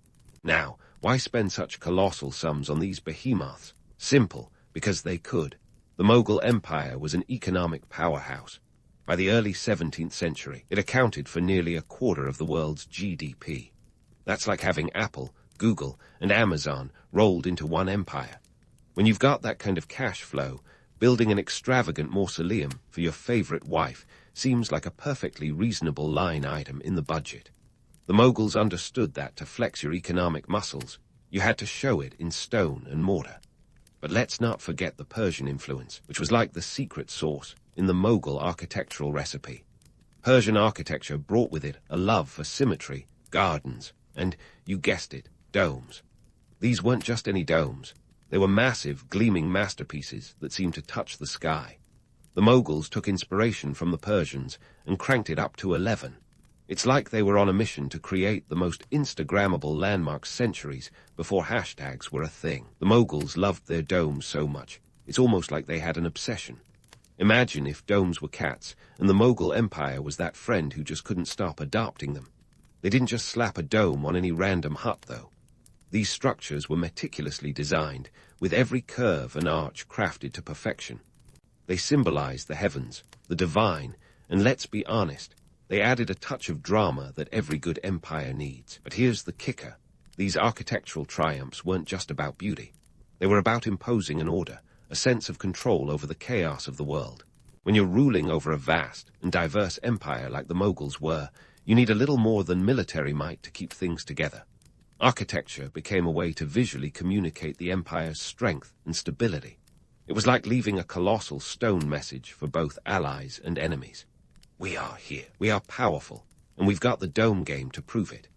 Now, why spend such colossal sums on these behemoths? Simple, because they could. The Mughal Empire was an economic powerhouse. By the early 17th century, it accounted for nearly a quarter of the world's GDP. That's like having Apple, Google, and Amazon rolled into one empire. When you've got that kind of cash flow, building an extravagant mausoleum for your favorite wife seems like a perfectly reasonable line item in the budget. The Mughals understood that to flex your economic muscles, you had to show it in stone and mortar. But let's not forget the Persian influence, which was like the secret sauce in the Mughal architectural recipe. Persian architecture brought with it a love for symmetry, gardens, and, you guessed it, domes. These weren't just any domes. They were massive, gleaming masterpieces that seemed to touch the sky. The Mughals took inspiration from the Persians and cranked it up to 11. It's like they were on a mission to create the most Instagrammable landmarks centuries before hashtags were a thing. The Mughals loved their domes so much, it's almost like they had an obsession. Imagine if domes were cats, and the Mughal Empire was that friend who just couldn't stop adopting them. They didn't just slap a dome on any random hut, though. These structures were meticulously designed, with every curve and arch crafted to perfection. They symbolized the heavens, the divine, and let's be honest, they added a touch of drama that every good empire needs. But here's the kicker. These architectural triumphs weren't just about beauty. They were about imposing an order, a sense of control over the chaos of the world. When you're ruling over a vast and diverse empire like the Mughals were, you need a little more than military might to keep things together. Architecture became a way to visually communicate the empire's strength and stability. It was like leaving a colossal stone message for both allies and enemies. We are here, we are powerful, and we've got the dome game to prove it.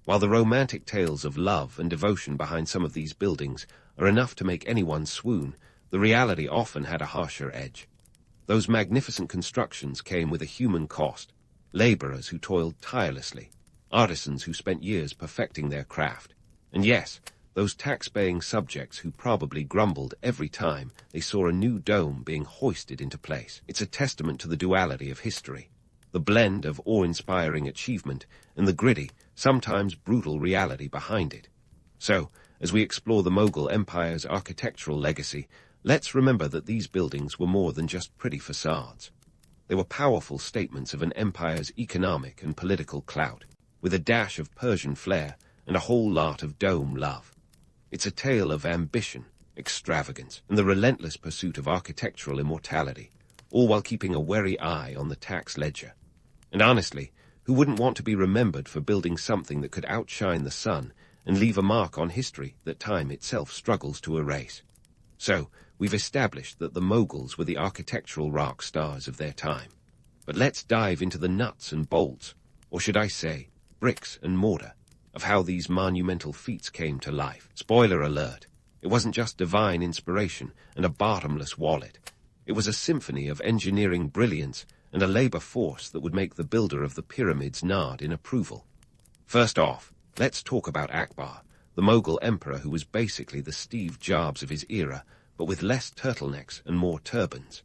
While the romantic tales of love and devotion behind some of these buildings are enough to make anyone swoon, the reality often had a harsher edge. Those magnificent constructions came with a human cost, laborers who toiled tirelessly, artisans who spent years perfecting their craft, and yes, those tax-paying subjects who probably grumbled every time they saw a new dome being hoisted into place. It's a testament to the duality of history, the blend of awe-inspiring achievement and the gritty, sometimes brutal reality behind it. So, as we explore the Mughal Empire's architectural legacy, let's remember that these buildings were more than just pretty facades. They were powerful statements of an empire's economic and political clout, with a dash of Persian flair and a whole lot of dome love. It's a tale of ambition, extravagance, and the relentless pursuit of architectural immortality, all while keeping a wary eye on the tax ledger. And honestly, who wouldn't want to be remembered for building something that could outshine the sun and leave a mark on history that time itself struggles to erase? So, we've established that the Mughals were the architectural rock stars of their time. But let's dive into the nuts and bolts, or should I say, bricks and mortar, of how these monumental feats came to life. Spoiler alert, it wasn't just divine inspiration and a bottomless wallet. It was a symphony of engineering brilliance and a labor force that would make the builder of the pyramids nod in approval. First off, let's talk about Akbar, the Mughal emperor who was basically the Steve Jobs of his era, but with less turtlenecks and more turbans.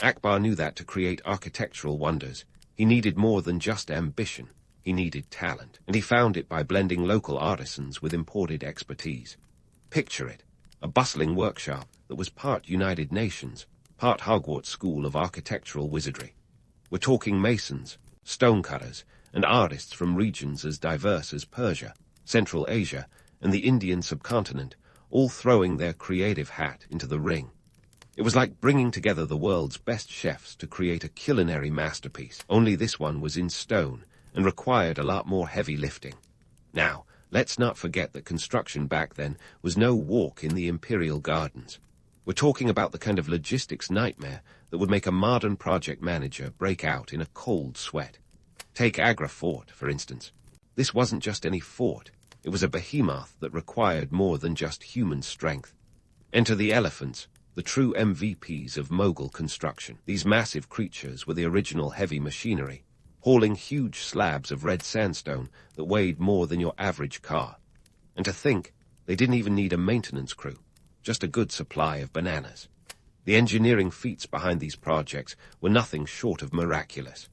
Akbar knew that to create architectural wonders, he needed more than just ambition. He needed talent, and he found it by blending local artisans with imported expertise. Picture it, a bustling workshop that was part United Nations, part Hogwarts School of Architectural Wizardry. We're talking masons, stonecutters, and artists from regions as diverse as Persia, Central Asia, and the Indian subcontinent, all throwing their creative hat into the ring. It was like bringing together the world's best chefs to create a culinary masterpiece, only this one was in stone and required a lot more heavy lifting. Now, let's not forget that construction back then was no walk in the imperial gardens. We're talking about the kind of logistics nightmare that would make a modern project manager break out in a cold sweat. Take Agra Fort, for instance. This wasn't just any fort. It was a behemoth that required more than just human strength. Enter the elephants, the true MVPs of Mughal construction. These massive creatures were the original heavy machinery, hauling huge slabs of red sandstone that weighed more than your average car. And to think, they didn't even need a maintenance crew, just a good supply of bananas. The engineering feats behind these projects were nothing short of miraculous.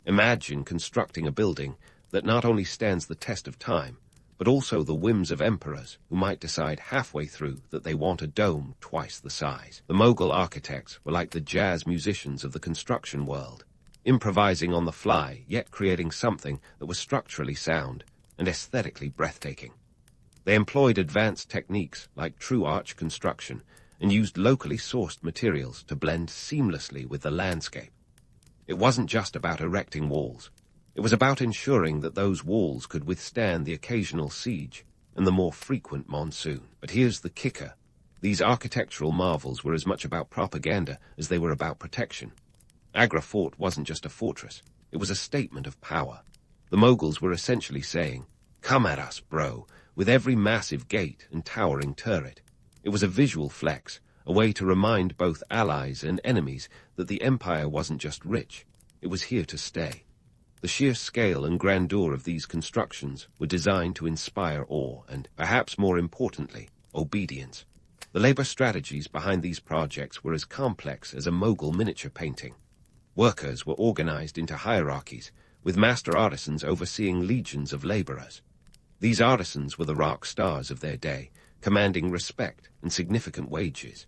Imagine constructing a building that not only stands the test of time, but also the whims of emperors who might decide halfway through that they want a dome twice the size. The Mughal architects were like the jazz musicians of the construction world, improvising on the fly, yet creating something that was structurally sound and aesthetically breathtaking. They employed advanced techniques like true arch construction and used locally sourced materials to blend seamlessly with the landscape. It wasn't just about erecting walls. It was about ensuring that those walls could withstand the occasional siege and the more frequent monsoon. But here's the kicker. These architectural marvels were as much about propaganda as they were about protection. Agra Fort wasn't just a fortress. It was a statement of power. The Mughals were essentially saying, "Come at us, bro," with every massive gate and towering turret. It was a visual flex, a way to remind both allies and enemies that the empire wasn't just rich, it was here to stay. The sheer scale and grandeur of these constructions were designed to inspire awe and, perhaps more importantly, obedience. The labor strategies behind these projects were as complex as a Mughal miniature painting. Workers were organized into hierarchies, with master artisans overseeing legions of laborers. These artisans were the rock stars of their day, commanding respect and significant wages.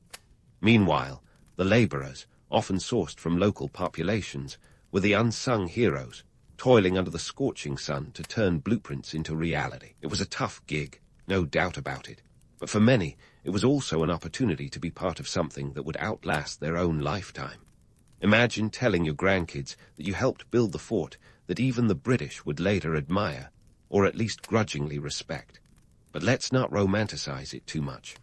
Meanwhile, the laborers, often sourced from local populations, were the unsung heroes, toiling under the scorching sun to turn blueprints into reality. It was a tough gig, no doubt about it, but for many, it was also an opportunity to be part of something that would outlast their own lifetime. Imagine telling your grandkids that you helped build the fort that even the British would later admire, or at least grudgingly respect. But let's not romanticize it too much.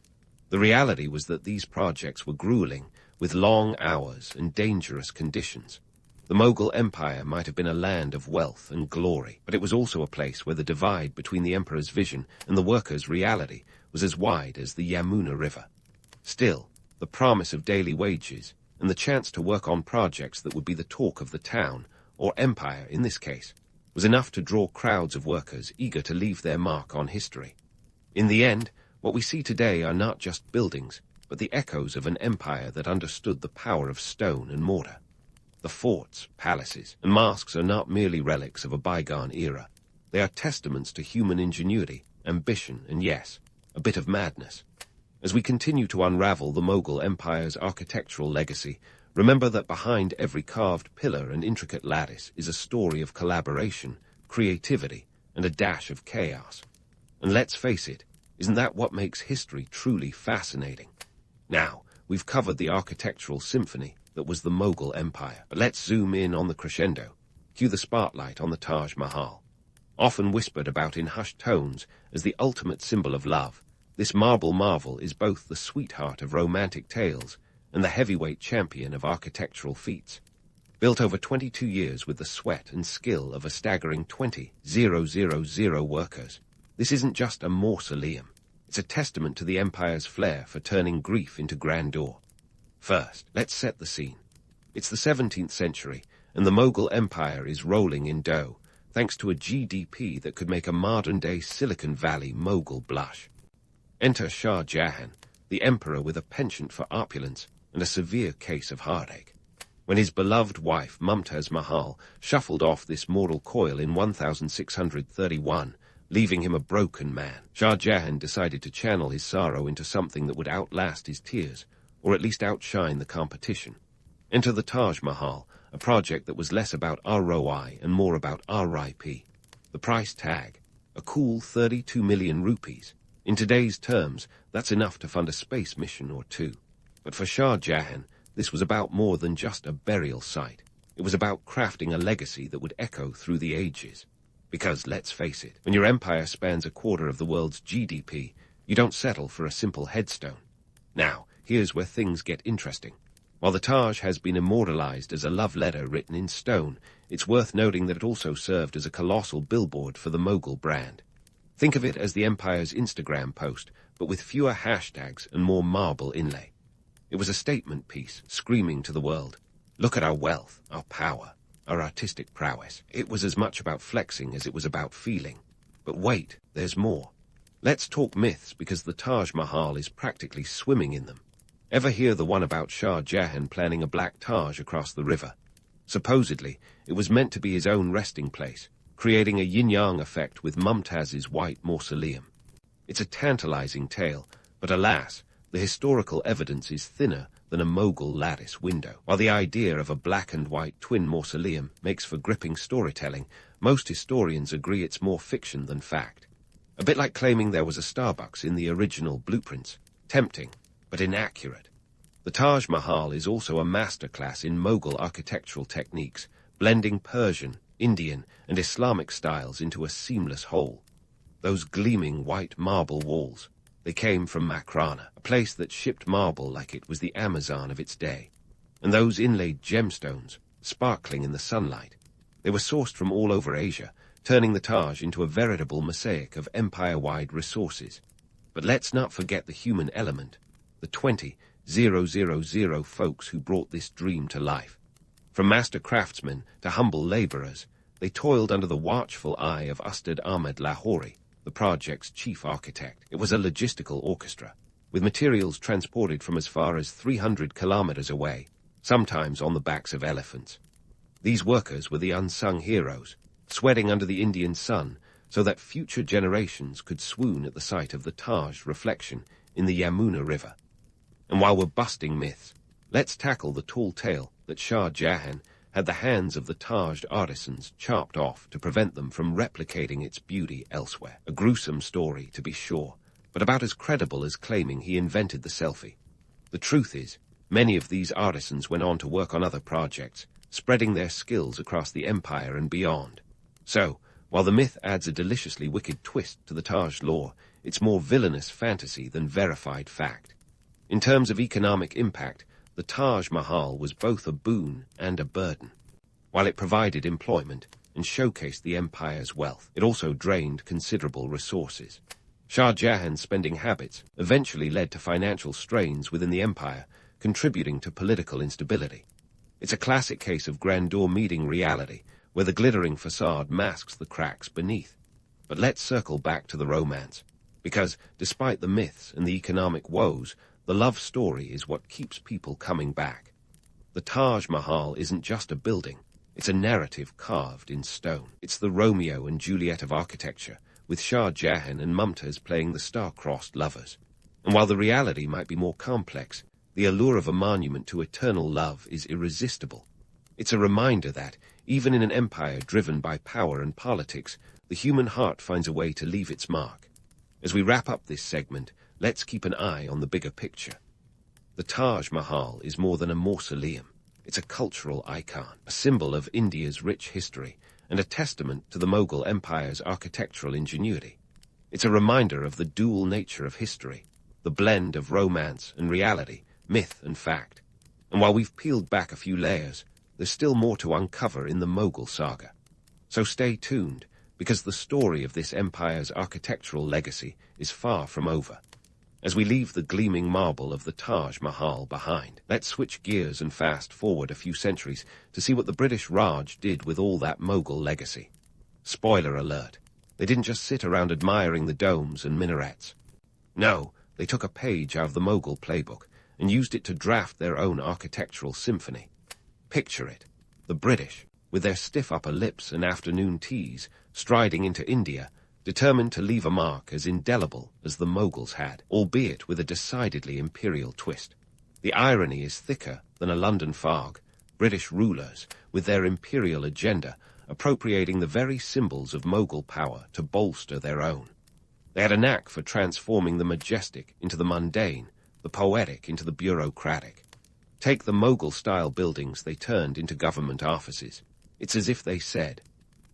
The reality was that these projects were grueling, with long hours and dangerous conditions. The Mughal Empire might have been a land of wealth and glory, but it was also a place where the divide between the emperor's vision and the workers' reality was as wide as the Yamuna River. Still, the promise of daily wages and the chance to work on projects that would be the talk of the town, or empire in this case, was enough to draw crowds of workers eager to leave their mark on history. In the end, what we see today are not just buildings, but the echoes of an empire that understood the power of stone and mortar. The forts, palaces, and mosques are not merely relics of a bygone era. They are testaments to human ingenuity, ambition, and yes, a bit of madness. As we continue to unravel the Mughal Empire's architectural legacy, remember that behind every carved pillar and intricate lattice is a story of collaboration, creativity, and a dash of chaos. And let's face it, isn't that what makes history truly fascinating? Now, we've covered the architectural symphony that was the Mughal Empire, but let's zoom in on the crescendo. Cue the spotlight on the Taj Mahal. Often whispered about in hushed tones as the ultimate symbol of love, this marble marvel is both the sweetheart of romantic tales and the heavyweight champion of architectural feats. Built over 22 years with the sweat and skill of a staggering 20,000 workers, this isn't just a mausoleum. It's a testament to the empire's flair for turning grief into grandeur. First, let's set the scene. It's the 17th century, and the Mughal Empire is rolling in dough, thanks to a GDP that could make a modern-day Silicon Valley mogul blush. Enter Shah Jahan, the emperor with a penchant for opulence and a severe case of heartache. When his beloved wife, Mumtaz Mahal, shuffled off this mortal coil in 1631, leaving him a broken man, Shah Jahan decided to channel his sorrow into something that would outlast his tears, or at least outshine the competition. Enter the Taj Mahal, a project that was less about ROI and more about RIP. The price tag, a cool 32 million rupees. In today's terms, that's enough to fund a space mission or two. But for Shah Jahan, this was about more than just a burial site. It was about crafting a legacy that would echo through the ages. Because, let's face it, when your empire spans a quarter of the world's GDP, you don't settle for a simple headstone. Now, here's where things get interesting. While the Taj has been immortalized as a love letter written in stone, it's worth noting that it also served as a colossal billboard for the Mughal brand. Think of it as the empire's Instagram post, but with fewer hashtags and more marble inlay. It was a statement piece, screaming to the world, "Look at our wealth, our power, our artistic prowess." It was as much about flexing as it was about feeling. But wait, there's more. Let's talk myths, because the Taj Mahal is practically swimming in them. Ever hear the one about Shah Jahan planning a black Taj across the river? Supposedly, it was meant to be his own resting place, creating a yin-yang effect with Mumtaz's white mausoleum. It's a tantalizing tale, but alas, the historical evidence is thinner than a Mughal lattice window. While the idea of a black and white twin mausoleum makes for gripping storytelling, most historians agree it's more fiction than fact. A bit like claiming there was a Starbucks in the original blueprints. Tempting, but inaccurate. The Taj Mahal is also a masterclass in Mughal architectural techniques, blending Persian, Indian, and Islamic styles into a seamless whole. Those gleaming white marble walls, they came from Makrana, a place that shipped marble like it was the Amazon of its day. And those inlaid gemstones, sparkling in the sunlight, they were sourced from all over Asia, turning the Taj into a veritable mosaic of empire-wide resources. But let's not forget the human element, the 20,000 folks who brought this dream to life. From master craftsmen to humble laborers, they toiled under the watchful eye of Ustad Ahmed Lahori, the project's chief architect. It was a logistical orchestra, with materials transported from as far as 300 kilometers away, sometimes on the backs of elephants. These workers were the unsung heroes, sweating under the Indian sun so that future generations could swoon at the sight of the Taj reflection in the Yamuna River. And while we're busting myths, let's tackle the tall tale that Shah Jahan had the hands of the Taj artisans chopped off to prevent them from replicating its beauty elsewhere. A gruesome story, to be sure, but about as credible as claiming he invented the selfie. The truth is, many of these artisans went on to work on other projects, spreading their skills across the empire and beyond. So, while the myth adds a deliciously wicked twist to the Taj lore, it's more villainous fantasy than verified fact. In terms of economic impact, the Taj Mahal was both a boon and a burden. While it provided employment and showcased the empire's wealth, it also drained considerable resources. Shah Jahan's spending habits eventually led to financial strains within the empire, contributing to political instability. It's a classic case of grandeur meeting reality, where the glittering facade masks the cracks beneath. But let's circle back to the romance, because despite the myths and the economic woes, the love story is what keeps people coming back. The Taj Mahal isn't just a building, it's a narrative carved in stone. It's the Romeo and Juliet of architecture, with Shah Jahan and Mumtaz playing the star-crossed lovers. And while the reality might be more complex, the allure of a monument to eternal love is irresistible. It's a reminder that, even in an empire driven by power and politics, the human heart finds a way to leave its mark. As we wrap up this segment, let's keep an eye on the bigger picture. The Taj Mahal is more than a mausoleum. It's a cultural icon, a symbol of India's rich history, and a testament to the Mughal Empire's architectural ingenuity. It's a reminder of the dual nature of history, the blend of romance and reality, myth and fact. And while we've peeled back a few layers, there's still more to uncover in the Mughal saga. So stay tuned, because the story of this empire's architectural legacy is far from over. As we leave the gleaming marble of the Taj Mahal behind, let's switch gears and fast forward a few centuries to see what the British Raj did with all that Mughal legacy. Spoiler alert, they didn't just sit around admiring the domes and minarets. No, they took a page out of the Mughal playbook and used it to draft their own architectural symphony. Picture it, the British, with their stiff upper lips and afternoon teas, striding into India, determined to leave a mark as indelible as the Mughals had, albeit with a decidedly imperial twist. The irony is thicker than a London fog. British rulers, with their imperial agenda, appropriating the very symbols of Mughal power to bolster their own. They had a knack for transforming the majestic into the mundane, the poetic into the bureaucratic. Take the Mughal-style buildings they turned into government offices. It's as if they said,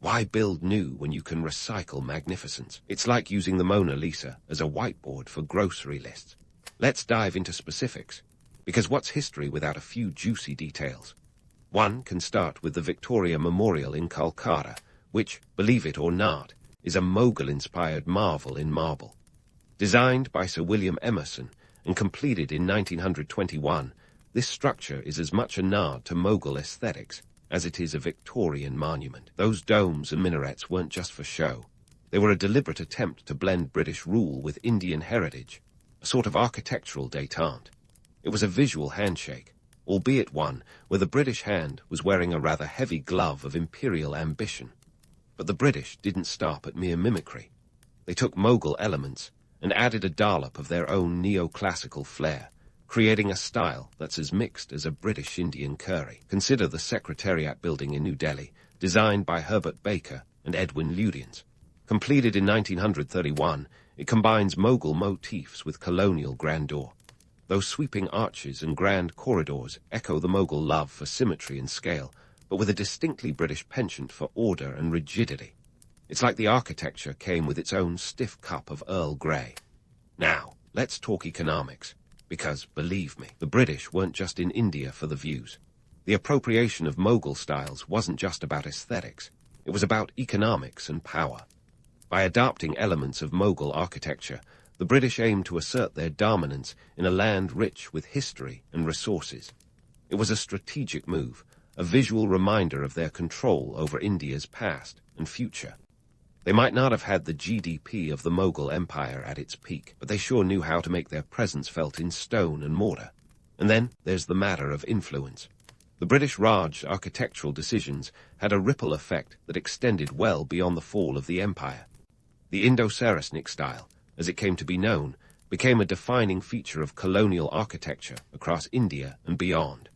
why build new when you can recycle magnificence? It's like using the Mona Lisa as a whiteboard for grocery lists. Let's dive into specifics, because what's history without a few juicy details? One can start with the Victoria Memorial in Calcutta, which, believe it or not, is a Mughal-inspired marvel in marble. Designed by Sir William Emerson and completed in 1921, this structure is as much a nod to Mughal aesthetics as it is a Victorian monument. Those domes and minarets weren't just for show. They were a deliberate attempt to blend British rule with Indian heritage, a sort of architectural détente. It was a visual handshake, albeit one where the British hand was wearing a rather heavy glove of imperial ambition. But the British didn't stop at mere mimicry. They took Mughal elements and added a dollop of their own neoclassical flair, creating a style that's as mixed as a British Indian curry. Consider the Secretariat building in New Delhi, designed by Herbert Baker and Edwin Lutyens. Completed in 1931, it combines Mughal motifs with colonial grandeur. Those sweeping arches and grand corridors echo the Mughal love for symmetry and scale, but with a distinctly British penchant for order and rigidity. It's like the architecture came with its own stiff cup of Earl Grey. Now, let's talk economics. Because, believe me, the British weren't just in India for the views. The appropriation of Mughal styles wasn't just about aesthetics. It was about economics and power. By adopting elements of Mughal architecture, the British aimed to assert their dominance in a land rich with history and resources. It was a strategic move, a visual reminder of their control over India's past and future. They might not have had the GDP of the Mughal Empire at its peak, but they sure knew how to make their presence felt in stone and mortar. And then there's the matter of influence. The British Raj's architectural decisions had a ripple effect that extended well beyond the fall of the empire. The Indo-Saracenic style, as it came to be known, became a defining feature of colonial architecture across India and beyond.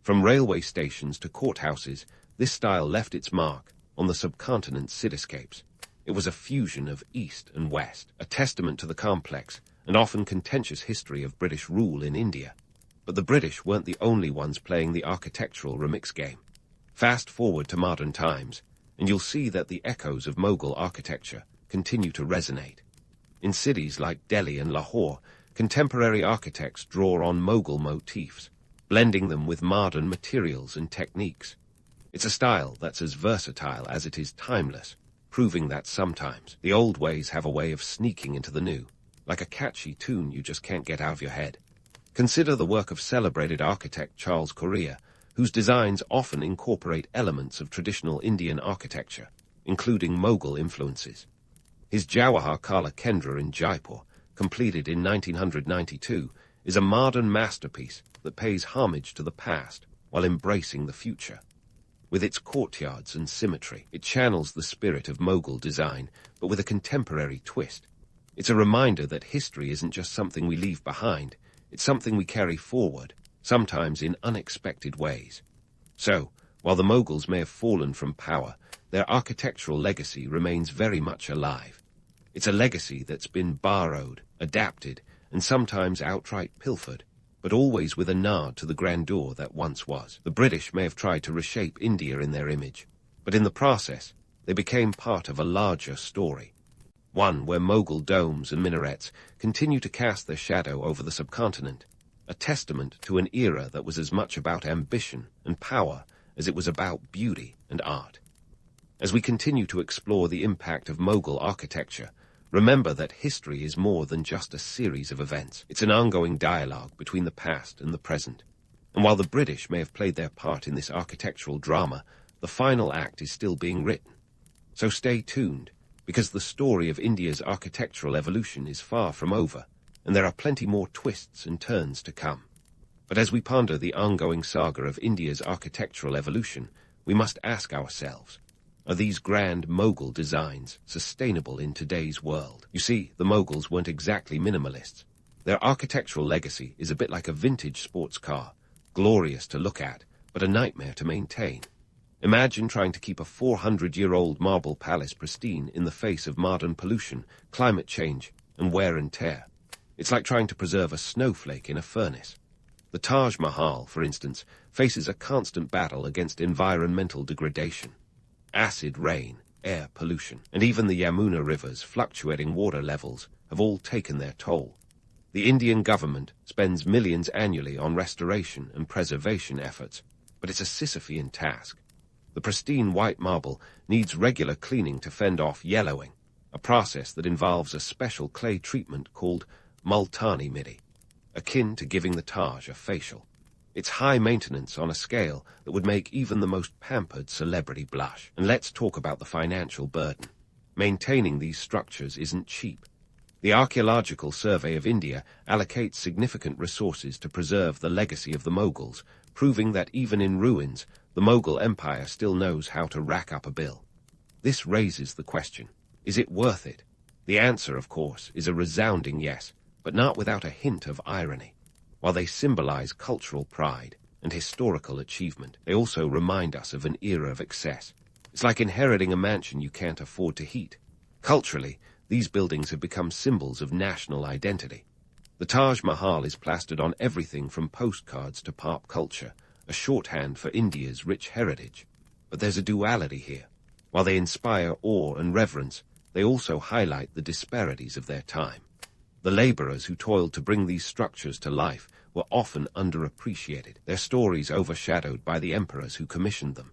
From railway stations to courthouses, this style left its mark on the subcontinent's cityscapes. It was a fusion of East and West, a testament to the complex and often contentious history of British rule in India. But the British weren't the only ones playing the architectural remix game. Fast forward to modern times, and you'll see that the echoes of Mughal architecture continue to resonate. In cities like Delhi and Lahore, contemporary architects draw on Mughal motifs, blending them with modern materials and techniques. It's a style that's as versatile as it is timeless, proving that sometimes the old ways have a way of sneaking into the new, like a catchy tune you just can't get out of your head. Consider the work of celebrated architect Charles Correa, whose designs often incorporate elements of traditional Indian architecture, including Mughal influences. His Jawahar Kala Kendra in Jaipur, completed in 1992, is a modern masterpiece that pays homage to the past while embracing the future. With its courtyards and symmetry, it channels the spirit of Mughal design, but with a contemporary twist. It's a reminder that history isn't just something we leave behind, it's something we carry forward, sometimes in unexpected ways. So, while the Mughals may have fallen from power, their architectural legacy remains very much alive. It's a legacy that's been borrowed, adapted, and sometimes outright pilfered, but always with a nod to the grandeur that once was. The British may have tried to reshape India in their image, but in the process, they became part of a larger story. One where Mughal domes and minarets continue to cast their shadow over the subcontinent, a testament to an era that was as much about ambition and power as it was about beauty and art. As we continue to explore the impact of Mughal architecture, remember that history is more than just a series of events. It's an ongoing dialogue between the past and the present. And while the British may have played their part in this architectural drama, the final act is still being written. So stay tuned, because the story of India's architectural evolution is far from over, and there are plenty more twists and turns to come. But as we ponder the ongoing saga of India's architectural evolution, we must ask ourselves, are these grand Mughal designs sustainable in today's world? You see, the Mughals weren't exactly minimalists. Their architectural legacy is a bit like a vintage sports car, glorious to look at, but a nightmare to maintain. Imagine trying to keep a 400-year-old marble palace pristine in the face of modern pollution, climate change, and wear and tear. It's like trying to preserve a snowflake in a furnace. The Taj Mahal, for instance, faces a constant battle against environmental degradation. Acid rain, air pollution, and even the Yamuna River's fluctuating water levels have all taken their toll. The Indian government spends millions annually on restoration and preservation efforts, but it's a Sisyphean task. The pristine white marble needs regular cleaning to fend off yellowing, a process that involves a special clay treatment called multani midi, akin to giving the Taj a facial. It's high maintenance on a scale that would make even the most pampered celebrity blush. And let's talk about the financial burden. Maintaining these structures isn't cheap. The Archaeological Survey of India allocates significant resources to preserve the legacy of the Mughals, proving that even in ruins, the Mughal Empire still knows how to rack up a bill. This raises the question, is it worth it? The answer, of course, is a resounding yes, but not without a hint of irony. While they symbolize cultural pride and historical achievement, they also remind us of an era of excess. It's like inheriting a mansion you can't afford to heat. Culturally, these buildings have become symbols of national identity. The Taj Mahal is plastered on everything from postcards to pop culture, a shorthand for India's rich heritage. But there's a duality here. While they inspire awe and reverence, they also highlight the disparities of their time. The laborers who toiled to bring these structures to life were often underappreciated, their stories overshadowed by the emperors who commissioned them.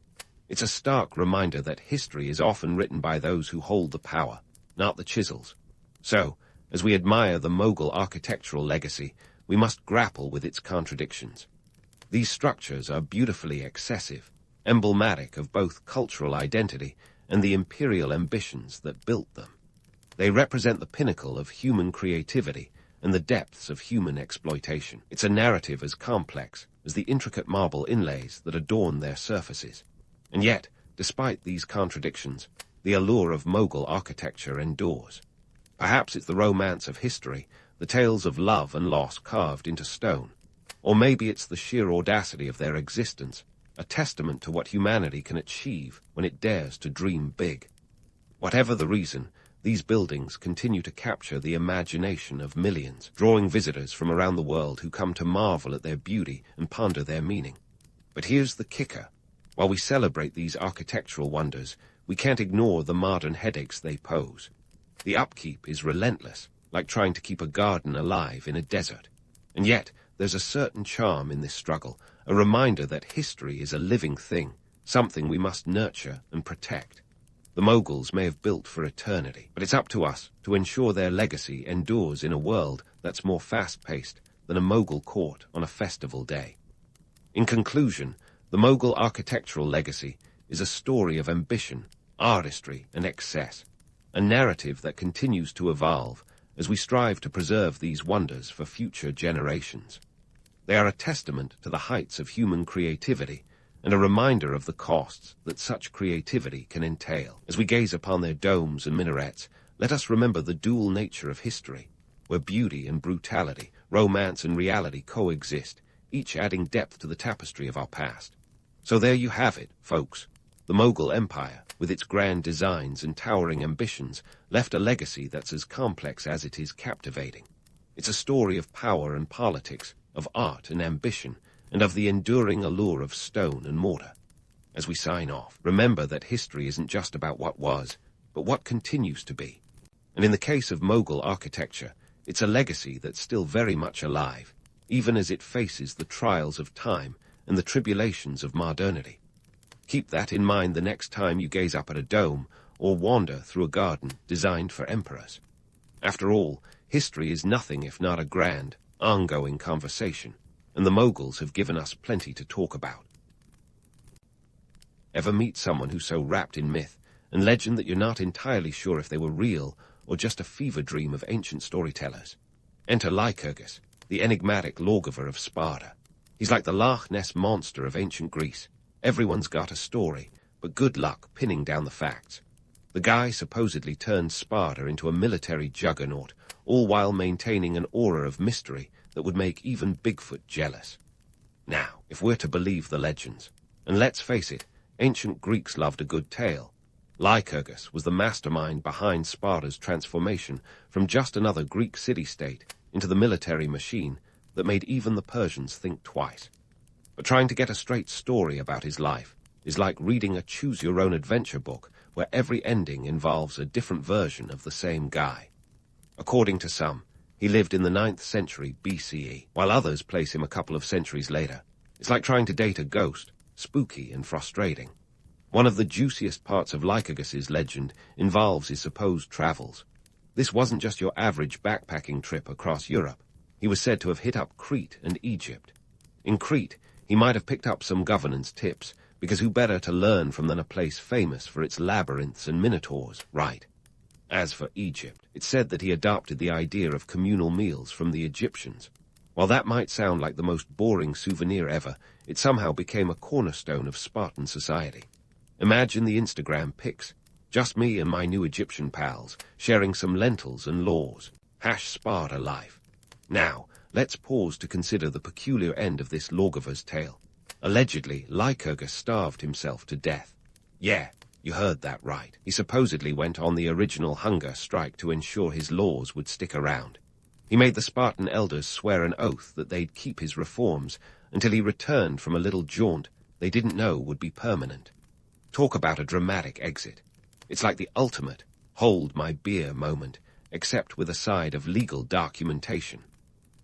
It's a stark reminder that history is often written by those who hold the power, not the chisels. So, as we admire the Mughal architectural legacy, we must grapple with its contradictions. These structures are beautifully excessive, emblematic of both cultural identity and the imperial ambitions that built them. They represent the pinnacle of human creativity and the depths of human exploitation. It's a narrative as complex as the intricate marble inlays that adorn their surfaces. And yet, despite these contradictions, the allure of Mughal architecture endures. Perhaps it's the romance of history, the tales of love and loss carved into stone. Or maybe it's the sheer audacity of their existence, a testament to what humanity can achieve when it dares to dream big. Whatever the reason, these buildings continue to capture the imagination of millions, drawing visitors from around the world who come to marvel at their beauty and ponder their meaning. But here's the kicker. While we celebrate these architectural wonders, we can't ignore the modern headaches they pose. The upkeep is relentless, like trying to keep a garden alive in a desert. And yet, there's a certain charm in this struggle, a reminder that history is a living thing, something we must nurture and protect. The Mughals may have built for eternity, but it's up to us to ensure their legacy endures in a world that's more fast-paced than a Mughal court on a festival day. In conclusion, the Mughal architectural legacy is a story of ambition, artistry, and excess, a narrative that continues to evolve as we strive to preserve these wonders for future generations. They are a testament to the heights of human creativity and a reminder of the costs that such creativity can entail. As we gaze upon their domes and minarets, let us remember the dual nature of history, where beauty and brutality, romance and reality coexist, each adding depth to the tapestry of our past. So there you have it, folks. The Mughal Empire, with its grand designs and towering ambitions, left a legacy that's as complex as it is captivating. It's a story of power and politics, of art and ambition, and of the enduring allure of stone and mortar. As we sign off, remember that history isn't just about what was, but what continues to be. And in the case of Mughal architecture, it's a legacy that's still very much alive, even as it faces the trials of time and the tribulations of modernity. Keep that in mind the next time you gaze up at a dome or wander through a garden designed for emperors. After all, history is nothing if not a grand, ongoing conversation, and the Mughals have given us plenty to talk about. Ever meet someone who's so wrapped in myth and legend that you're not entirely sure if they were real or just a fever dream of ancient storytellers? Enter Lycurgus, the enigmatic lawgiver of Sparta. He's like the Loch Ness monster of ancient Greece. Everyone's got a story, but good luck pinning down the facts. The guy supposedly turned Sparta into a military juggernaut, all while maintaining an aura of mystery that would make even Bigfoot jealous. Now, if we're to believe the legends, and let's face it, ancient Greeks loved a good tale, Lycurgus was the mastermind behind Sparta's transformation from just another Greek city-state into the military machine that made even the Persians think twice. But trying to get a straight story about his life is like reading a choose-your-own-adventure book where every ending involves a different version of the same guy. According to some, He lived in the 9th century BCE, while others place him a couple of centuries later. It's like trying to date a ghost, spooky and frustrating. One of the juiciest parts of Lycurgus's legend involves his supposed travels. This wasn't just your average backpacking trip across Europe. He was said to have hit up Crete and Egypt. In Crete, he might have picked up some governance tips, because who better to learn from than a place famous for its labyrinths and minotaurs, right? As for Egypt, it's said that he adopted the idea of communal meals from the Egyptians. While that might sound like the most boring souvenir ever, it somehow became a cornerstone of Spartan society. Imagine the Instagram pics. Just me and my new Egyptian pals, sharing some lentils and laws. #Sparta life. Now, let's pause to consider the peculiar end of this lawgiver's tale. Allegedly, Lycurgus starved himself to death. Yeah, you heard that right. He supposedly went on the original hunger strike to ensure his laws would stick around. He made the Spartan elders swear an oath that they'd keep his reforms until he returned from a little jaunt they didn't know would be permanent. Talk about a dramatic exit. It's like the ultimate hold my beer moment, except with a side of legal documentation.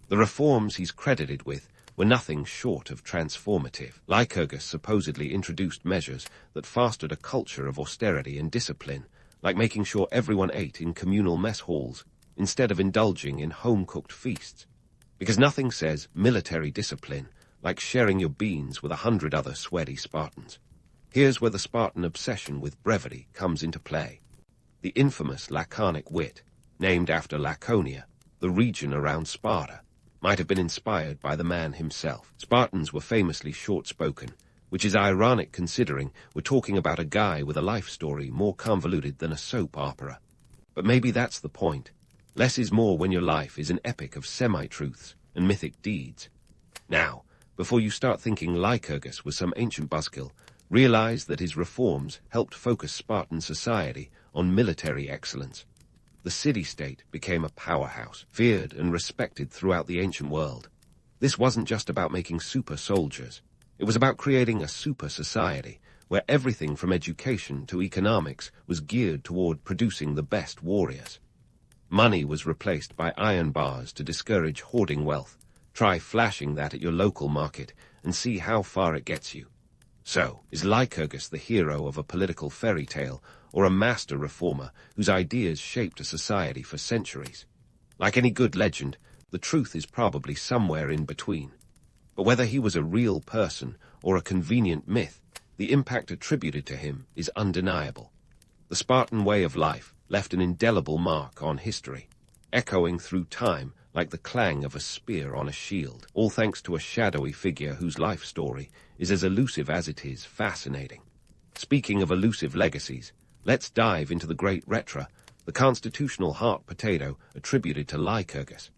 The reforms he's credited with were nothing short of transformative. Lycurgus supposedly introduced measures that fostered a culture of austerity and discipline, like making sure everyone ate in communal mess halls instead of indulging in home-cooked feasts. Because nothing says military discipline like sharing your beans with 100 other sweaty Spartans. Here's where the Spartan obsession with brevity comes into play. The infamous laconic wit, named after Laconia, the region around Sparta, might have been inspired by the man himself. Spartans were famously short-spoken, which is ironic considering we're talking about a guy with a life story more convoluted than a soap opera. But maybe that's the point. Less is more when your life is an epic of semi-truths and mythic deeds. Now, before you start thinking Lycurgus was some ancient buzzkill, realize that his reforms helped focus Spartan society on military excellence. The city-state became a powerhouse, feared and respected throughout the ancient world. This wasn't just about making super soldiers. It was about creating a super society where everything from education to economics was geared toward producing the best warriors. Money was replaced by iron bars to discourage hoarding wealth. Try flashing that at your local market and see how far it gets you. So, is Lycurgus the hero of a political fairy tale or a master reformer whose ideas shaped a society for centuries? Like any good legend, the truth is probably somewhere in between. But whether he was a real person or a convenient myth, the impact attributed to him is undeniable. The Spartan way of life left an indelible mark on history, echoing through time like the clang of a spear on a shield, all thanks to a shadowy figure whose life story is as elusive as it is fascinating. Speaking of elusive legacies, let's dive into the great Retra, the constitutional heart potato attributed to Lycurgus.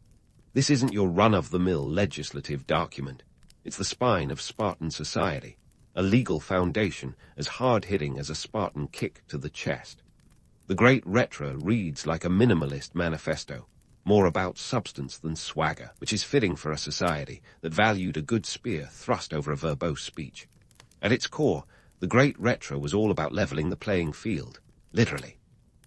This isn't your run-of-the-mill legislative document. It's the spine of Spartan society, a legal foundation as hard-hitting as a Spartan kick to the chest. The great Retra reads like a minimalist manifesto, more about substance than swagger, which is fitting for a society that valued a good spear thrust over a verbose speech. At its core, the great Retra was all about leveling the playing field, literally.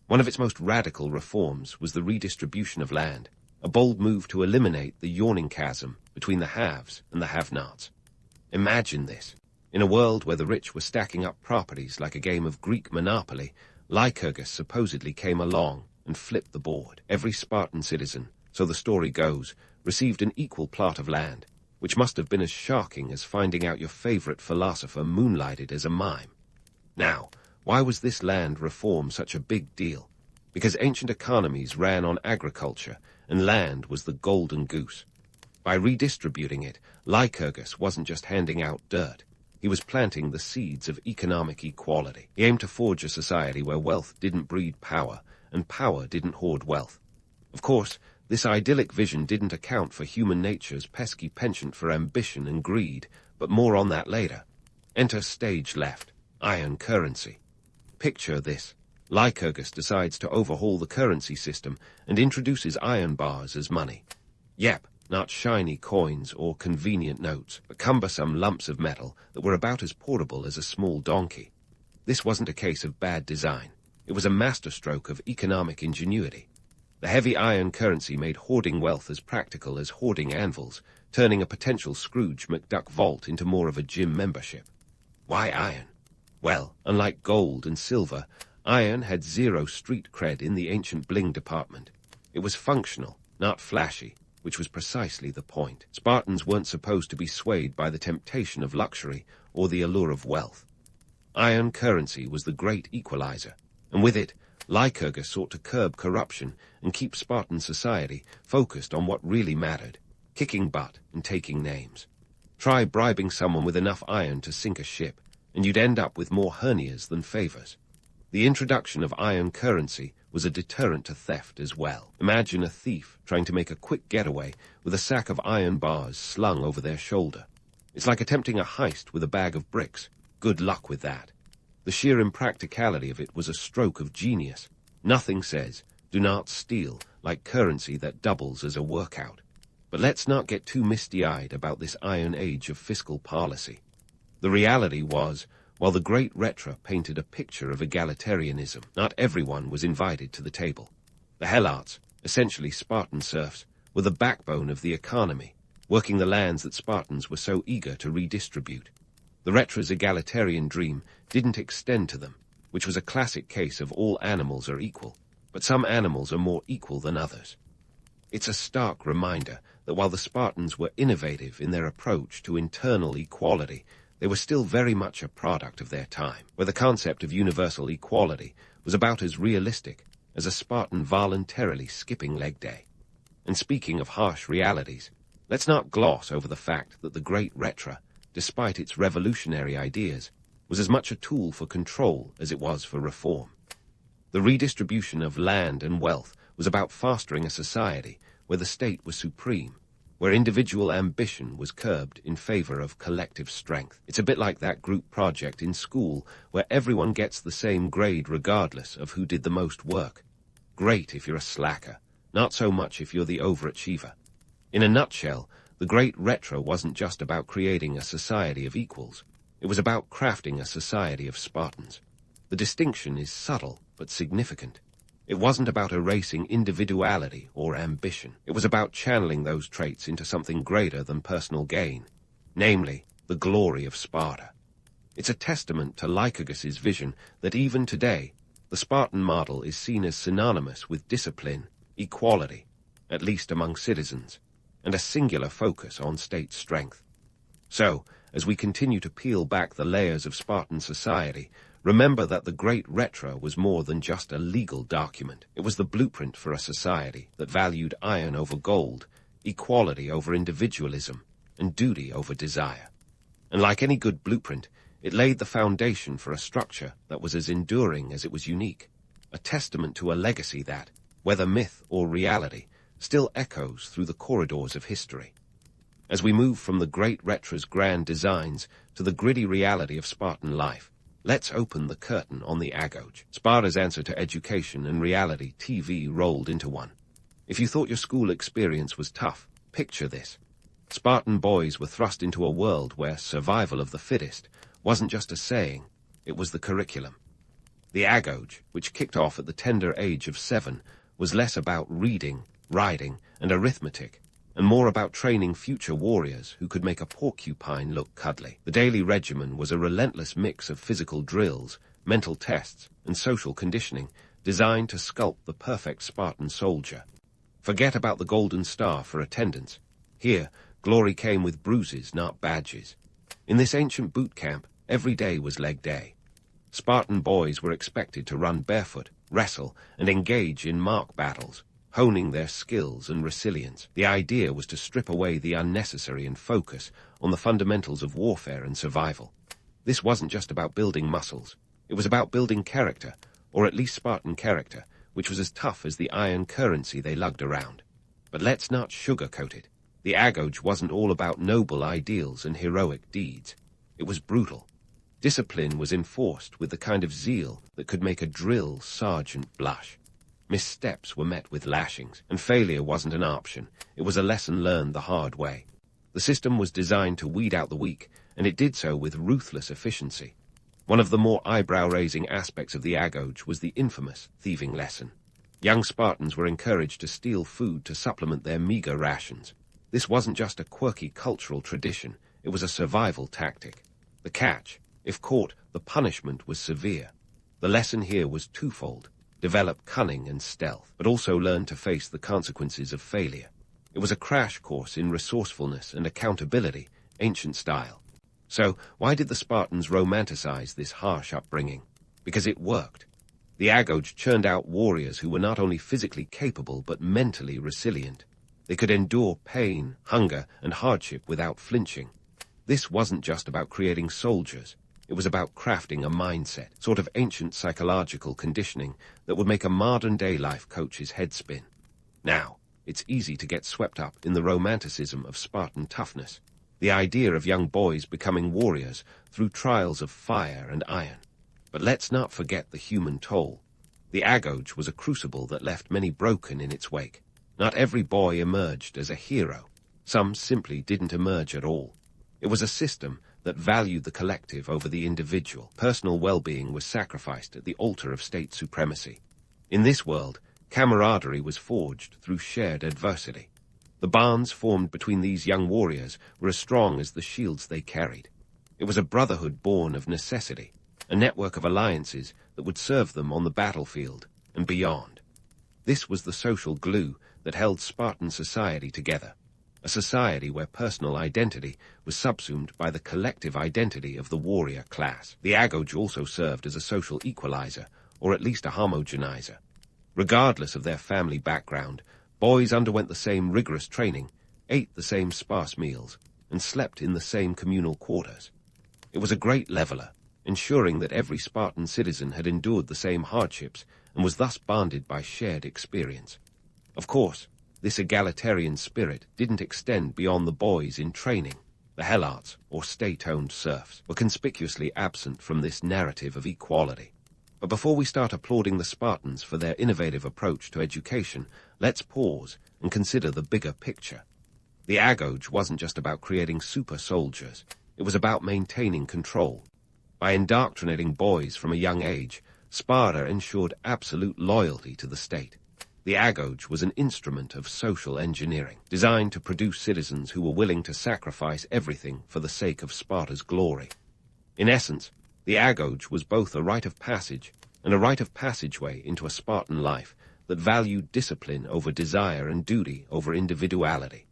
One of its most radical reforms was the redistribution of land, a bold move to eliminate the yawning chasm between the haves and the have-nots. Imagine this. In a world where the rich were stacking up properties like a game of Greek Monopoly, Lycurgus supposedly came along and flipped the board. Every Spartan citizen, so the story goes, received an equal plot of land, which must have been as shocking as finding out your favorite philosopher moonlighted as a mime. Now, why was this land reform such a big deal? Because ancient economies ran on agriculture, and land was the golden goose. By redistributing it, Lycurgus wasn't just handing out dirt. He was planting the seeds of economic equality. He aimed to forge a society where wealth didn't breed power, and power didn't hoard wealth. Of course, this idyllic vision didn't account for human nature's pesky penchant for ambition and greed, but more on that later. Enter stage left, iron currency. Picture this. Lycurgus decides to overhaul the currency system and introduces iron bars as money. Yep, not shiny coins or convenient notes, but cumbersome lumps of metal that were about as portable as a small donkey. This wasn't a case of bad design. It was a masterstroke of economic ingenuity. The heavy iron currency made hoarding wealth as practical as hoarding anvils, turning a potential Scrooge McDuck vault into more of a gym membership. Why iron? Well, unlike gold and silver, iron had zero street cred in the ancient bling department. It was functional, not flashy, which was precisely the point. Spartans weren't supposed to be swayed by the temptation of luxury or the allure of wealth. Iron currency was the great equalizer, and with it, Lycurgus sought to curb corruption and keep Spartan society focused on what really mattered, kicking butt and taking names. Try bribing someone with enough iron to sink a ship, and you'd end up with more hernias than favors. The introduction of iron currency was a deterrent to theft as well. Imagine a thief trying to make a quick getaway with a sack of iron bars slung over their shoulder. It's like attempting a heist with a bag of bricks. Good luck with that. The sheer impracticality of it was a stroke of genius. Nothing says, do not steal, like currency that doubles as a workout. But let's not get too misty-eyed about this iron age of fiscal policy. The reality was, while the great Retra painted a picture of egalitarianism, not everyone was invited to the table. The Helots, essentially Spartan serfs, were the backbone of the economy, working the lands that Spartans were so eager to redistribute. The Retra's egalitarian dream didn't extend to them, which was a classic case of all animals are equal, but some animals are more equal than others. It's a stark reminder that while the Spartans were innovative in their approach to internal equality, they were still very much a product of their time, where the concept of universal equality was about as realistic as a Spartan voluntarily skipping leg day. And speaking of harsh realities, let's not gloss over the fact that the great Retra, despite its revolutionary ideas, was as much a tool for control as it was for reform. The redistribution of land and wealth was about fostering a society where the state was supreme, where individual ambition was curbed in favor of collective strength. It's a bit like that group project in school where everyone gets the same grade regardless of who did the most work. Great if you're a slacker, not so much if you're the overachiever. In a nutshell, the great Retra wasn't just about creating a society of equals. It was about crafting a society of Spartans. The distinction is subtle but significant. It wasn't about erasing individuality or ambition. It was about channeling those traits into something greater than personal gain, namely, the glory of Sparta. It's a testament to Lycurgus's vision that even today, the Spartan model is seen as synonymous with discipline, equality, at least among citizens, and a singular focus on state strength. So, as we continue to peel back the layers of Spartan society, remember that the great Retra was more than just a legal document. It was the blueprint for a society that valued iron over gold, equality over individualism, and duty over desire. And like any good blueprint, it laid the foundation for a structure that was as enduring as it was unique, a testament to a legacy that, whether myth or reality, still echoes through the corridors of history. As we move from the great Retra's grand designs to the gritty reality of Spartan life, let's open the curtain on the agoge. Sparta's answer to education and reality TV rolled into one. If you thought your school experience was tough, picture this. Spartan boys were thrust into a world where survival of the fittest wasn't just a saying, it was the curriculum. The agoge, which kicked off at the tender age of 7, was less about reading, writing, and arithmetic, and more about training future warriors who could make a porcupine look cuddly. The daily regimen was a relentless mix of physical drills, mental tests, and social conditioning designed to sculpt the perfect Spartan soldier. Forget about the golden star for attendance. Here, glory came with bruises, not badges. In this ancient boot camp, every day was leg day. Spartan boys were expected to run barefoot, wrestle, and engage in mark battles, honing their skills and resilience. The idea was to strip away the unnecessary and focus on the fundamentals of warfare and survival. This wasn't just about building muscles. It was about building character, or at least Spartan character, which was as tough as the iron currency they lugged around. But let's not sugarcoat it. The agoge wasn't all about noble ideals and heroic deeds. It was brutal. Discipline was enforced with the kind of zeal that could make a drill sergeant blush. Missteps were met with lashings, and failure wasn't an option. It was a lesson learned the hard way. The system was designed to weed out the weak, and it did so with ruthless efficiency. One of the more eyebrow-raising aspects of the agoge was the infamous thieving lesson. Young Spartans were encouraged to steal food to supplement their meager rations. This wasn't just a quirky cultural tradition, it was a survival tactic. The catch: if caught, the punishment was severe. The lesson here was twofold: develop cunning and stealth, but also learn to face the consequences of failure. It was a crash course in resourcefulness and accountability, ancient style. So, why did the Spartans romanticize this harsh upbringing? Because it worked. The Agoge churned out warriors who were not only physically capable but mentally resilient. They could endure pain, hunger, and hardship without flinching. This wasn't just about creating soldiers. It was about crafting a mindset, sort of ancient psychological conditioning that would make a modern-day life coach's head spin. Now, it's easy to get swept up in the romanticism of Spartan toughness, the idea of young boys becoming warriors through trials of fire and iron. But let's not forget the human toll. The Agoge was a crucible that left many broken in its wake. Not every boy emerged as a hero. Some simply didn't emerge at all. It was a system that valued the collective over the individual. Personal well-being was sacrificed at the altar of state supremacy. In this world, camaraderie was forged through shared adversity. The bonds formed between these young warriors were as strong as the shields they carried. It was a brotherhood born of necessity, a network of alliances that would serve them on the battlefield and beyond. This was the social glue that held Spartan society together, a society where personal identity was subsumed by the collective identity of the warrior class. The Agoge also served as a social equalizer, or at least a homogenizer. Regardless of their family background, boys underwent the same rigorous training, ate the same sparse meals, and slept in the same communal quarters. It was a great leveler, ensuring that every Spartan citizen had endured the same hardships and was thus bonded by shared experience. Of course, this egalitarian spirit didn't extend beyond the boys in training. The Helots, or state-owned serfs, were conspicuously absent from this narrative of equality. But before we start applauding the Spartans for their innovative approach to education, let's pause and consider the bigger picture. The Agoge wasn't just about creating super soldiers. It was about maintaining control. By indoctrinating boys from a young age, Sparta ensured absolute loyalty to the state. The Agoge was an instrument of social engineering, designed to produce citizens who were willing to sacrifice everything for the sake of Sparta's glory. In essence, the Agoge was both a rite of passage and a rite of passageway into a Spartan life that valued discipline over desire and duty over individuality.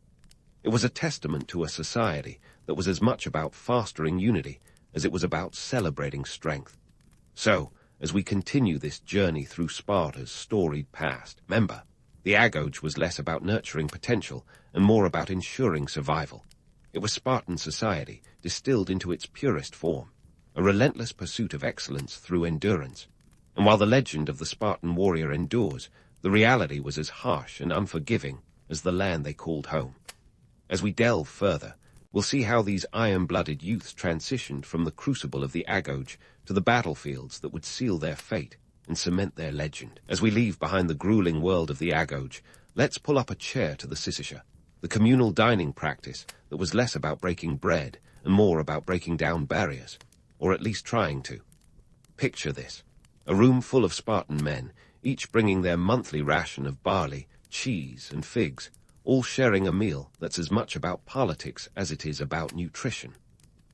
It was a testament to a society that was as much about fostering unity as it was about celebrating strength. So, as we continue this journey through Sparta's storied past, remember, the Agoge was less about nurturing potential and more about ensuring survival. It was Spartan society distilled into its purest form, a relentless pursuit of excellence through endurance. And while the legend of the Spartan warrior endures, the reality was as harsh and unforgiving as the land they called home. As we delve further, we'll see how these iron-blooded youths transitioned from the crucible of the Agoge to the battlefields that would seal their fate and cement their legend. As we leave behind the grueling world of the Agoge, let's pull up a chair to the Syssitia, the communal dining practice that was less about breaking bread and more about breaking down barriers, or at least trying to. Picture this: a room full of Spartan men, each bringing their monthly ration of barley, cheese, and figs, all sharing a meal that's as much about politics as it is about nutrition.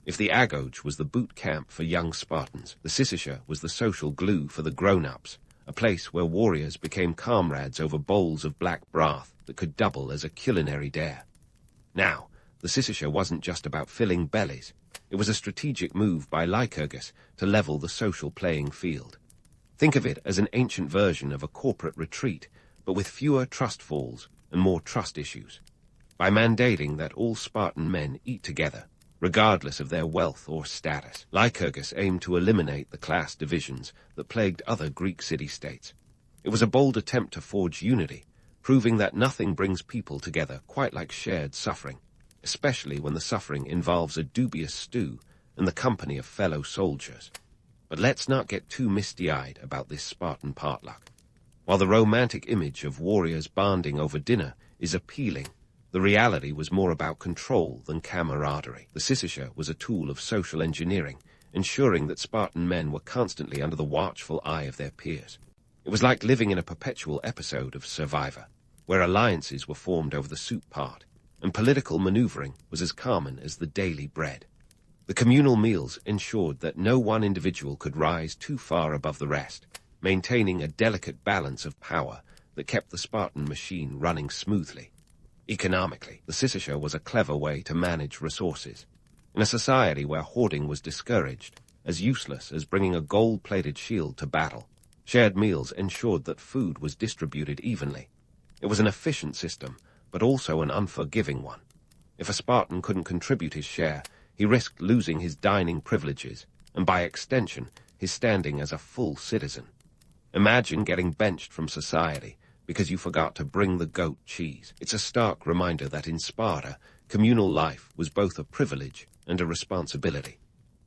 If the Agoge was the boot camp for young Spartans, the Syssitia was the social glue for the grown-ups, a place where warriors became comrades over bowls of black broth that could double as a culinary dare. Now, the Syssitia wasn't just about filling bellies. It was a strategic move by Lycurgus to level the social playing field. Think of it as an ancient version of a corporate retreat, but with fewer trust falls and more trust issues. By mandating that all Spartan men eat together, regardless of their wealth or status, Lycurgus aimed to eliminate the class divisions that plagued other Greek city-states. It was a bold attempt to forge unity, proving that nothing brings people together quite like shared suffering, especially when the suffering involves a dubious stew and the company of fellow soldiers. But let's not get too misty-eyed about this Spartan potluck. While the romantic image of warriors bonding over dinner is appealing, the reality was more about control than camaraderie. The Syssitia was a tool of social engineering, ensuring that Spartan men were constantly under the watchful eye of their peers. It was like living in a perpetual episode of Survivor, where alliances were formed over the soup part, and political maneuvering was as common as the daily bread. The communal meals ensured that no one individual could rise too far above the rest, maintaining a delicate balance of power that kept the Spartan machine running smoothly. Economically, the Scissorshire was a clever way to manage resources. In a society where hoarding was discouraged, as useless as bringing a gold-plated shield to battle, shared meals ensured that food was distributed evenly. It was an efficient system, but also an unforgiving one. If a Spartan couldn't contribute his share, he risked losing his dining privileges, and by extension, his standing as a full citizen. Imagine getting benched from society because you forgot to bring the goat cheese. It's a stark reminder that in Sparta, communal life was both a privilege and a responsibility.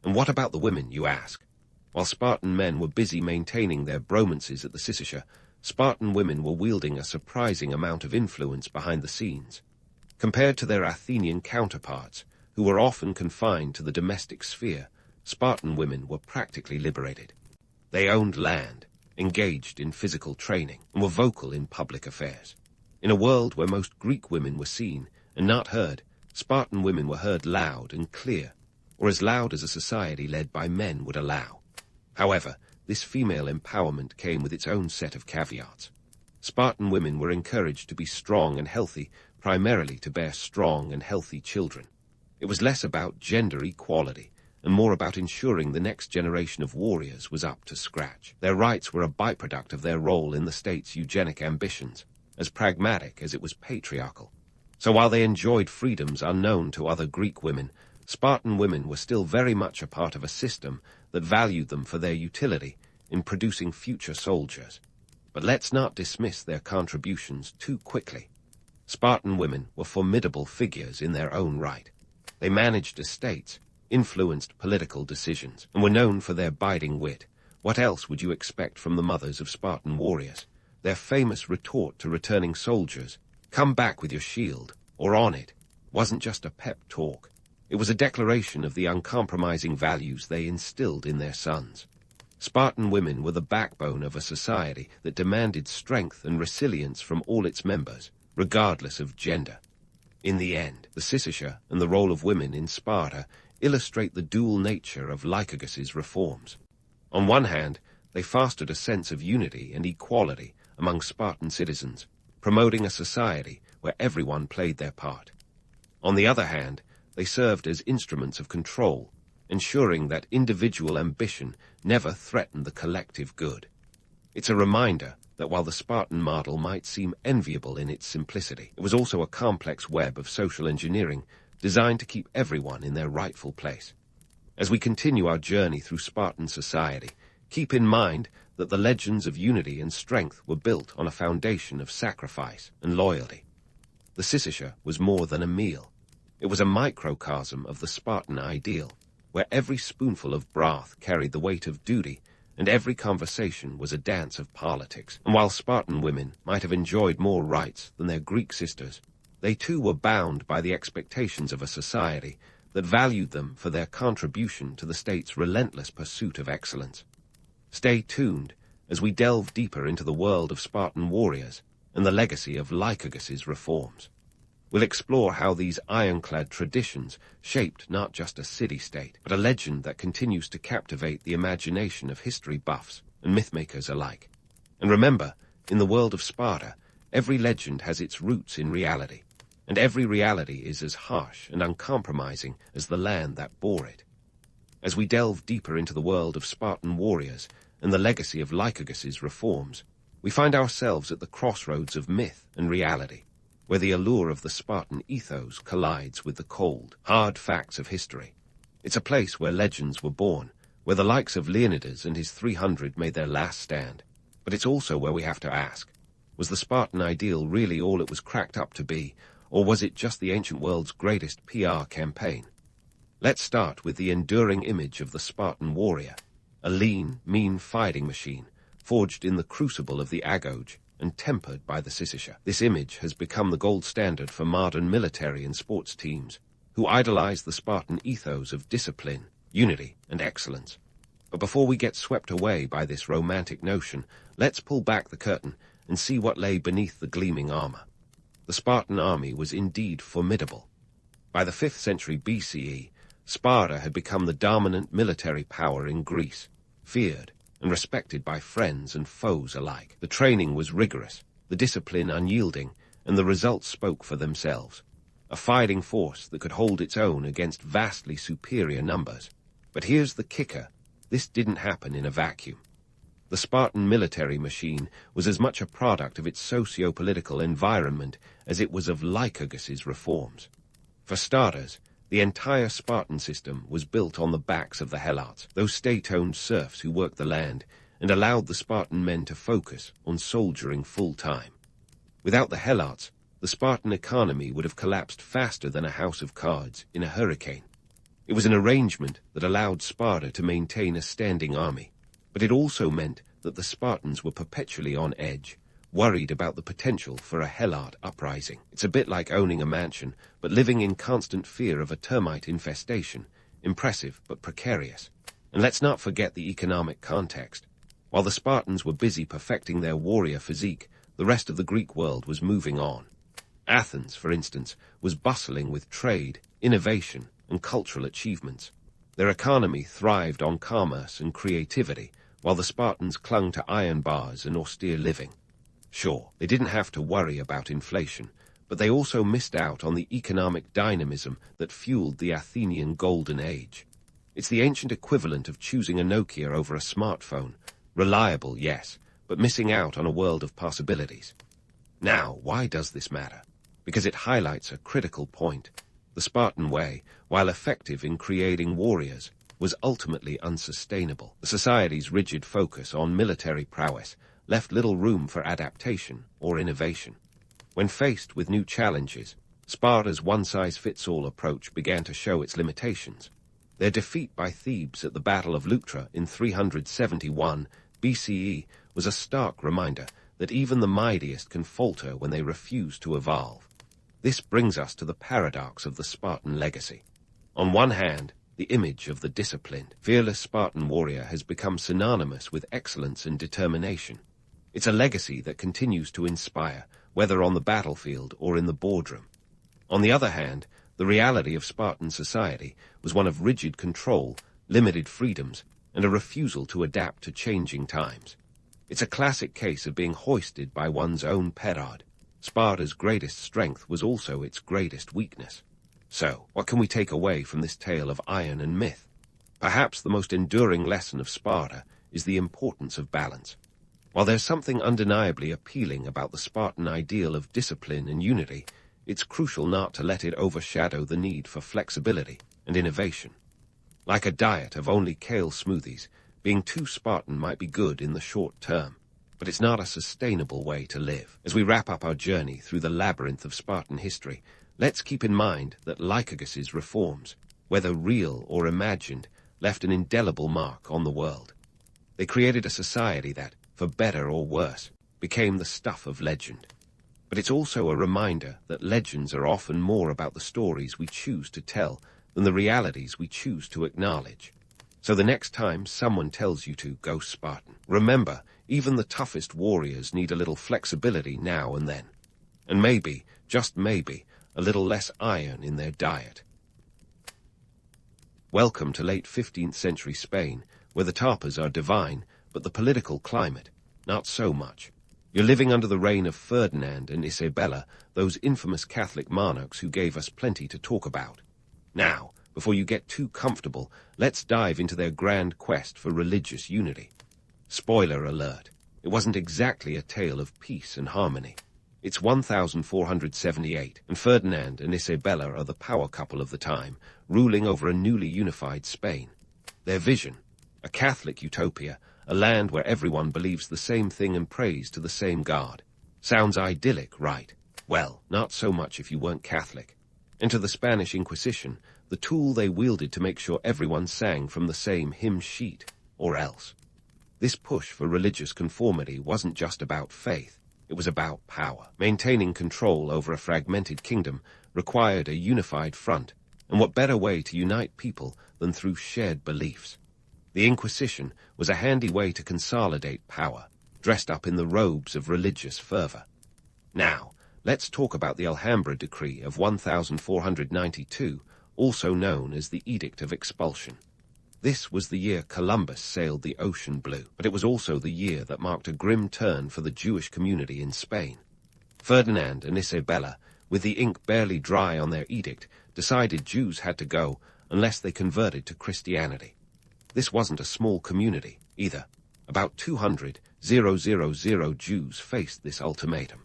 And what about the women, you ask? While Spartan men were busy maintaining their bromances at the Scissorshire, Spartan women were wielding a surprising amount of influence behind the scenes. Compared to their Athenian counterparts, who were often confined to the domestic sphere, Spartan women were practically liberated. They owned land, engaged in physical training, and were vocal in public affairs. In a world where most Greek women were seen and not heard, Spartan women were heard loud and clear, or as loud as a society led by men would allow. However, this female empowerment came with its own set of caveats. Spartan women were encouraged to be strong and healthy, primarily to bear strong and healthy children. It was less about gender equality, and more about ensuring the next generation of warriors was up to scratch. Their rights were a byproduct of their role in the state's eugenic ambitions, as pragmatic as it was patriarchal. So while they enjoyed freedoms unknown to other Greek women, Spartan women were still very much a part of a system that valued them for their utility in producing future soldiers. But let's not dismiss their contributions too quickly. Spartan women were formidable figures in their own right. They managed estates, influenced political decisions, and were known for their biting wit. What else would you expect from the mothers of Spartan warriors? Their famous retort to returning soldiers, "Come back with your shield," or "on it," wasn't just a pep talk. It was a declaration of the uncompromising values they instilled in their sons. Spartan women were the backbone of a society that demanded strength and resilience from all its members, regardless of gender. In the end, the Scissorshire and the role of women in Sparta illustrate the dual nature of Lycurgus's reforms. On one hand, they fostered a sense of unity and equality among Spartan citizens, promoting a society where everyone played their part. On the other hand, they served as instruments of control, ensuring that individual ambition never threatened the collective good. It's a reminder that while the Spartan model might seem enviable in its simplicity, it was also a complex web of social engineering designed to keep everyone in their rightful place. As we continue our journey through Spartan society, keep in mind that the legends of unity and strength were built on a foundation of sacrifice and loyalty. The Scissorshire was more than a meal. It was a microcosm of the Spartan ideal, where every spoonful of broth carried the weight of duty, and every conversation was a dance of politics. And while Spartan women might have enjoyed more rights than their Greek sisters, they too were bound by the expectations of a society that valued them for their contribution to the state's relentless pursuit of excellence. Stay tuned as we delve deeper into the world of Spartan warriors and the legacy of Lycurgus's reforms. We'll explore how these ironclad traditions shaped not just a city-state, but a legend that continues to captivate the imagination of history buffs and mythmakers alike. And remember, in the world of Sparta, every legend has its roots in reality, and every reality is as harsh and uncompromising as the land that bore it. As we delve deeper into the world of Spartan warriors and the legacy of Lycurgus's reforms, we find ourselves at the crossroads of myth and reality, where the allure of the Spartan ethos collides with the cold, hard facts of history. It's a place where legends were born, where the likes of Leonidas and his 300 made their last stand. But it's also where we have to ask, was the Spartan ideal really all it was cracked up to be, or was it just the ancient world's greatest PR campaign? Let's start with the enduring image of the Spartan warrior, a lean, mean fighting machine, forged in the crucible of the agoge and tempered by the Scissorshire. This image has become the gold standard for modern military and sports teams, who idolize the Spartan ethos of discipline, unity, and excellence. But before we get swept away by this romantic notion, let's pull back the curtain and see what lay beneath the gleaming armor. The Spartan army was indeed formidable. By the 5th century BCE, Sparta had become the dominant military power in Greece, feared and respected by friends and foes alike. The training was rigorous, the discipline unyielding, and the results spoke for themselves. A fighting force that could hold its own against vastly superior numbers. But here's the kicker. This didn't happen in a vacuum. The Spartan military machine was as much a product of its socio-political environment as it was of Lycurgus's reforms. For starters, the entire Spartan system was built on the backs of the Helots, those state-owned serfs who worked the land and allowed the Spartan men to focus on soldiering full-time. Without the Helots, the Spartan economy would have collapsed faster than a house of cards in a hurricane. It was an arrangement that allowed Sparta to maintain a standing army, but it also meant that the Spartans were perpetually on edge, worried about the potential for a Helot uprising. It's a bit like owning a mansion, but living in constant fear of a termite infestation. Impressive, but precarious. And let's not forget the economic context. While the Spartans were busy perfecting their warrior physique, the rest of the Greek world was moving on. Athens, for instance, was bustling with trade, innovation, and cultural achievements. Their economy thrived on commerce and creativity, while the Spartans clung to iron bars and austere living. Sure, they didn't have to worry about inflation, but they also missed out on the economic dynamism that fueled the Athenian Golden Age. It's the ancient equivalent of choosing a Nokia over a smartphone. Reliable, yes, but missing out on a world of possibilities. Now, why does this matter? Because it highlights a critical point. The Spartan way, while effective in creating warriors, was ultimately unsustainable. The society's rigid focus on military prowess left little room for adaptation or innovation. When faced with new challenges, Sparta's one-size-fits-all approach began to show its limitations. Their defeat by Thebes at the Battle of Leuctra in 371 BCE was a stark reminder that even the mightiest can falter when they refuse to evolve. This brings us to the paradox of the Spartan legacy. On one hand, the image of the disciplined, fearless Spartan warrior has become synonymous with excellence and determination. It's a legacy that continues to inspire, whether on the battlefield or in the boardroom. On the other hand, the reality of Spartan society was one of rigid control, limited freedoms, and a refusal to adapt to changing times. It's a classic case of being hoisted by one's own petard. Sparta's greatest strength was also its greatest weakness. So, what can we take away from this tale of iron and myth? Perhaps the most enduring lesson of Sparta is the importance of balance. While there's something undeniably appealing about the Spartan ideal of discipline and unity, it's crucial not to let it overshadow the need for flexibility and innovation. Like a diet of only kale smoothies, being too Spartan might be good in the short term, but it's not a sustainable way to live. As we wrap up our journey through the labyrinth of Spartan history, let's keep in mind that Lycurgus's reforms, whether real or imagined, left an indelible mark on the world. They created a society that, for better or worse, became the stuff of legend. But it's also a reminder that legends are often more about the stories we choose to tell than the realities we choose to acknowledge. So the next time someone tells you to go Spartan, remember, even the toughest warriors need a little flexibility now and then. And maybe, just maybe, a little less iron in their diet. Welcome to late 15th century Spain, where the tapas are divine, but the political climate, not so much. You're living under the reign of Ferdinand and Isabella, those infamous Catholic monarchs who gave us plenty to talk about. Now, before you get too comfortable, let's dive into their grand quest for religious unity. Spoiler alert, it wasn't exactly a tale of peace and harmony. It's 1478, and Ferdinand and Isabella are the power couple of the time, ruling over a newly unified Spain. Their vision, a Catholic utopia, a land where everyone believes the same thing and prays to the same God. Sounds idyllic, right? Well, not so much if you weren't Catholic. Enter the Spanish Inquisition, the tool they wielded to make sure everyone sang from the same hymn sheet, or else. This push for religious conformity wasn't just about faith, it was about power. Maintaining control over a fragmented kingdom required a unified front, and what better way to unite people than through shared beliefs? The Inquisition was a handy way to consolidate power, dressed up in the robes of religious fervor. Now, let's talk about the Alhambra Decree of 1492, also known as the Edict of Expulsion. This was the year Columbus sailed the ocean blue, but it was also the year that marked a grim turn for the Jewish community in Spain. Ferdinand and Isabella, with the ink barely dry on their edict, decided Jews had to go unless they converted to Christianity. This wasn't a small community, either. About 200,000 Jews faced this ultimatum.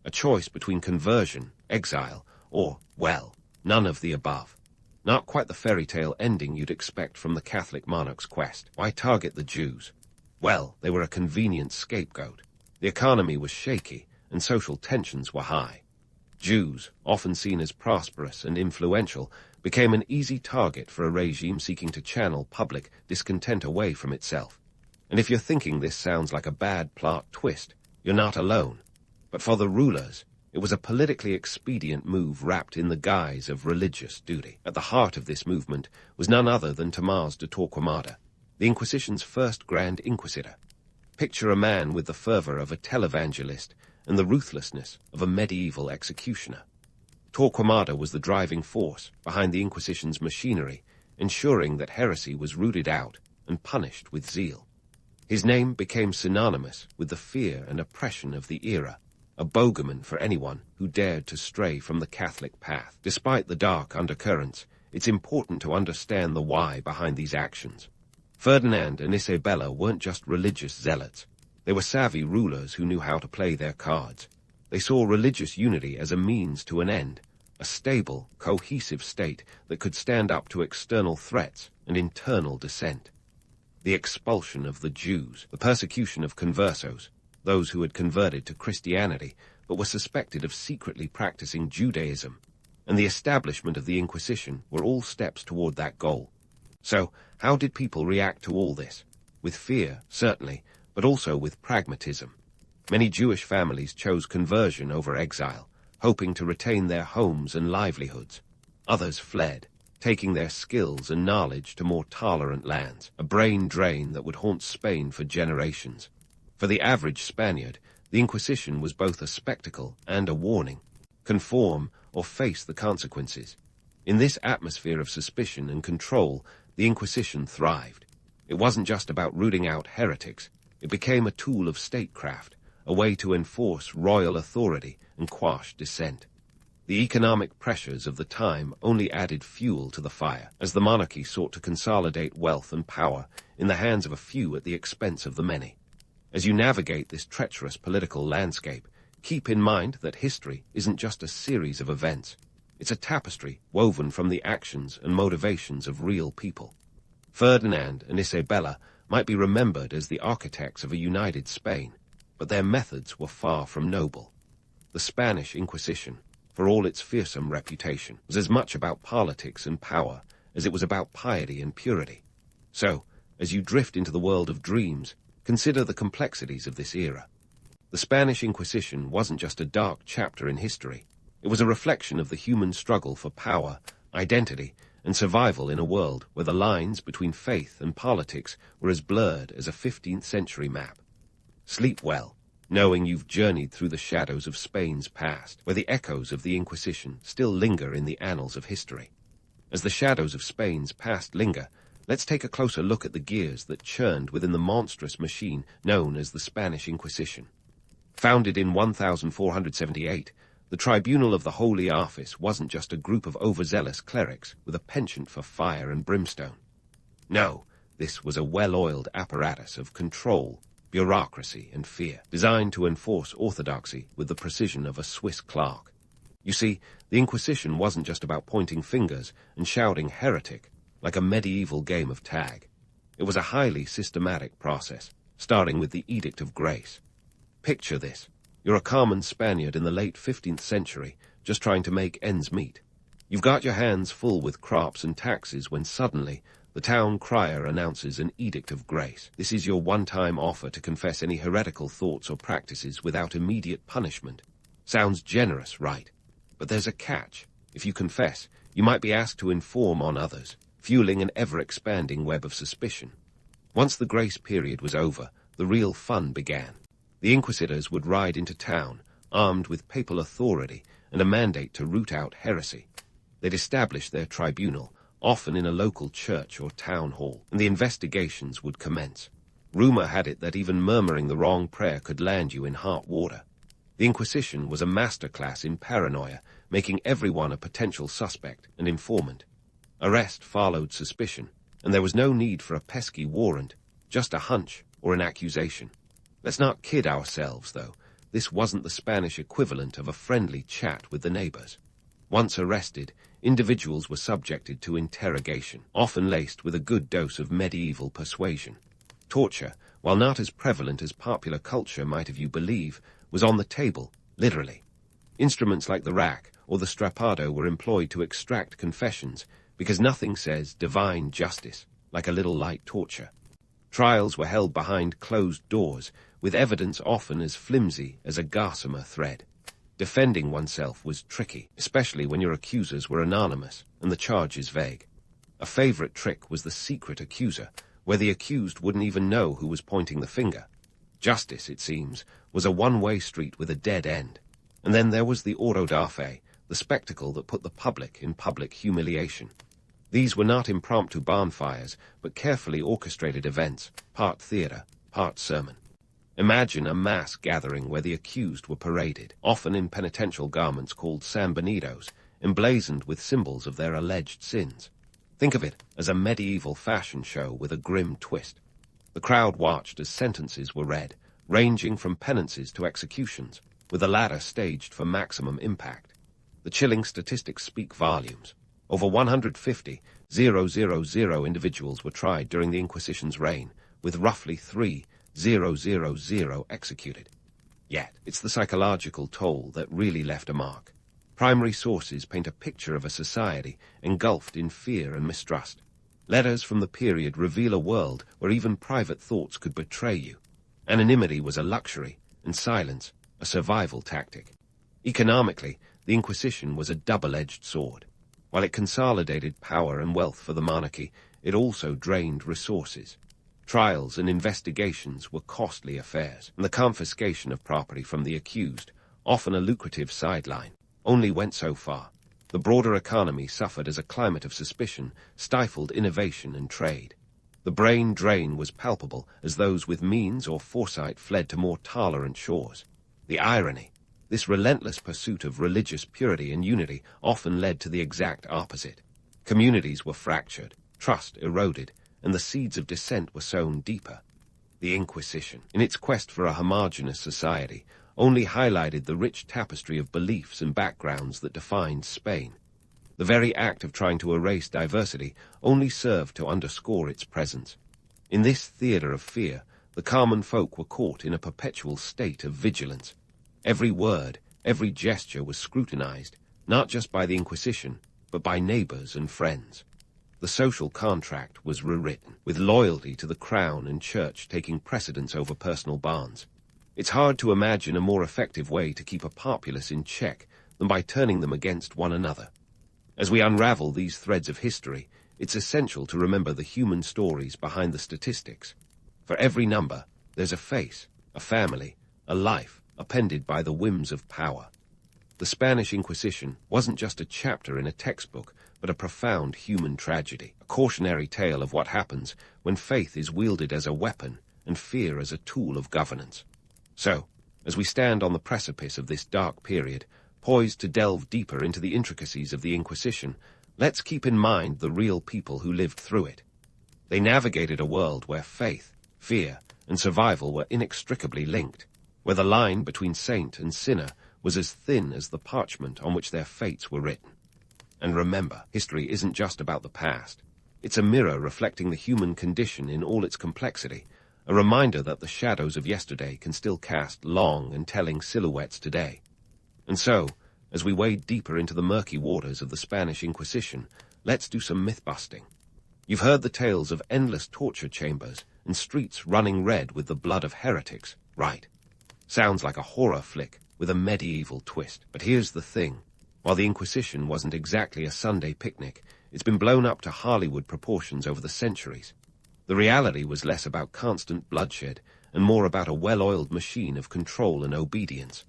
A choice between conversion, exile, or, well, none of the above. Not quite the fairy tale ending you'd expect from the Catholic monarch's quest. Why target the Jews? Well, they were a convenient scapegoat. The economy was shaky, and social tensions were high. Jews, often seen as prosperous and influential, became an easy target for a regime seeking to channel public discontent away from itself. And if you're thinking this sounds like a bad plot twist, you're not alone. But for the rulers, it was a politically expedient move wrapped in the guise of religious duty. At the heart of this movement was none other than Tomás de Torquemada, the Inquisition's first Grand Inquisitor. Picture a man with the fervor of a televangelist and the ruthlessness of a medieval executioner. Torquemada was the driving force behind the Inquisition's machinery, ensuring that heresy was rooted out and punished with zeal. His name became synonymous with the fear and oppression of the era, a bogeyman for anyone who dared to stray from the Catholic path. Despite the dark undercurrents, it's important to understand the why behind these actions. Ferdinand and Isabella weren't just religious zealots. They were savvy rulers who knew how to play their cards. They saw religious unity as a means to an end, a stable, cohesive state that could stand up to external threats and internal dissent. The expulsion of the Jews, the persecution of conversos, those who had converted to Christianity but were suspected of secretly practicing Judaism, and the establishment of the Inquisition were all steps toward that goal. So, how did people react to all this? With fear, certainly, but also with pragmatism. Many Jewish families chose conversion over exile, hoping to retain their homes and livelihoods. Others fled, taking their skills and knowledge to more tolerant lands, a brain drain that would haunt Spain for generations. For the average Spaniard, the Inquisition was both a spectacle and a warning. Conform or face the consequences. In this atmosphere of suspicion and control, the Inquisition thrived. It wasn't just about rooting out heretics. It became a tool of statecraft, a way to enforce royal authority and quash dissent. The economic pressures of the time only added fuel to the fire, as the monarchy sought to consolidate wealth and power in the hands of a few at the expense of the many. As you navigate this treacherous political landscape, keep in mind that history isn't just a series of events. It's a tapestry woven from the actions and motivations of real people. Ferdinand and Isabella might be remembered as the architects of a united Spain, but their methods were far from noble. The Spanish Inquisition, for all its fearsome reputation, was as much about politics and power as it was about piety and purity. So, as you drift into the world of dreams, consider the complexities of this era. The Spanish Inquisition wasn't just a dark chapter in history. It was a reflection of the human struggle for power, identity, and survival in a world where the lines between faith and politics were as blurred as a 15th century map. Sleep well, knowing you've journeyed through the shadows of Spain's past, where the echoes of the Inquisition still linger in the annals of history. As the shadows of Spain's past linger, let's take a closer look at the gears that churned within the monstrous machine known as the Spanish Inquisition. Founded in 1478, the Tribunal of the Holy Office wasn't just a group of overzealous clerics with a penchant for fire and brimstone. No, this was a well-oiled apparatus of control, bureaucracy, and fear, designed to enforce orthodoxy with the precision of a Swiss clock. You see, the Inquisition wasn't just about pointing fingers and shouting heretic, like a medieval game of tag. It was a highly systematic process, starting with the Edict of Grace. Picture this. You're a common Spaniard in the late 15th century, just trying to make ends meet. You've got your hands full with crops and taxes when suddenly the town crier announces an Edict of Grace. This is your one-time offer to confess any heretical thoughts or practices without immediate punishment. Sounds generous, right? But there's a catch. If you confess, you might be asked to inform on others, fueling an ever-expanding web of suspicion. Once the grace period was over, the real fun began. The inquisitors would ride into town, armed with papal authority and a mandate to root out heresy. They'd establish their tribunal, often in a local church or town hall, and the investigations would commence. Rumor had it that even murmuring the wrong prayer could land you in hot water. The Inquisition was a masterclass in paranoia, making everyone a potential suspect and informant. Arrest followed suspicion, and there was no need for a pesky warrant, just a hunch or an accusation. Let's not kid ourselves, though. This wasn't the Spanish equivalent of a friendly chat with the neighbors. Once arrested, individuals were subjected to interrogation, often laced with a good dose of medieval persuasion. Torture, while not as prevalent as popular culture might have you believe, was on the table, literally. Instruments like the rack or the strappado were employed to extract confessions, because nothing says divine justice like a little light torture. Trials were held behind closed doors, with evidence often as flimsy as a gossamer thread. Defending oneself was tricky, especially when your accusers were anonymous and the charges vague. A favorite trick was the secret accuser, where the accused wouldn't even know who was pointing the finger. Justice, it seems, was a one-way street with a dead end. And then there was the auto da fe, the spectacle that put the public in public humiliation. These were not impromptu bonfires, but carefully orchestrated events, part theater, part sermon. Imagine a mass gathering where the accused were paraded, often in penitential garments called sanbenitos, emblazoned with symbols of their alleged sins. Think of it as a medieval fashion show with a grim twist. The crowd watched as sentences were read, ranging from penances to executions, with the latter staged for maximum impact. The chilling statistics speak volumes. Over 150,000 individuals were tried during the Inquisition's reign, with roughly 3,000 executed. Yet, it's the psychological toll that really left a mark. Primary sources paint a picture of a society engulfed in fear and mistrust. Letters from the period reveal a world where even private thoughts could betray you. Anonymity was a luxury, and silence a survival tactic. Economically, the Inquisition was a double-edged sword. While it consolidated power and wealth for the monarchy, it also drained resources. Trials and investigations were costly affairs, and the confiscation of property from the accused, often a lucrative sideline, only went so far. The broader economy suffered as a climate of suspicion stifled innovation and trade. The brain drain was palpable as those with means or foresight fled to more tolerant shores. The irony: this relentless pursuit of religious purity and unity often led to the exact opposite. Communities were fractured, trust eroded, and the seeds of dissent were sown deeper. The Inquisition, in its quest for a homogeneous society, only highlighted the rich tapestry of beliefs and backgrounds that defined Spain. The very act of trying to erase diversity only served to underscore its presence. In this theater of fear, the common folk were caught in a perpetual state of vigilance. Every word, every gesture was scrutinized, not just by the Inquisition, but by neighbors and friends. The social contract was rewritten, with loyalty to the crown and church taking precedence over personal bonds. It's hard to imagine a more effective way to keep a populace in check than by turning them against one another. As we unravel these threads of history, it's essential to remember the human stories behind the statistics. For every number, there's a face, a family, a life, appended by the whims of power. The Spanish Inquisition wasn't just a chapter in a textbook, but a profound human tragedy, a cautionary tale of what happens when faith is wielded as a weapon and fear as a tool of governance. So, as we stand on the precipice of this dark period, poised to delve deeper into the intricacies of the Inquisition, let's keep in mind the real people who lived through it. They navigated a world where faith, fear, and survival were inextricably linked, where the line between saint and sinner was as thin as the parchment on which their fates were written. And remember, history isn't just about the past. It's a mirror reflecting the human condition in all its complexity, a reminder that the shadows of yesterday can still cast long and telling silhouettes today. And so, as we wade deeper into the murky waters of the Spanish Inquisition, let's do some myth-busting. You've heard the tales of endless torture chambers and streets running red with the blood of heretics, right? Sounds like a horror flick with a medieval twist. But here's the thing. While the Inquisition wasn't exactly a Sunday picnic, it's been blown up to Hollywood proportions over the centuries. The reality was less about constant bloodshed and more about a well-oiled machine of control and obedience.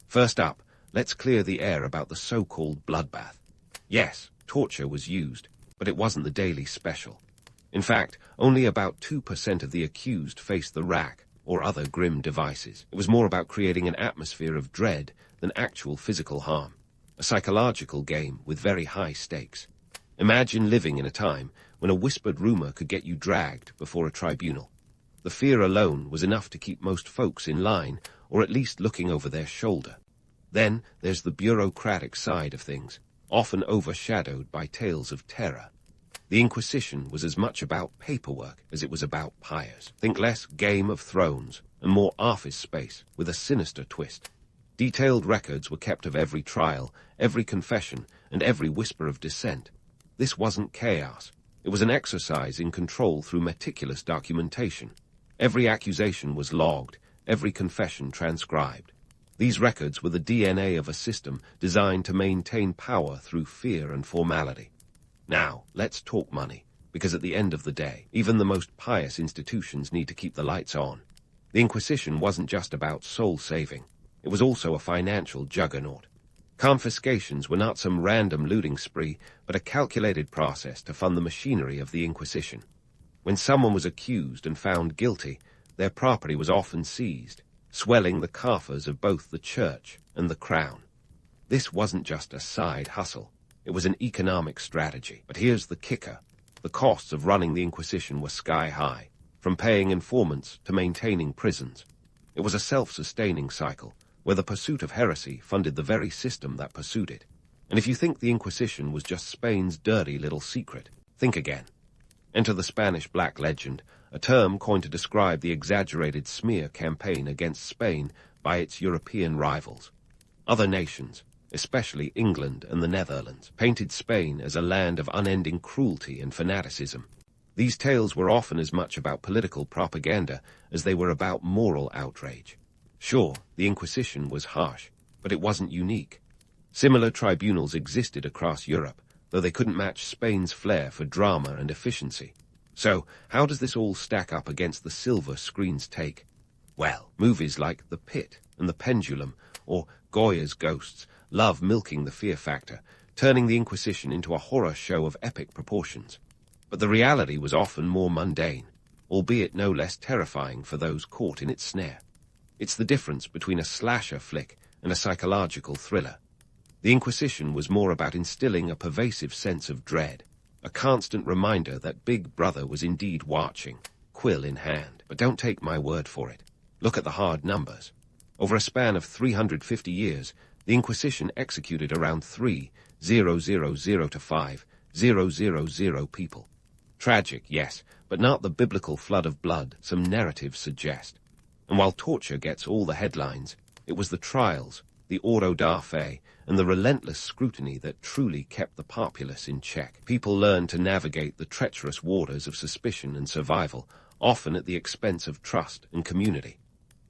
First up, let's clear the air about the so-called bloodbath. Yes, torture was used, but it wasn't the daily special. In fact, only about 2% of the accused faced the rack or other grim devices. It was more about creating an atmosphere of dread than actual physical harm. A psychological game with very high stakes. Imagine living in a time when a whispered rumor could get you dragged before a tribunal. The fear alone was enough to keep most folks in line, or at least looking over their shoulder. Then there's the bureaucratic side of things, often overshadowed by tales of terror. The Inquisition was as much about paperwork as it was about pyres. Think less Game of Thrones and more office space with a sinister twist. Detailed records were kept of every trial, every confession, and every whisper of dissent. This wasn't chaos. It was an exercise in control through meticulous documentation. Every accusation was logged, every confession transcribed. These records were the DNA of a system designed to maintain power through fear and formality. Now, let's talk money, because at the end of the day, even the most pious institutions need to keep the lights on. The Inquisition wasn't just about soul-saving. It was also a financial juggernaut. Confiscations were not some random looting spree, but a calculated process to fund the machinery of the Inquisition. When someone was accused and found guilty, their property was often seized, swelling the coffers of both the church and the crown. This wasn't just a side hustle. It was an economic strategy. But here's the kicker. The costs of running the Inquisition were sky high, from paying informants to maintaining prisons. It was a self-sustaining cycle, where the pursuit of heresy funded the very system that pursued it. And if you think the Inquisition was just Spain's dirty little secret, think again. Enter the Spanish Black Legend, a term coined to describe the exaggerated smear campaign against Spain by its European rivals. Other nations, especially England and the Netherlands, painted Spain as a land of unending cruelty and fanaticism. These tales were often as much about political propaganda as they were about moral outrage. Sure, the Inquisition was harsh, but it wasn't unique. Similar tribunals existed across Europe, though they couldn't match Spain's flair for drama and efficiency. So, how does this all stack up against the silver screen's take? Well, movies like The Pit and The Pendulum, or Goya's Ghosts, love milking the fear factor, turning the Inquisition into a horror show of epic proportions. But the reality was often more mundane, albeit no less terrifying for those caught in its snare. It's the difference between a slasher flick and a psychological thriller. The Inquisition was more about instilling a pervasive sense of dread, a constant reminder that Big Brother was indeed watching, quill in hand. But don't take my word for it. Look at the hard numbers. Over a span of 350 years, the Inquisition executed around 3,000 to 5,000 people. Tragic, yes, but not the biblical flood of blood some narratives suggest. And while torture gets all the headlines, it was the trials, the auto da fe, and the relentless scrutiny that truly kept the populace in check. People learned to navigate the treacherous waters of suspicion and survival, often at the expense of trust and community.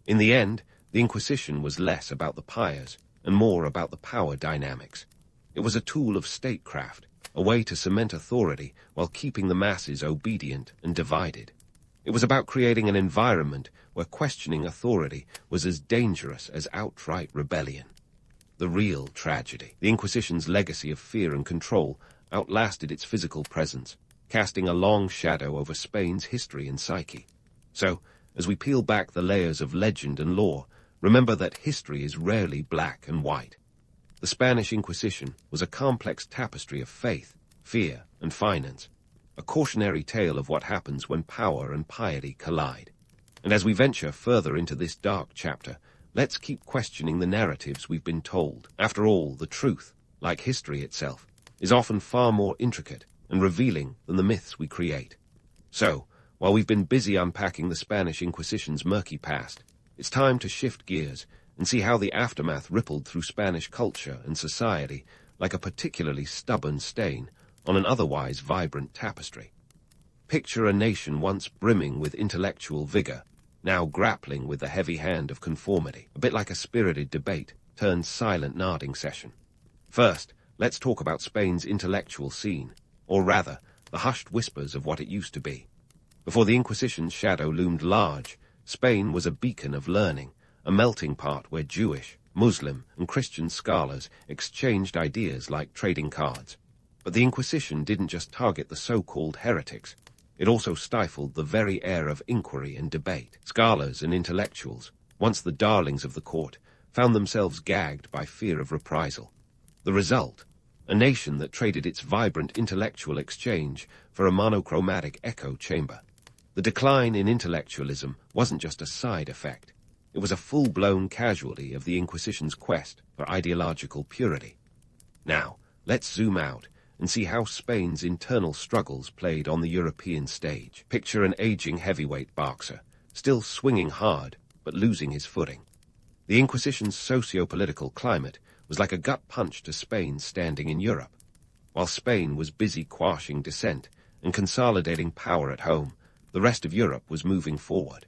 In the end, the Inquisition was less about the pyres and more about the power dynamics. It was a tool of statecraft, a way to cement authority while keeping the masses obedient and divided. It was about creating an environment where questioning authority was as dangerous as outright rebellion. The real tragedy, the Inquisition's legacy of fear and control, outlasted its physical presence, casting a long shadow over Spain's history and psyche. So, as we peel back the layers of legend and lore, remember that history is rarely black and white. The Spanish Inquisition was a complex tapestry of faith, fear, and finance, a cautionary tale of what happens when power and piety collide. And as we venture further into this dark chapter, let's keep questioning the narratives we've been told. After all, the truth, like history itself, is often far more intricate and revealing than the myths we create. So, while we've been busy unpacking the Spanish Inquisition's murky past, it's time to shift gears and see how the aftermath rippled through Spanish culture and society like a particularly stubborn stain on an otherwise vibrant tapestry. Picture a nation once brimming with intellectual vigor, now grappling with the heavy hand of conformity, a bit like a spirited debate turned silent nodding session. First, let's talk about Spain's intellectual scene, or rather, the hushed whispers of what it used to be. Before the Inquisition's shadow loomed large, Spain was a beacon of learning, a melting pot where Jewish, Muslim, and Christian scholars exchanged ideas like trading cards. But the Inquisition didn't just target the so-called heretics. It also stifled the very air of inquiry and debate. Scholars and intellectuals, once the darlings of the court, found themselves gagged by fear of reprisal. The result? A nation that traded its vibrant intellectual exchange for a monochromatic echo chamber. The decline in intellectualism wasn't just a side effect. It was a full-blown casualty of the Inquisition's quest for ideological purity. Now, let's zoom out and see how Spain's internal struggles played on the European stage. Picture an aging heavyweight boxer, still swinging hard, but losing his footing. The Inquisition's socio-political climate was like a gut punch to Spain standing in Europe. While Spain was busy quashing dissent and consolidating power at home, the rest of Europe was moving forward.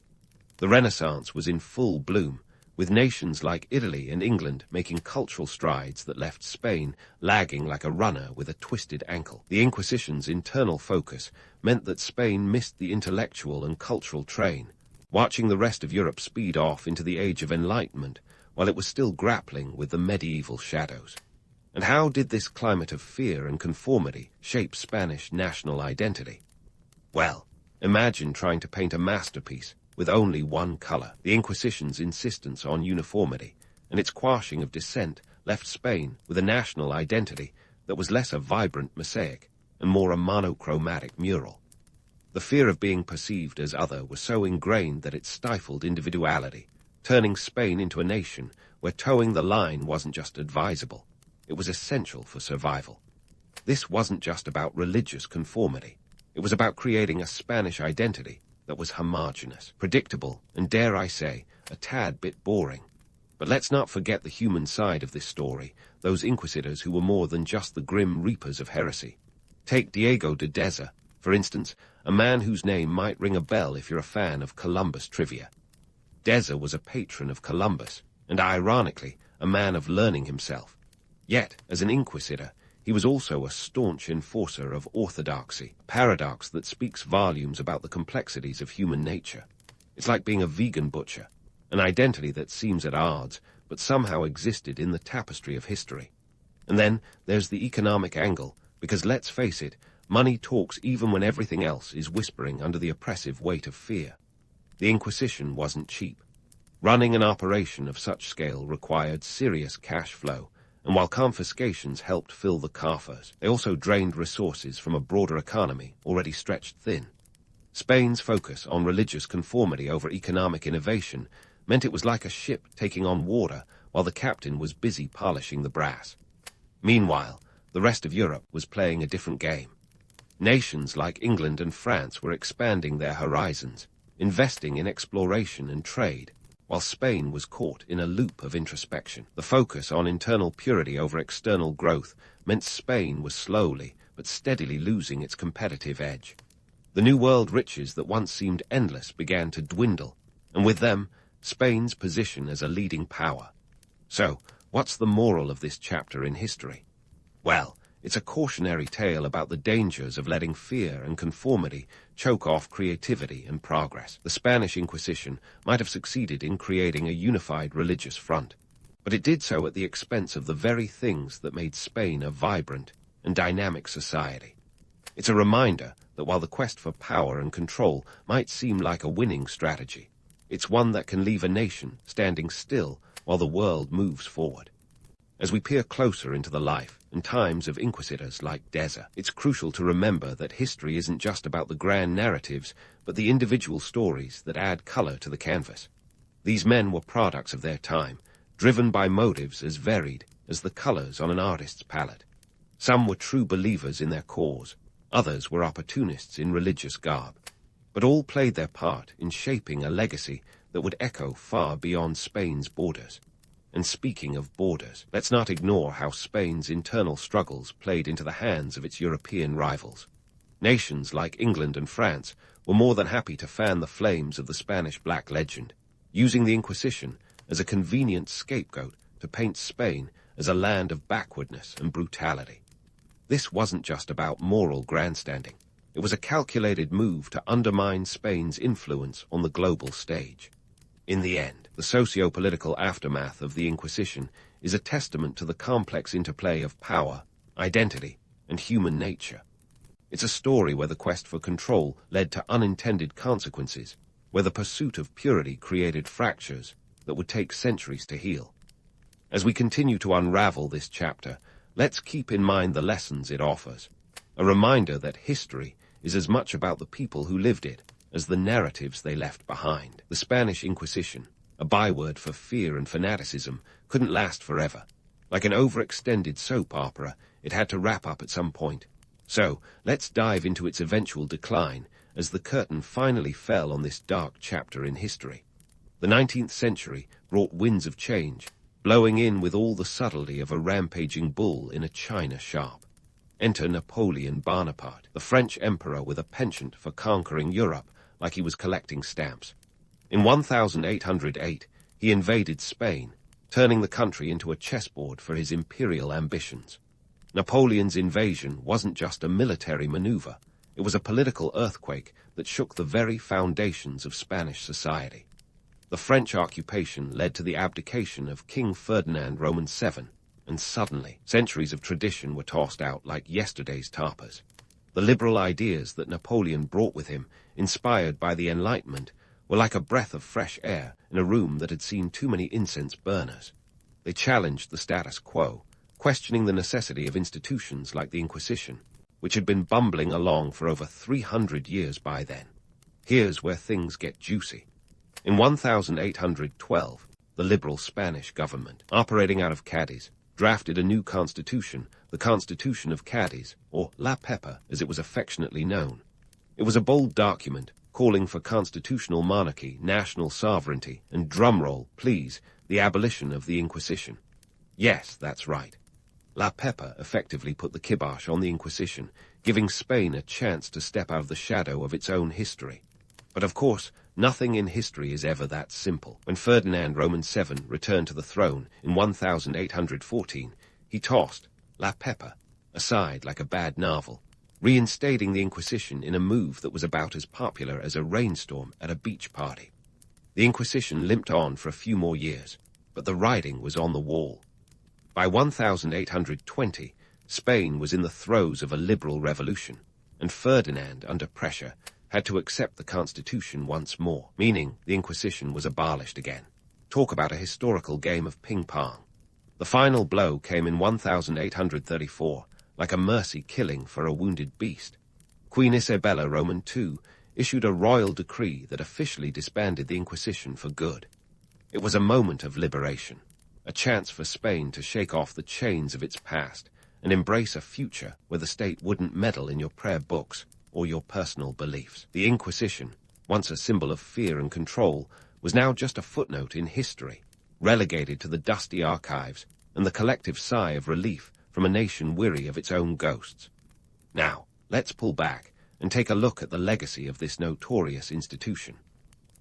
The Renaissance was in full bloom, with nations like Italy and England making cultural strides that left Spain lagging like a runner with a twisted ankle. The Inquisition's internal focus meant that Spain missed the intellectual and cultural train, watching the rest of Europe speed off into the Age of Enlightenment while it was still grappling with the medieval shadows. And how did this climate of fear and conformity shape Spanish national identity? Well, imagine trying to paint a masterpiece with only one color. The Inquisition's insistence on uniformity and its quashing of dissent left Spain with a national identity that was less a vibrant mosaic and more a monochromatic mural. The fear of being perceived as other was so ingrained that it stifled individuality, turning Spain into a nation where towing the line wasn't just advisable, it was essential for survival. This wasn't just about religious conformity. It was about creating a Spanish identity that was homogeneous, predictable, and dare I say, a tad bit boring. But let's not forget the human side of this story, those inquisitors who were more than just the grim reapers of heresy. Take Diego de Deza, for instance, a man whose name might ring a bell if you're a fan of Columbus trivia. Deza was a patron of Columbus, and ironically, a man of learning himself. Yet, as an inquisitor, he was also a staunch enforcer of orthodoxy, a paradox that speaks volumes about the complexities of human nature. It's like being a vegan butcher, an identity that seems at odds, but somehow existed in the tapestry of history. And then there's the economic angle, because let's face it, money talks even when everything else is whispering under the oppressive weight of fear. The Inquisition wasn't cheap. Running an operation of such scale required serious cash flow, and while confiscations helped fill the coffers, they also drained resources from a broader economy already stretched thin. Spain's focus on religious conformity over economic innovation meant it was like a ship taking on water while the captain was busy polishing the brass. Meanwhile, the rest of Europe was playing a different game. Nations like England and France were expanding their horizons, investing in exploration and trade, while Spain was caught in a loop of introspection. The focus on internal purity over external growth meant Spain was slowly but steadily losing its competitive edge. The New World riches that once seemed endless began to dwindle, and with them, Spain's position as a leading power. So, what's the moral of this chapter in history? Well, it's a cautionary tale about the dangers of letting fear and conformity choke off creativity and progress. The Spanish Inquisition might have succeeded in creating a unified religious front, but it did so at the expense of the very things that made Spain a vibrant and dynamic society. It's a reminder that while the quest for power and control might seem like a winning strategy, it's one that can leave a nation standing still while the world moves forward. As we peer closer into the life and times of inquisitors like Deza, it's crucial to remember that history isn't just about the grand narratives, but the individual stories that add color to the canvas. These men were products of their time, driven by motives as varied as the colors on an artist's palette. Some were true believers in their cause, others were opportunists in religious garb, but all played their part in shaping a legacy that would echo far beyond Spain's borders. And speaking of borders, let's not ignore how Spain's internal struggles played into the hands of its European rivals. Nations like England and France were more than happy to fan the flames of the Spanish Black Legend, using the Inquisition as a convenient scapegoat to paint Spain as a land of backwardness and brutality. This wasn't just about moral grandstanding. It was a calculated move to undermine Spain's influence on the global stage. In the end, the socio-political aftermath of the Inquisition is a testament to the complex interplay of power, identity, and human nature. It's a story where the quest for control led to unintended consequences, where the pursuit of purity created fractures that would take centuries to heal. As we continue to unravel this chapter, let's keep in mind the lessons it offers, a reminder that history is as much about the people who lived it as the narratives they left behind. The Spanish Inquisition, a byword for fear and fanaticism, couldn't last forever. Like an overextended soap opera, it had to wrap up at some point. So, let's dive into its eventual decline as the curtain finally fell on this dark chapter in history. The 19th century brought winds of change, blowing in with all the subtlety of a rampaging bull in a china shop. Enter Napoleon Bonaparte, the French emperor with a penchant for conquering Europe like he was collecting stamps. In 1808, he invaded Spain, turning the country into a chessboard for his imperial ambitions. Napoleon's invasion wasn't just a military maneuver, it was a political earthquake that shook the very foundations of Spanish society. The French occupation led to the abdication of King Ferdinand Roman VII, and suddenly, centuries of tradition were tossed out like yesterday's tapas. The liberal ideas that Napoleon brought with him, inspired by the Enlightenment, were like a breath of fresh air in a room that had seen too many incense burners. They challenged the status quo, questioning the necessity of institutions like the Inquisition, which had been bumbling along for over 300 years by then. Here's where things get juicy. In 1812, the liberal Spanish government, operating out of Cadiz, drafted a new constitution, the Constitution of Cadiz, or La Pepa as it was affectionately known. It was a bold document calling for constitutional monarchy, national sovereignty, and, drumroll, please, the abolition of the Inquisition. Yes, that's right. La Pepa effectively put the kibosh on the Inquisition, giving Spain a chance to step out of the shadow of its own history. But of course, nothing in history is ever that simple. When Ferdinand Roman VII returned to the throne in 1814, he tossed La Pepa aside like a bad novel, reinstating the Inquisition in a move that was about as popular as a rainstorm at a beach party. The Inquisition limped on for a few more years, but the writing was on the wall. By 1820, Spain was in the throes of a liberal revolution, and Ferdinand, under pressure, had to accept the Constitution once more, meaning the Inquisition was abolished again. Talk about a historical game of ping-pong. The final blow came in 1834, like a mercy killing for a wounded beast. Queen Isabella Roman II issued a royal decree that officially disbanded the Inquisition for good. It was a moment of liberation, a chance for Spain to shake off the chains of its past and embrace a future where the state wouldn't meddle in your prayer books or your personal beliefs. The Inquisition, once a symbol of fear and control, was now just a footnote in history, relegated to the dusty archives and the collective sigh of relief from a nation weary of its own ghosts. Now, let's pull back and take a look at the legacy of this notorious institution.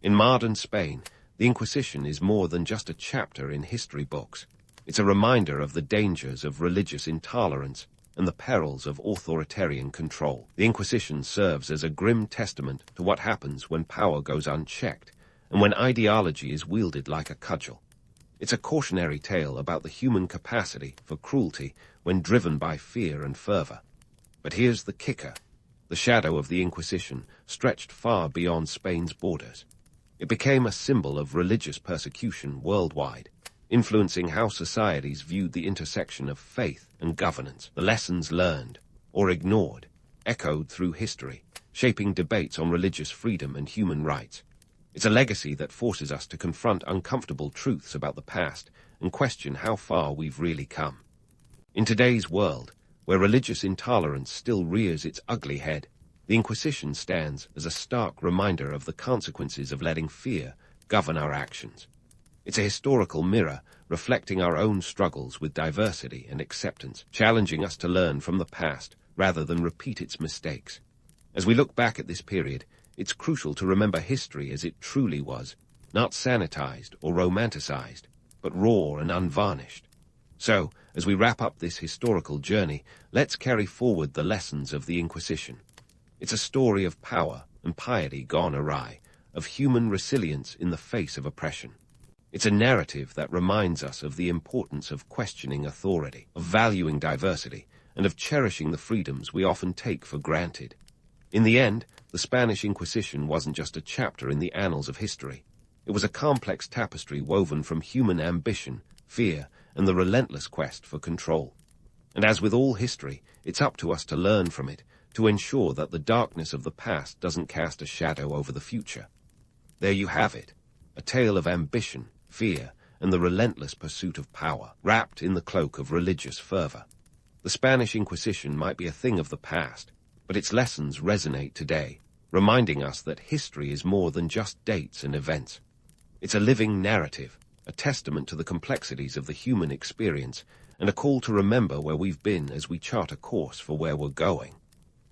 In modern Spain, the Inquisition is more than just a chapter in history books. It's a reminder of the dangers of religious intolerance and the perils of authoritarian control. The Inquisition serves as a grim testament to what happens when power goes unchecked and when ideology is wielded like a cudgel. It's a cautionary tale about the human capacity for cruelty when driven by fear and fervor. But here's the kicker. The shadow of the Inquisition stretched far beyond Spain's borders. It became a symbol of religious persecution worldwide, influencing how societies viewed the intersection of faith and governance. The lessons learned, or ignored, echoed through history, shaping debates on religious freedom and human rights. It's a legacy that forces us to confront uncomfortable truths about the past and question how far we've really come. In today's world, where religious intolerance still rears its ugly head, the Inquisition stands as a stark reminder of the consequences of letting fear govern our actions. It's a historical mirror reflecting our own struggles with diversity and acceptance, challenging us to learn from the past rather than repeat its mistakes. As we look back at this period, it's crucial to remember history as it truly was, not sanitized or romanticized, but raw and unvarnished. So, as we wrap up this historical journey, let's carry forward the lessons of the Inquisition. It's a story of power and piety gone awry, of human resilience in the face of oppression. It's a narrative that reminds us of the importance of questioning authority, of valuing diversity, and of cherishing the freedoms we often take for granted. In the end, the Spanish Inquisition wasn't just a chapter in the annals of history. It was a complex tapestry woven from human ambition, fear, and the relentless quest for control. And as with all history, it's up to us to learn from it, to ensure that the darkness of the past doesn't cast a shadow over the future. There you have it, a tale of ambition, fear, and the relentless pursuit of power, wrapped in the cloak of religious fervor. The Spanish Inquisition might be a thing of the past, but its lessons resonate today, reminding us that history is more than just dates and events. It's a living narrative, a testament to the complexities of the human experience, and a call to remember where we've been as we chart a course for where we're going.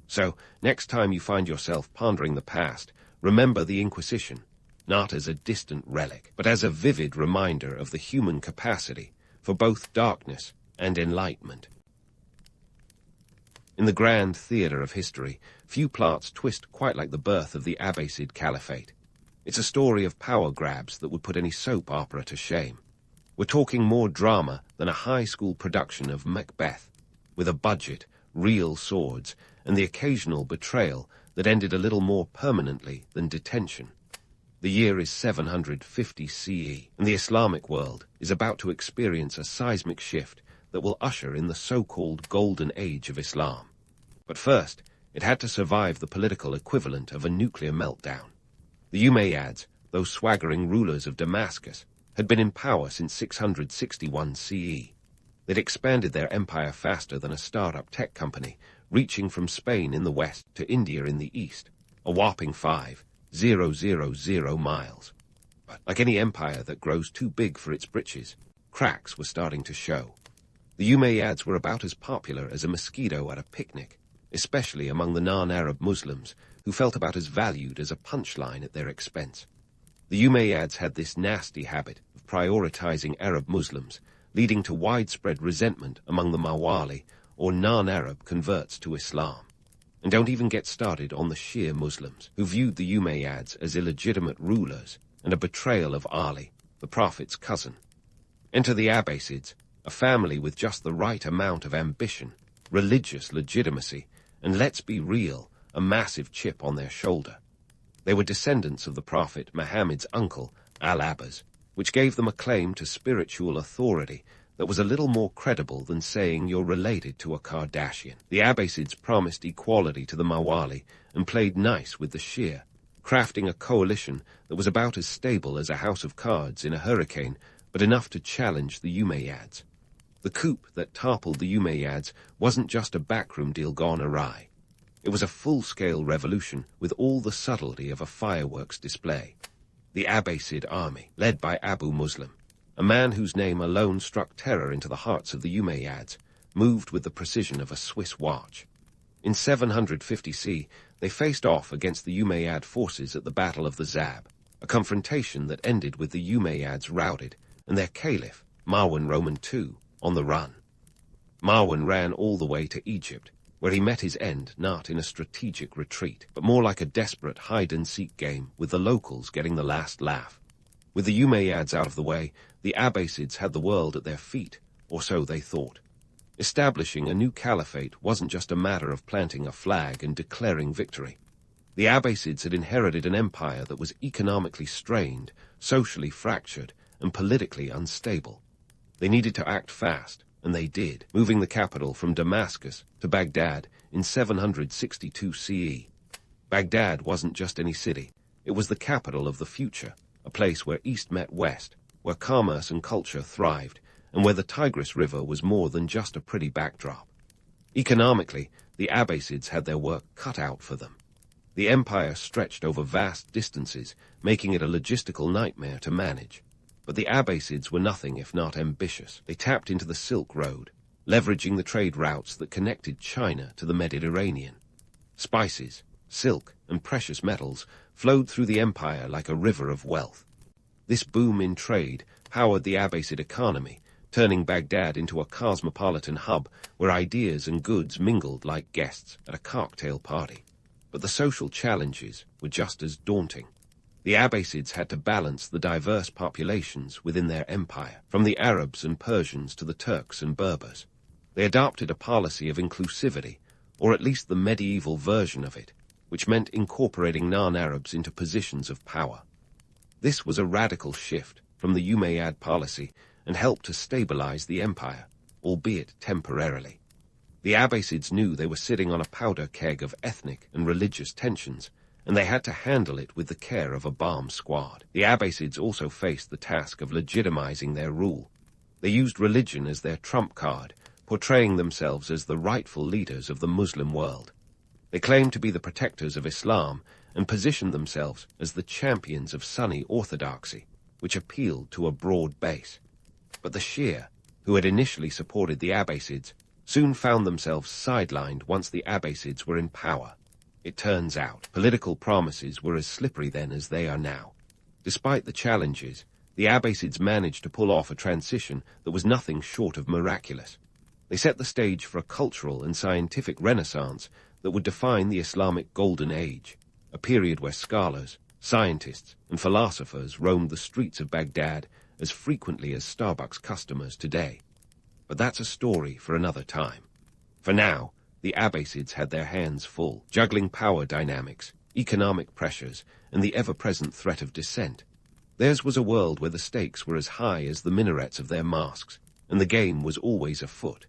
So, next time you find yourself pondering the past, remember the Inquisition, not as a distant relic, but as a vivid reminder of the human capacity for both darkness and enlightenment. In the grand theatre of history, few plots twist quite like the birth of the Abbasid Caliphate. It's a story of power grabs that would put any soap opera to shame. We're talking more drama than a high school production of Macbeth, with a budget, real swords, and the occasional betrayal that ended a little more permanently than detention. The year is 750 CE, and the Islamic world is about to experience a seismic shift that will usher in the so-called Golden Age of Islam. But first, it had to survive the political equivalent of a nuclear meltdown. The Umayyads, those swaggering rulers of Damascus, had been in power since 661 CE. They'd expanded their empire faster than a startup tech company, reaching from Spain in the west to India in the east, a whopping 5,000 miles. But like any empire that grows too big for its britches, cracks were starting to show. The Umayyads were about as popular as a mosquito at a picnic, especially among the non-Arab Muslims, who felt about as valued as a punchline at their expense. The Umayyads had this nasty habit of prioritizing Arab Muslims, leading to widespread resentment among the Mawali, or non-Arab converts to Islam. And don't even get started on the Shia Muslims, who viewed the Umayyads as illegitimate rulers and a betrayal of Ali, the Prophet's cousin. Enter the Abbasids, a family with just the right amount of ambition, religious legitimacy, and let's be real, a massive chip on their shoulder. They were descendants of the Prophet Muhammad's uncle, Al-Abbas, which gave them a claim to spiritual authority that was a little more credible than saying you're related to a Kardashian. The Abbasids promised equality to the Mawali and played nice with the Shia, crafting a coalition that was about as stable as a house of cards in a hurricane, but enough to challenge the Umayyads. The coup that toppled the Umayyads wasn't just a backroom deal gone awry. It was a full-scale revolution with all the subtlety of a fireworks display. The Abbasid army, led by Abu Muslim, a man whose name alone struck terror into the hearts of the Umayyads, moved with the precision of a Swiss watch. In 750 CE, they faced off against the Umayyad forces at the Battle of the Zab, a confrontation that ended with the Umayyads routed and their caliph, Marwan Roman II, on the run. Marwan ran all the way to Egypt, where he met his end not in a strategic retreat, but more like a desperate hide-and-seek game with the locals getting the last laugh. With the Umayyads out of the way, the Abbasids had the world at their feet, or so they thought. Establishing a new caliphate wasn't just a matter of planting a flag and declaring victory. The Abbasids had inherited an empire that was economically strained, socially fractured, and politically unstable. They needed to act fast, and they did, moving the capital from Damascus to Baghdad in 762 CE. Baghdad wasn't just any city. It was the capital of the future, a place where East met West, where commerce and culture thrived, and where the Tigris River was more than just a pretty backdrop. Economically, the Abbasids had their work cut out for them. The empire stretched over vast distances, making it a logistical nightmare to manage. But the Abbasids were nothing if not ambitious. They tapped into the Silk Road, leveraging the trade routes that connected China to the Mediterranean. Spices, silk, and precious metals flowed through the empire like a river of wealth. This boom in trade powered the Abbasid economy, turning Baghdad into a cosmopolitan hub where ideas and goods mingled like guests at a cocktail party. But the social challenges were just as daunting. The Abbasids had to balance the diverse populations within their empire, from the Arabs and Persians to the Turks and Berbers. They adopted a policy of inclusivity, or at least the medieval version of it, which meant incorporating non-Arabs into positions of power. This was a radical shift from the Umayyad policy and helped to stabilize the empire, albeit temporarily. The Abbasids knew they were sitting on a powder keg of ethnic and religious tensions, and they had to handle it with the care of a bomb squad. The Abbasids also faced the task of legitimizing their rule. They used religion as their trump card, portraying themselves as the rightful leaders of the Muslim world. They claimed to be the protectors of Islam and positioned themselves as the champions of Sunni orthodoxy, which appealed to a broad base. But the Shia, who had initially supported the Abbasids, soon found themselves sidelined once the Abbasids were in power. It turns out, political promises were as slippery then as they are now. Despite the challenges, the Abbasids managed to pull off a transition that was nothing short of miraculous. They set the stage for a cultural and scientific renaissance that would define the Islamic Golden Age, a period where scholars, scientists, and philosophers roamed the streets of Baghdad as frequently as Starbucks customers today. But that's a story for another time. For now, the Abbasids had their hands full, juggling power dynamics, economic pressures, and the ever-present threat of dissent. Theirs was a world where the stakes were as high as the minarets of their mosques, and the game was always afoot.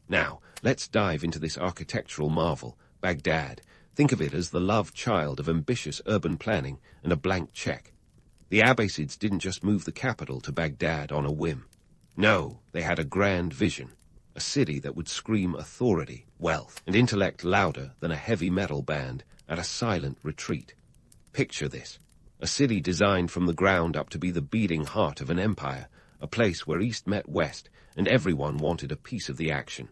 Now, let's dive into this architectural marvel, Baghdad. Think of it as the love child of ambitious urban planning and a blank check. The Abbasids didn't just move the capital to Baghdad on a whim. No, they had a grand vision, a city that would scream authority, wealth, and intellect louder than a heavy metal band at a silent retreat. Picture this, a city designed from the ground up to be the beating heart of an empire, a place where East met West and everyone wanted a piece of the action.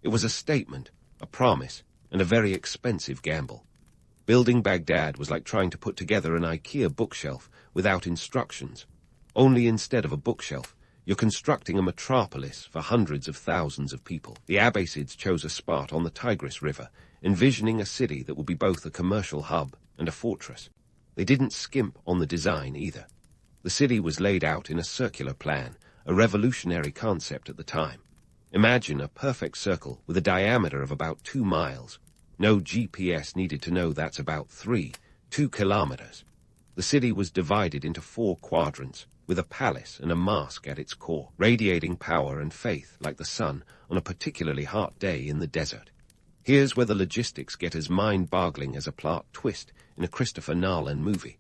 It was a statement, a promise, and a very expensive gamble. Building Baghdad was like trying to put together an IKEA bookshelf without instructions. Only instead of a bookshelf, you're constructing a metropolis for hundreds of thousands of people. The Abbasids chose a spot on the Tigris River, envisioning a city that would be both a commercial hub and a fortress. They didn't skimp on the design either. The city was laid out in a circular plan, a revolutionary concept at the time. Imagine a perfect circle with a diameter of about 2 miles. No GPS needed to know that's about 2 kilometers. The city was divided into 4 quadrants, with a palace and a mosque at its core, radiating power and faith like the sun on a particularly hot day in the desert. Here's where the logistics get as mind-boggling as a plot twist in a Christopher Nolan movie.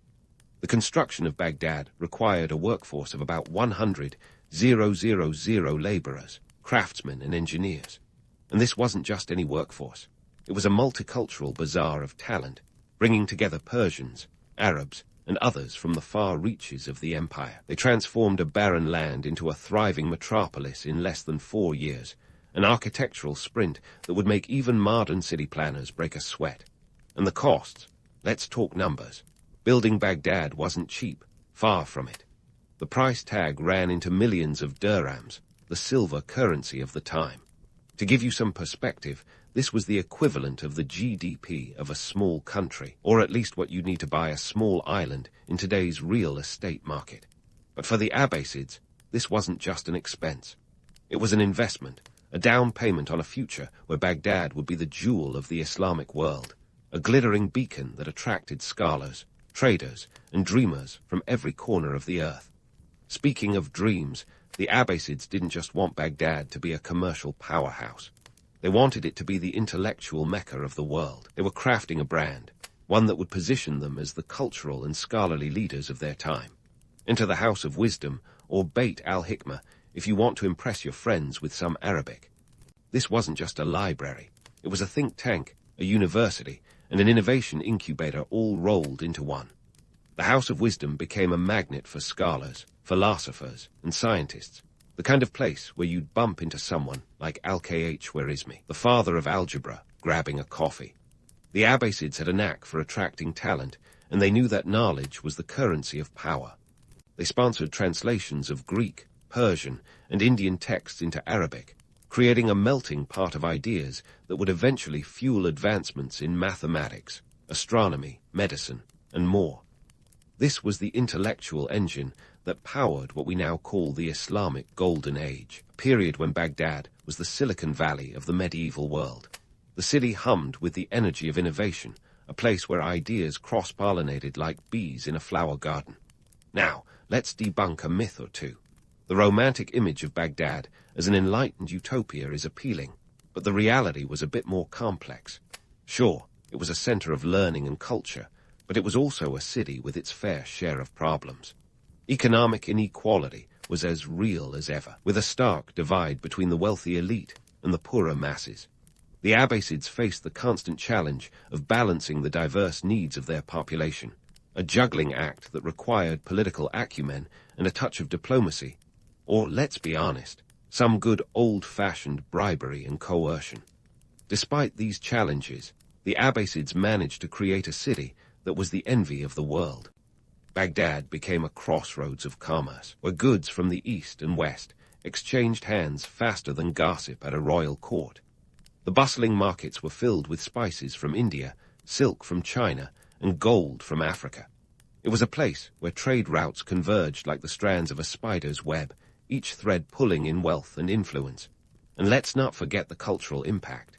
The construction of Baghdad required a workforce of about 100,000 laborers, craftsmen and engineers. And this wasn't just any workforce. It was a multicultural bazaar of talent, bringing together Persians, Arabs, and others from the far reaches of the empire. They transformed a barren land into a thriving metropolis in less than 4 years, an architectural sprint that would make even modern city planners break a sweat. And the costs? Let's talk numbers. Building Baghdad wasn't cheap, far from it. The price tag ran into millions of dirhams, the silver currency of the time. To give you some perspective, this was the equivalent of the GDP of a small country, or at least what you'd need to buy a small island in today's real estate market. But for the Abbasids, this wasn't just an expense. It was an investment, a down payment on a future where Baghdad would be the jewel of the Islamic world, a glittering beacon that attracted scholars, traders, and dreamers from every corner of the earth. Speaking of dreams, the Abbasids didn't just want Baghdad to be a commercial powerhouse. They wanted it to be the intellectual mecca of the world. They were crafting a brand, one that would position them as the cultural and scholarly leaders of their time. Enter the House of Wisdom, or Beit al-Hikmah, if you want to impress your friends with some Arabic. This wasn't just a library. It was a think tank, a university, and an innovation incubator all rolled into one. The House of Wisdom became a magnet for scholars, philosophers, and scientists, the kind of place where you'd bump into someone like Al-Khwarizmi, the father of algebra, grabbing a coffee. The Abbasids had a knack for attracting talent, and they knew that knowledge was the currency of power. They sponsored translations of Greek, Persian, and Indian texts into Arabic, creating a melting pot of ideas that would eventually fuel advancements in mathematics, astronomy, medicine, and more. This was the intellectual engine that powered what we now call the Islamic Golden Age, a period when Baghdad was the Silicon Valley of the medieval world. The city hummed with the energy of innovation, a place where ideas cross-pollinated like bees in a flower garden. Now, let's debunk a myth or two. The romantic image of Baghdad as an enlightened utopia is appealing, but the reality was a bit more complex. Sure, it was a center of learning and culture, but it was also a city with its fair share of problems. Economic inequality was as real as ever, with a stark divide between the wealthy elite and the poorer masses. The Abbasids faced the constant challenge of balancing the diverse needs of their population, a juggling act that required political acumen and a touch of diplomacy, or, let's be honest, some good old-fashioned bribery and coercion. Despite these challenges, the Abbasids managed to create a city that was the envy of the world. Baghdad became a crossroads of commerce, where goods from the east and west exchanged hands faster than gossip at a royal court. The bustling markets were filled with spices from India, silk from China, and gold from Africa. It was a place where trade routes converged like the strands of a spider's web, each thread pulling in wealth and influence. And let's not forget the cultural impact.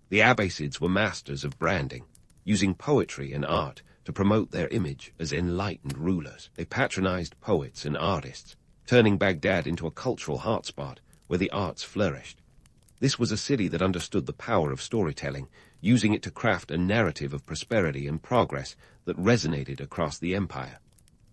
The Abbasids were masters of branding, using poetry and art to promote their image as enlightened rulers. They patronized poets and artists, turning Baghdad into a cultural hotspot where the arts flourished. This was a city that understood the power of storytelling, using it to craft a narrative of prosperity and progress that resonated across the empire.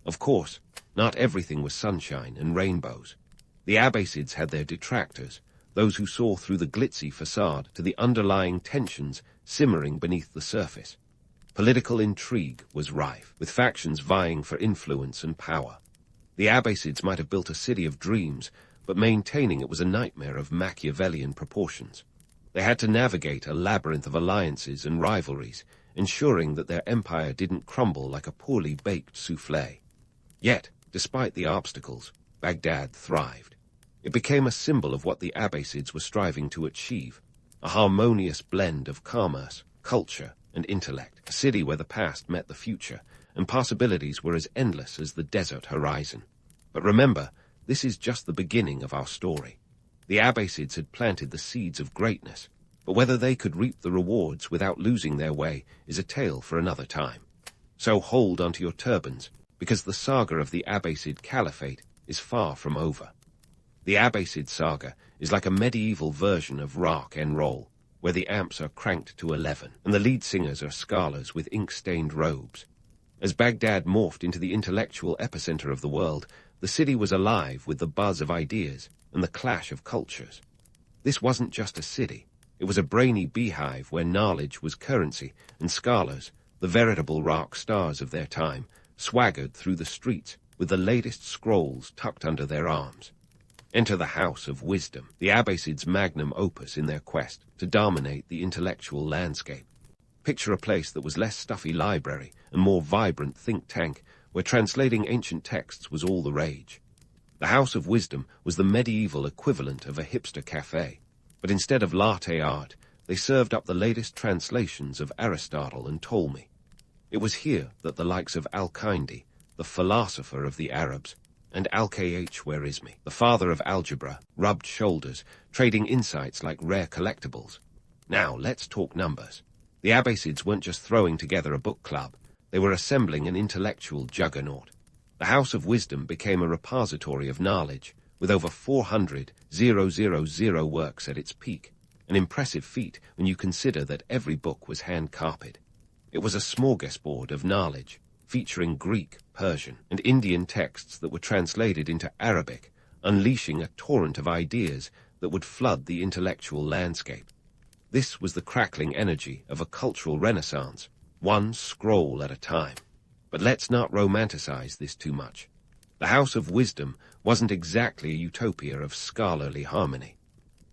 Of course, not everything was sunshine and rainbows. The Abbasids had their detractors, those who saw through the glitzy facade to the underlying tensions simmering beneath the surface. Political intrigue was rife, with factions vying for influence and power. The Abbasids might have built a city of dreams, but maintaining it was a nightmare of Machiavellian proportions. They had to navigate a labyrinth of alliances and rivalries, ensuring that their empire didn't crumble like a poorly baked soufflé. Yet, despite the obstacles, Baghdad thrived. It became a symbol of what the Abbasids were striving to achieve, a harmonious blend of commerce, culture, and intellect, a city where the past met the future, and possibilities were as endless as the desert horizon. But remember, this is just the beginning of our story. The Abbasids had planted the seeds of greatness, but whether they could reap the rewards without losing their way is a tale for another time. So hold onto your turbans, because the saga of the Abbasid Caliphate is far from over. The Abbasid saga is like a medieval version of rock and roll, where the amps are cranked to 11, and the lead singers are scholars with ink-stained robes. As Baghdad morphed into the intellectual epicenter of the world, the city was alive with the buzz of ideas and the clash of cultures. This wasn't just a city. It was a brainy beehive where knowledge was currency, and scholars, the veritable rock stars of their time, swaggered through the streets with the latest scrolls tucked under their arms. Enter the House of Wisdom, the Abbasids' magnum opus in their quest to dominate the intellectual landscape. Picture a place that was less stuffy library and more vibrant think tank, where translating ancient texts was all the rage. The House of Wisdom was the medieval equivalent of a hipster cafe, but instead of latte art, they served up the latest translations of Aristotle and Ptolemy. It was here that the likes of Al-Kindi, the philosopher of the Arabs, and Al-Khwarizmi, the father of algebra, rubbed shoulders, trading insights like rare collectibles. Now, let's talk numbers. The Abbasids weren't just throwing together a book club, they were assembling an intellectual juggernaut. The House of Wisdom became a repository of knowledge, with over 400,000 works at its peak, an impressive feat when you consider that every book was hand-copied. It was a smorgasbord of knowledge, featuring Greek, Persian, and Indian texts that were translated into Arabic, unleashing a torrent of ideas that would flood the intellectual landscape. This was the crackling energy of a cultural renaissance, one scroll at a time. But let's not romanticize this too much. The House of Wisdom wasn't exactly a utopia of scholarly harmony.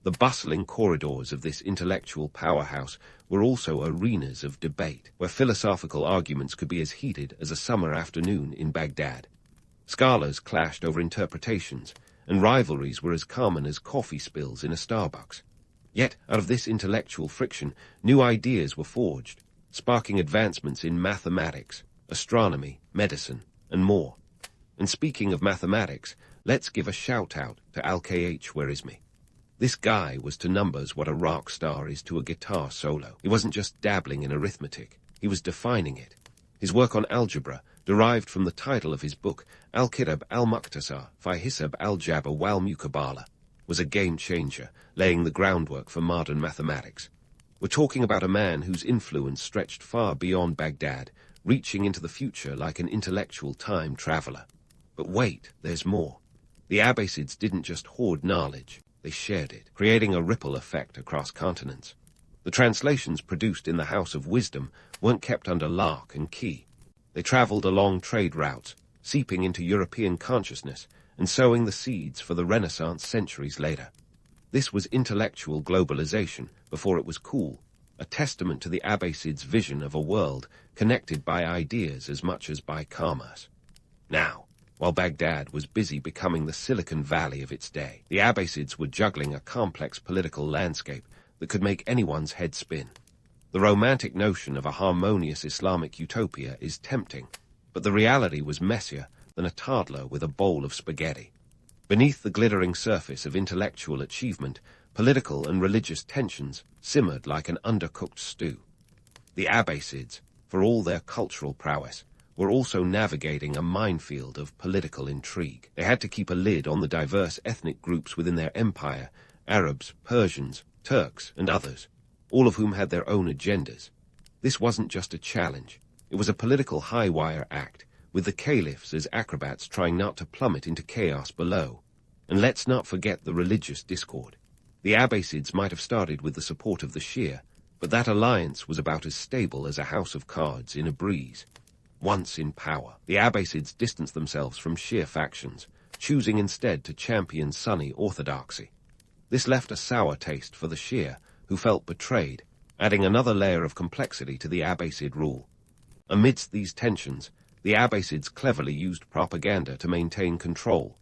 The bustling corridors of this intellectual powerhouse were also arenas of debate, where philosophical arguments could be as heated as a summer afternoon in Baghdad. Scholars clashed over interpretations, and rivalries were as common as coffee spills in a Starbucks. Yet, out of this intellectual friction, new ideas were forged. sparking advancements in mathematics, astronomy, medicine, and more. And speaking of mathematics, let's give a shout-out to Al-Kh-Khwarizmi. This guy was to numbers what a rock star is to a guitar solo. He wasn't just dabbling in arithmetic, he was defining it. His work on algebra, derived from the title of his book, Al-Kitab al-Muqtasar fi Hisab al-Jabr wal Muqabala, was a game-changer, laying the groundwork for modern mathematics. We're talking about a man whose influence stretched far beyond Baghdad, reaching into the future like an intellectual time traveler. But wait, there's more. The Abbasids didn't just hoard knowledge, they shared it, creating a ripple effect across continents. The translations produced in the House of Wisdom weren't kept under lock and key. They traveled along trade routes, seeping into European consciousness and sowing the seeds for the Renaissance centuries later. This was intellectual globalization before it was cool, a testament to the Abbasids' vision of a world connected by ideas as much as by commerce. Now, while Baghdad was busy becoming the Silicon Valley of its day, the Abbasids were juggling a complex political landscape that could make anyone's head spin. The romantic notion of a harmonious Islamic utopia is tempting, but the reality was messier than a toddler with a bowl of spaghetti. Beneath the glittering surface of intellectual achievement, political and religious tensions simmered like an undercooked stew. The Abbasids, for all their cultural prowess, were also navigating a minefield of political intrigue. They had to keep a lid on the diverse ethnic groups within their empire, Arabs, Persians, Turks, and others, all of whom had their own agendas. This wasn't just a challenge. It was a political high-wire act, with the caliphs as acrobats trying not to plummet into chaos below. And let's not forget the religious discord. The Abbasids might have started with the support of the Shia, but that alliance was about as stable as a house of cards in a breeze. Once in power, the Abbasids distanced themselves from Shia factions, choosing instead to champion Sunni orthodoxy. This left a sour taste for the Shia, who felt betrayed, adding another layer of complexity to the Abbasid rule. Amidst these tensions, the Abbasids cleverly used propaganda to maintain control.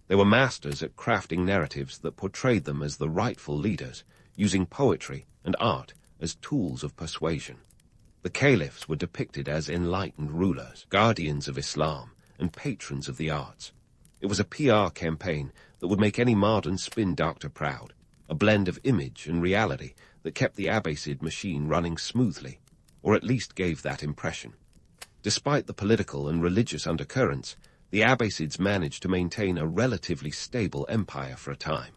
They were masters at crafting narratives that portrayed them as the rightful leaders, using poetry and art as tools of persuasion. The caliphs were depicted as enlightened rulers, guardians of Islam, and patrons of the arts. It was a PR campaign that would make any modern spin doctor proud, a blend of image and reality that kept the Abbasid machine running smoothly, or at least gave that impression. Despite the political and religious undercurrents, the Abbasids managed to maintain a relatively stable empire for a time.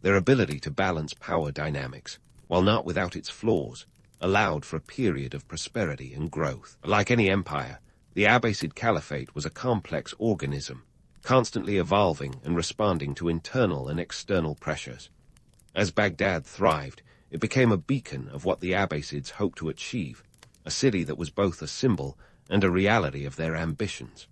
Their ability to balance power dynamics, while not without its flaws, allowed for a period of prosperity and growth. Like any empire, the Abbasid Caliphate was a complex organism, constantly evolving and responding to internal and external pressures. As Baghdad thrived, it became a beacon of what the Abbasids hoped to achieve, a city that was both a symbol and a reality of their ambitions.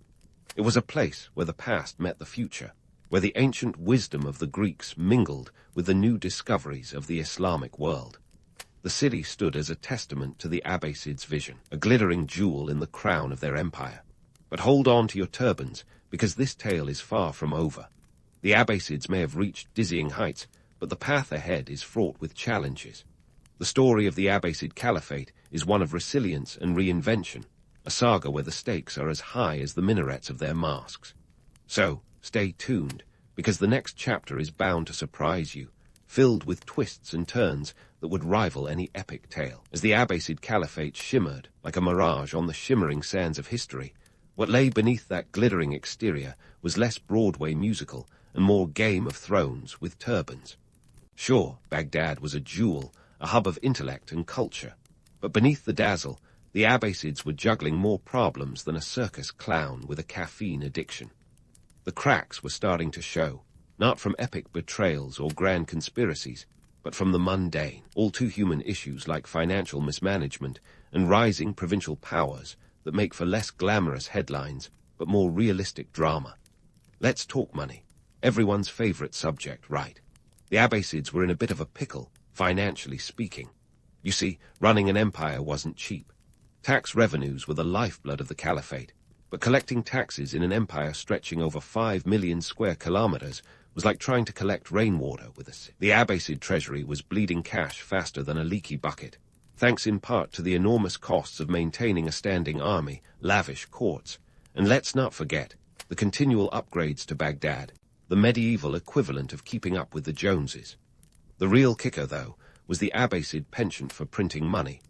It was a place where the past met the future, where the ancient wisdom of the Greeks mingled with the new discoveries of the Islamic world. The city stood as a testament to the Abbasids' vision, a glittering jewel in the crown of their empire. But hold on to your turbans, because this tale is far from over. The Abbasids may have reached dizzying heights, but the path ahead is fraught with challenges. The story of the Abbasid Caliphate is one of resilience and reinvention, a saga where the stakes are as high as the minarets of their mosques. So, stay tuned, because the next chapter is bound to surprise you, filled with twists and turns that would rival any epic tale. As the Abbasid Caliphate shimmered like a mirage on the shimmering sands of history, what lay beneath that glittering exterior was less Broadway musical and more Game of Thrones with turbans. Sure, Baghdad was a jewel, a hub of intellect and culture, but beneath the dazzle, the Abbasids were juggling more problems than a circus clown with a caffeine addiction. The cracks were starting to show, not from epic betrayals or grand conspiracies, but from the mundane, all-too-human issues like financial mismanagement and rising provincial powers that make for less glamorous headlines but more realistic drama. Let's talk money, everyone's favorite subject, right? The Abbasids were in a bit of a pickle, financially speaking. You see, running an empire wasn't cheap. Tax revenues were the lifeblood of the Caliphate, but collecting taxes in an empire stretching over 5 million square kilometers was like trying to collect rainwater with a sieve. The Abbasid treasury was bleeding cash faster than a leaky bucket. thanks in part to the enormous costs of maintaining a standing army, lavish courts, and let's not forget the continual upgrades to Baghdad, the medieval equivalent of keeping up with the Joneses. The real kicker, though, was the Abbasid penchant for printing money.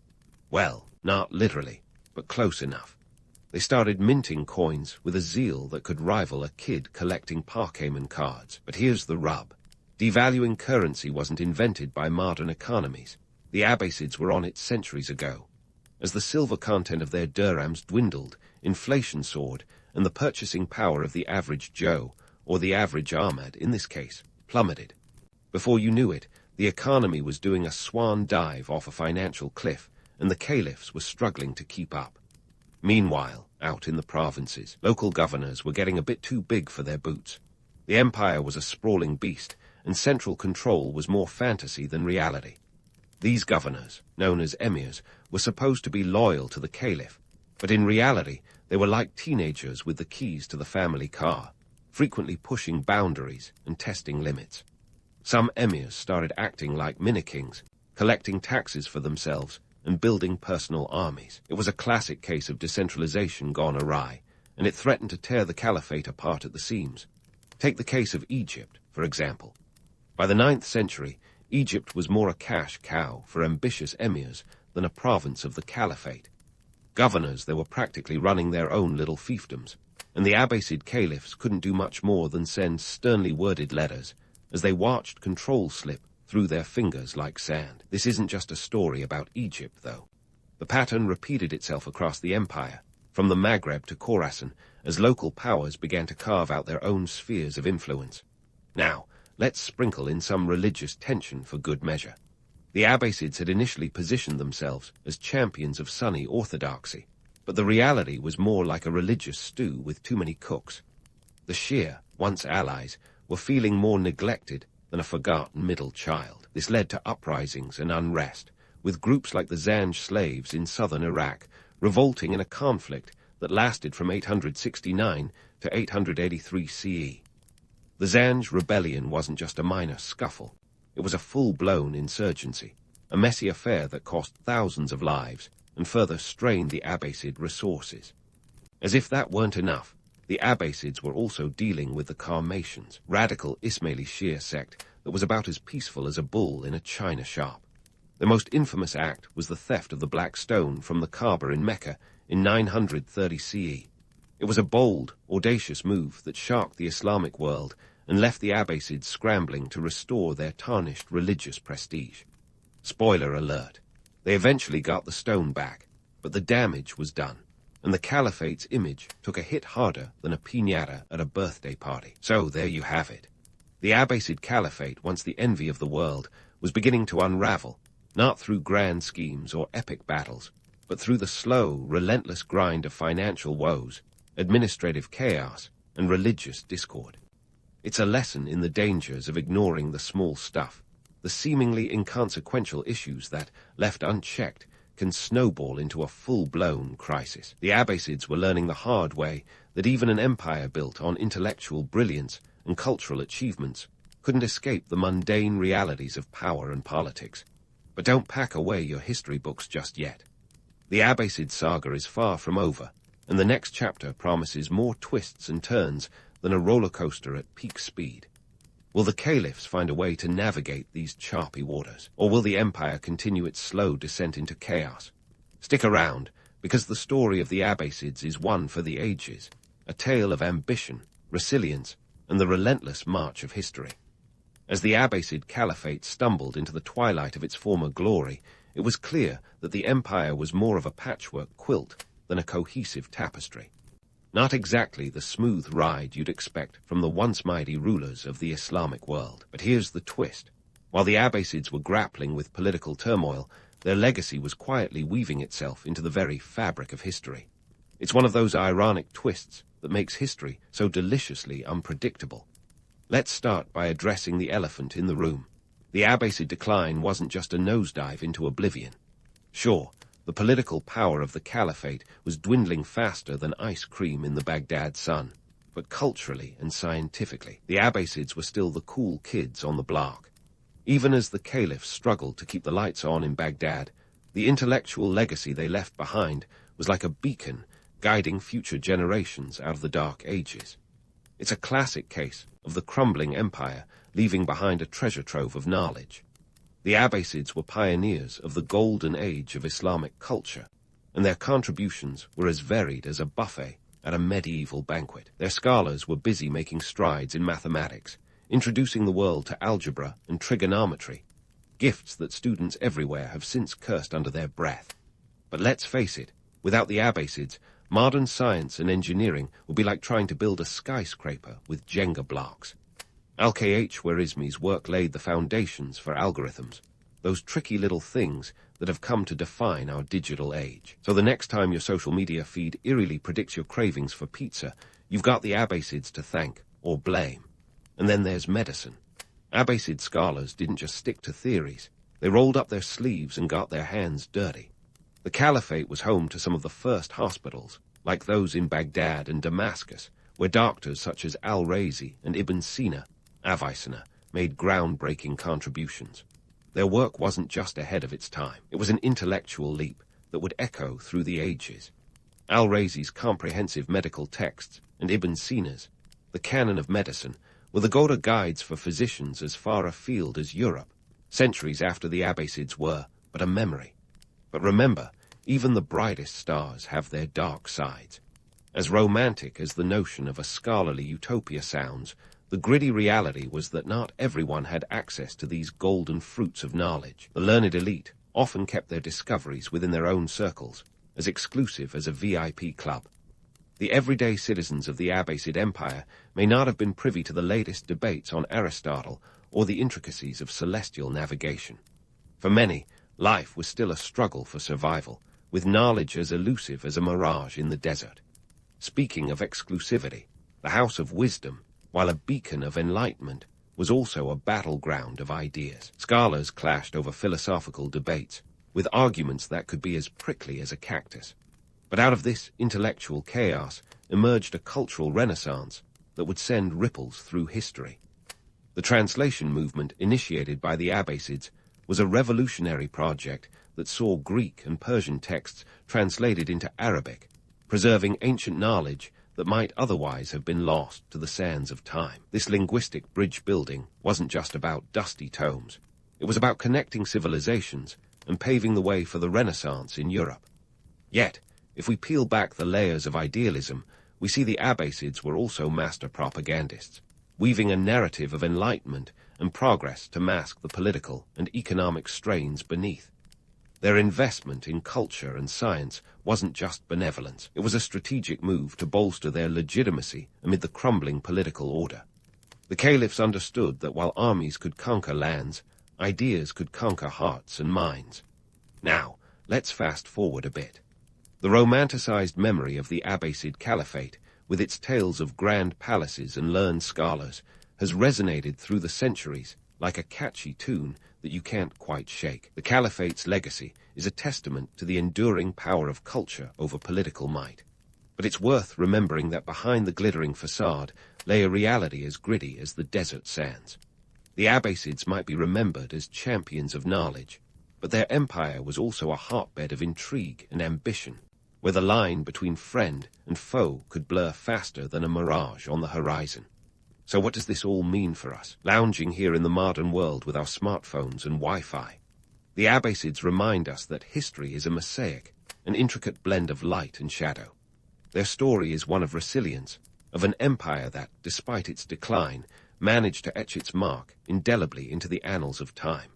Well, not literally, but close enough. They started minting coins with a zeal that could rival a kid collecting Parkayman cards. But here's the rub. Devaluing currency wasn't invented by modern economies. The Abbasids were on it centuries ago. As the silver content of their dirhams dwindled, inflation soared, and the purchasing power of the average Joe, or the average Ahmad in this case, plummeted. Before you knew it, the economy was doing a swan dive off a financial cliff, and the caliphs were struggling to keep up. Meanwhile, out in the provinces, local governors were getting a bit too big for their boots. The empire was a sprawling beast, and central control was more fantasy than reality. These governors, known as emirs, were supposed to be loyal to the caliph, but in reality they were like teenagers with the keys to the family car, frequently pushing boundaries and testing limits. Some emirs started acting like mini-kings, collecting taxes for themselves and building personal armies. It was a classic case of decentralization gone awry, and it threatened to tear the caliphate apart at the seams. Take the case of Egypt, for example. By the 9th century, Egypt was more a cash cow for ambitious emirs than a province of the Caliphate. Governors, they were practically running their own little fiefdoms, and the Abbasid caliphs couldn't do much more than send sternly worded letters as they watched control slip through their fingers like sand. This isn't just a story about Egypt, though. The pattern repeated itself across the empire, from the Maghreb to Khorasan, as local powers began to carve out their own spheres of influence. Now, let's sprinkle in some religious tension for good measure. The Abbasids had initially positioned themselves as champions of Sunni orthodoxy, but the reality was more like a religious stew with too many cooks. The Shia, once allies, were feeling more neglected than a forgotten middle child. This led to uprisings and unrest, with groups like the Zanj slaves in southern Iraq revolting in a conflict that lasted from 869 to 883 CE. The Zanj rebellion wasn't just a minor scuffle. It was a full-blown insurgency, a messy affair that cost thousands of lives and further strained the Abbasid resources. As if that weren't enough, the Abbasids were also dealing with the Karmatians, radical Ismaili Shia sect that was about as peaceful as a bull in a china shop. The most infamous act was the theft of the Black Stone from the Kaaba in Mecca in 930 CE. It was a bold, audacious move that shocked the Islamic world and left the Abbasids scrambling to restore their tarnished religious prestige. Spoiler alert. They eventually got the stone back, but the damage was done, and the Caliphate's image took a hit harder than a piñata at a birthday party. So there you have it. The Abbasid Caliphate, once the envy of the world, was beginning to unravel, not through grand schemes or epic battles, but through the slow, relentless grind of financial woes, administrative chaos, and religious discord. It's a lesson in the dangers of ignoring the small stuff, the seemingly inconsequential issues that, left unchecked, can snowball into a full-blown crisis. The Abbasids were learning the hard way that even an empire built on intellectual brilliance and cultural achievements couldn't escape the mundane realities of power and politics. But don't pack away your history books just yet. The Abbasid saga is far from over, and the next chapter promises more twists and turns than a roller coaster at peak speed. Will the caliphs find a way to navigate these choppy waters, or will the empire continue its slow descent into chaos? Stick around, because the story of the Abbasids is one for the ages, a tale of ambition, resilience, and the relentless march of history. As the Abbasid Caliphate stumbled into the twilight of its former glory, it was clear that the empire was more of a patchwork quilt than a cohesive tapestry. Not exactly the smooth ride you'd expect from the once mighty rulers of the Islamic world. But here's the twist. While the Abbasids were grappling with political turmoil, their legacy was quietly weaving itself into the very fabric of history. It's one of those ironic twists that makes history so deliciously unpredictable. Let's start by addressing the elephant in the room. The Abbasid decline wasn't just a nosedive into oblivion. Sure, the political power of the Caliphate was dwindling faster than ice cream in the Baghdad sun, but culturally and scientifically, the Abbasids were still the cool kids on the block. Even as the caliphs struggled to keep the lights on in Baghdad, The intellectual legacy they left behind was like a beacon guiding future generations out of the Dark Ages. It's a classic case of the crumbling empire leaving behind a treasure trove of knowledge. The Abbasids were pioneers of the golden age of Islamic culture, and their contributions were as varied as a buffet at a medieval banquet. Their scholars were busy making strides in mathematics, introducing the world to algebra and trigonometry, gifts that students everywhere have since cursed under their breath. But let's face it, without the Abbasids, modern science and engineering would be like trying to build a skyscraper with Jenga blocks. Al-Khwarizmi's work laid the foundations for algorithms, those tricky little things that have come to define our digital age. So the next time your social media feed eerily predicts your cravings for pizza, you've got the Abbasids to thank or blame. And then there's medicine. Abbasid scholars didn't just stick to theories. They rolled up their sleeves and got their hands dirty. The Caliphate was home to some of the first hospitals, like those in Baghdad and Damascus, where doctors such as Al-Razi and Ibn Sina, Avicenna, made groundbreaking contributions. Their work wasn't just ahead of its time. It was an intellectual leap that would echo through the ages. Al-Razi's comprehensive medical texts and Ibn Sina's, the canon of medicine, were the go-to guides for physicians as far afield as Europe, centuries after the Abbasids were but a memory. But remember, even the brightest stars have their dark sides. As romantic as the notion of a scholarly utopia sounds, the gritty reality was that not everyone had access to these golden fruits of knowledge. The learned elite often kept their discoveries within their own circles, as exclusive as a VIP club. The everyday citizens of the Abbasid Empire may not have been privy to the latest debates on Aristotle or the intricacies of celestial navigation. For many, life was still a struggle for survival, with knowledge as elusive as a mirage in the desert. Speaking of exclusivity, the House of Wisdom, while a beacon of enlightenment, was also a battleground of ideas. Scholars clashed over philosophical debates, with arguments that could be as prickly as a cactus. But out of this intellectual chaos emerged a cultural renaissance that would send ripples through history. The translation movement initiated by the Abbasids was a revolutionary project that saw Greek and Persian texts translated into Arabic, preserving ancient knowledge that might otherwise have been lost to the sands of time. This linguistic bridge building wasn't just about dusty tomes. It was about connecting civilizations and paving the way for the Renaissance in Europe. Yet, if we peel back the layers of idealism, we see the Abbasids were also master propagandists, weaving a narrative of enlightenment and progress to mask the political and economic strains beneath. Their investment in culture and science wasn't just benevolence. It was a strategic move to bolster their legitimacy amid the crumbling political order. The caliphs understood that while armies could conquer lands, ideas could conquer hearts and minds. Now, let's fast forward a bit. The romanticized memory of the Abbasid Caliphate, with its tales of grand palaces and learned scholars, has resonated through the centuries like a catchy tune that you can't quite shake. The Caliphate's legacy is a testament to the enduring power of culture over political might. But it's worth remembering that behind the glittering facade lay a reality as gritty as the desert sands. The Abbasids might be remembered as champions of knowledge, but their empire was also a hotbed of intrigue and ambition, where the line between friend and foe could blur faster than a mirage on the horizon. So what does this all mean for us, lounging here in the modern world with our smartphones and Wi-Fi? The Abbasids remind us that history is a mosaic, an intricate blend of light and shadow. Their story is one of resilience, of an empire that, despite its decline, managed to etch its mark indelibly into the annals of time.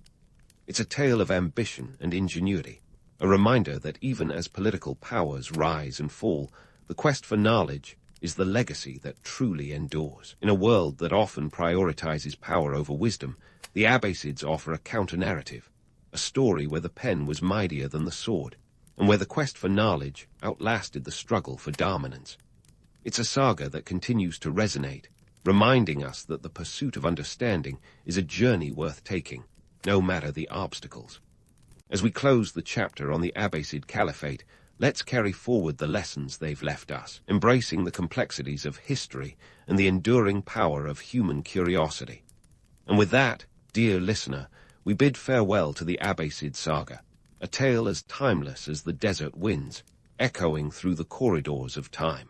It's a tale of ambition and ingenuity, a reminder that even as political powers rise and fall, the quest for knowledge is the legacy that truly endures. In a world that often prioritizes power over wisdom, the Abbasids offer a counter-narrative, a story where the pen was mightier than the sword, and where the quest for knowledge outlasted the struggle for dominance. It's a saga that continues to resonate, reminding us that the pursuit of understanding is a journey worth taking, no matter the obstacles. As we close the chapter on the Abbasid Caliphate, let's carry forward the lessons they've left us, embracing the complexities of history and the enduring power of human curiosity. And with that, dear listener, we bid farewell to the Abbasid saga, a tale as timeless as the desert winds, echoing through the corridors of time.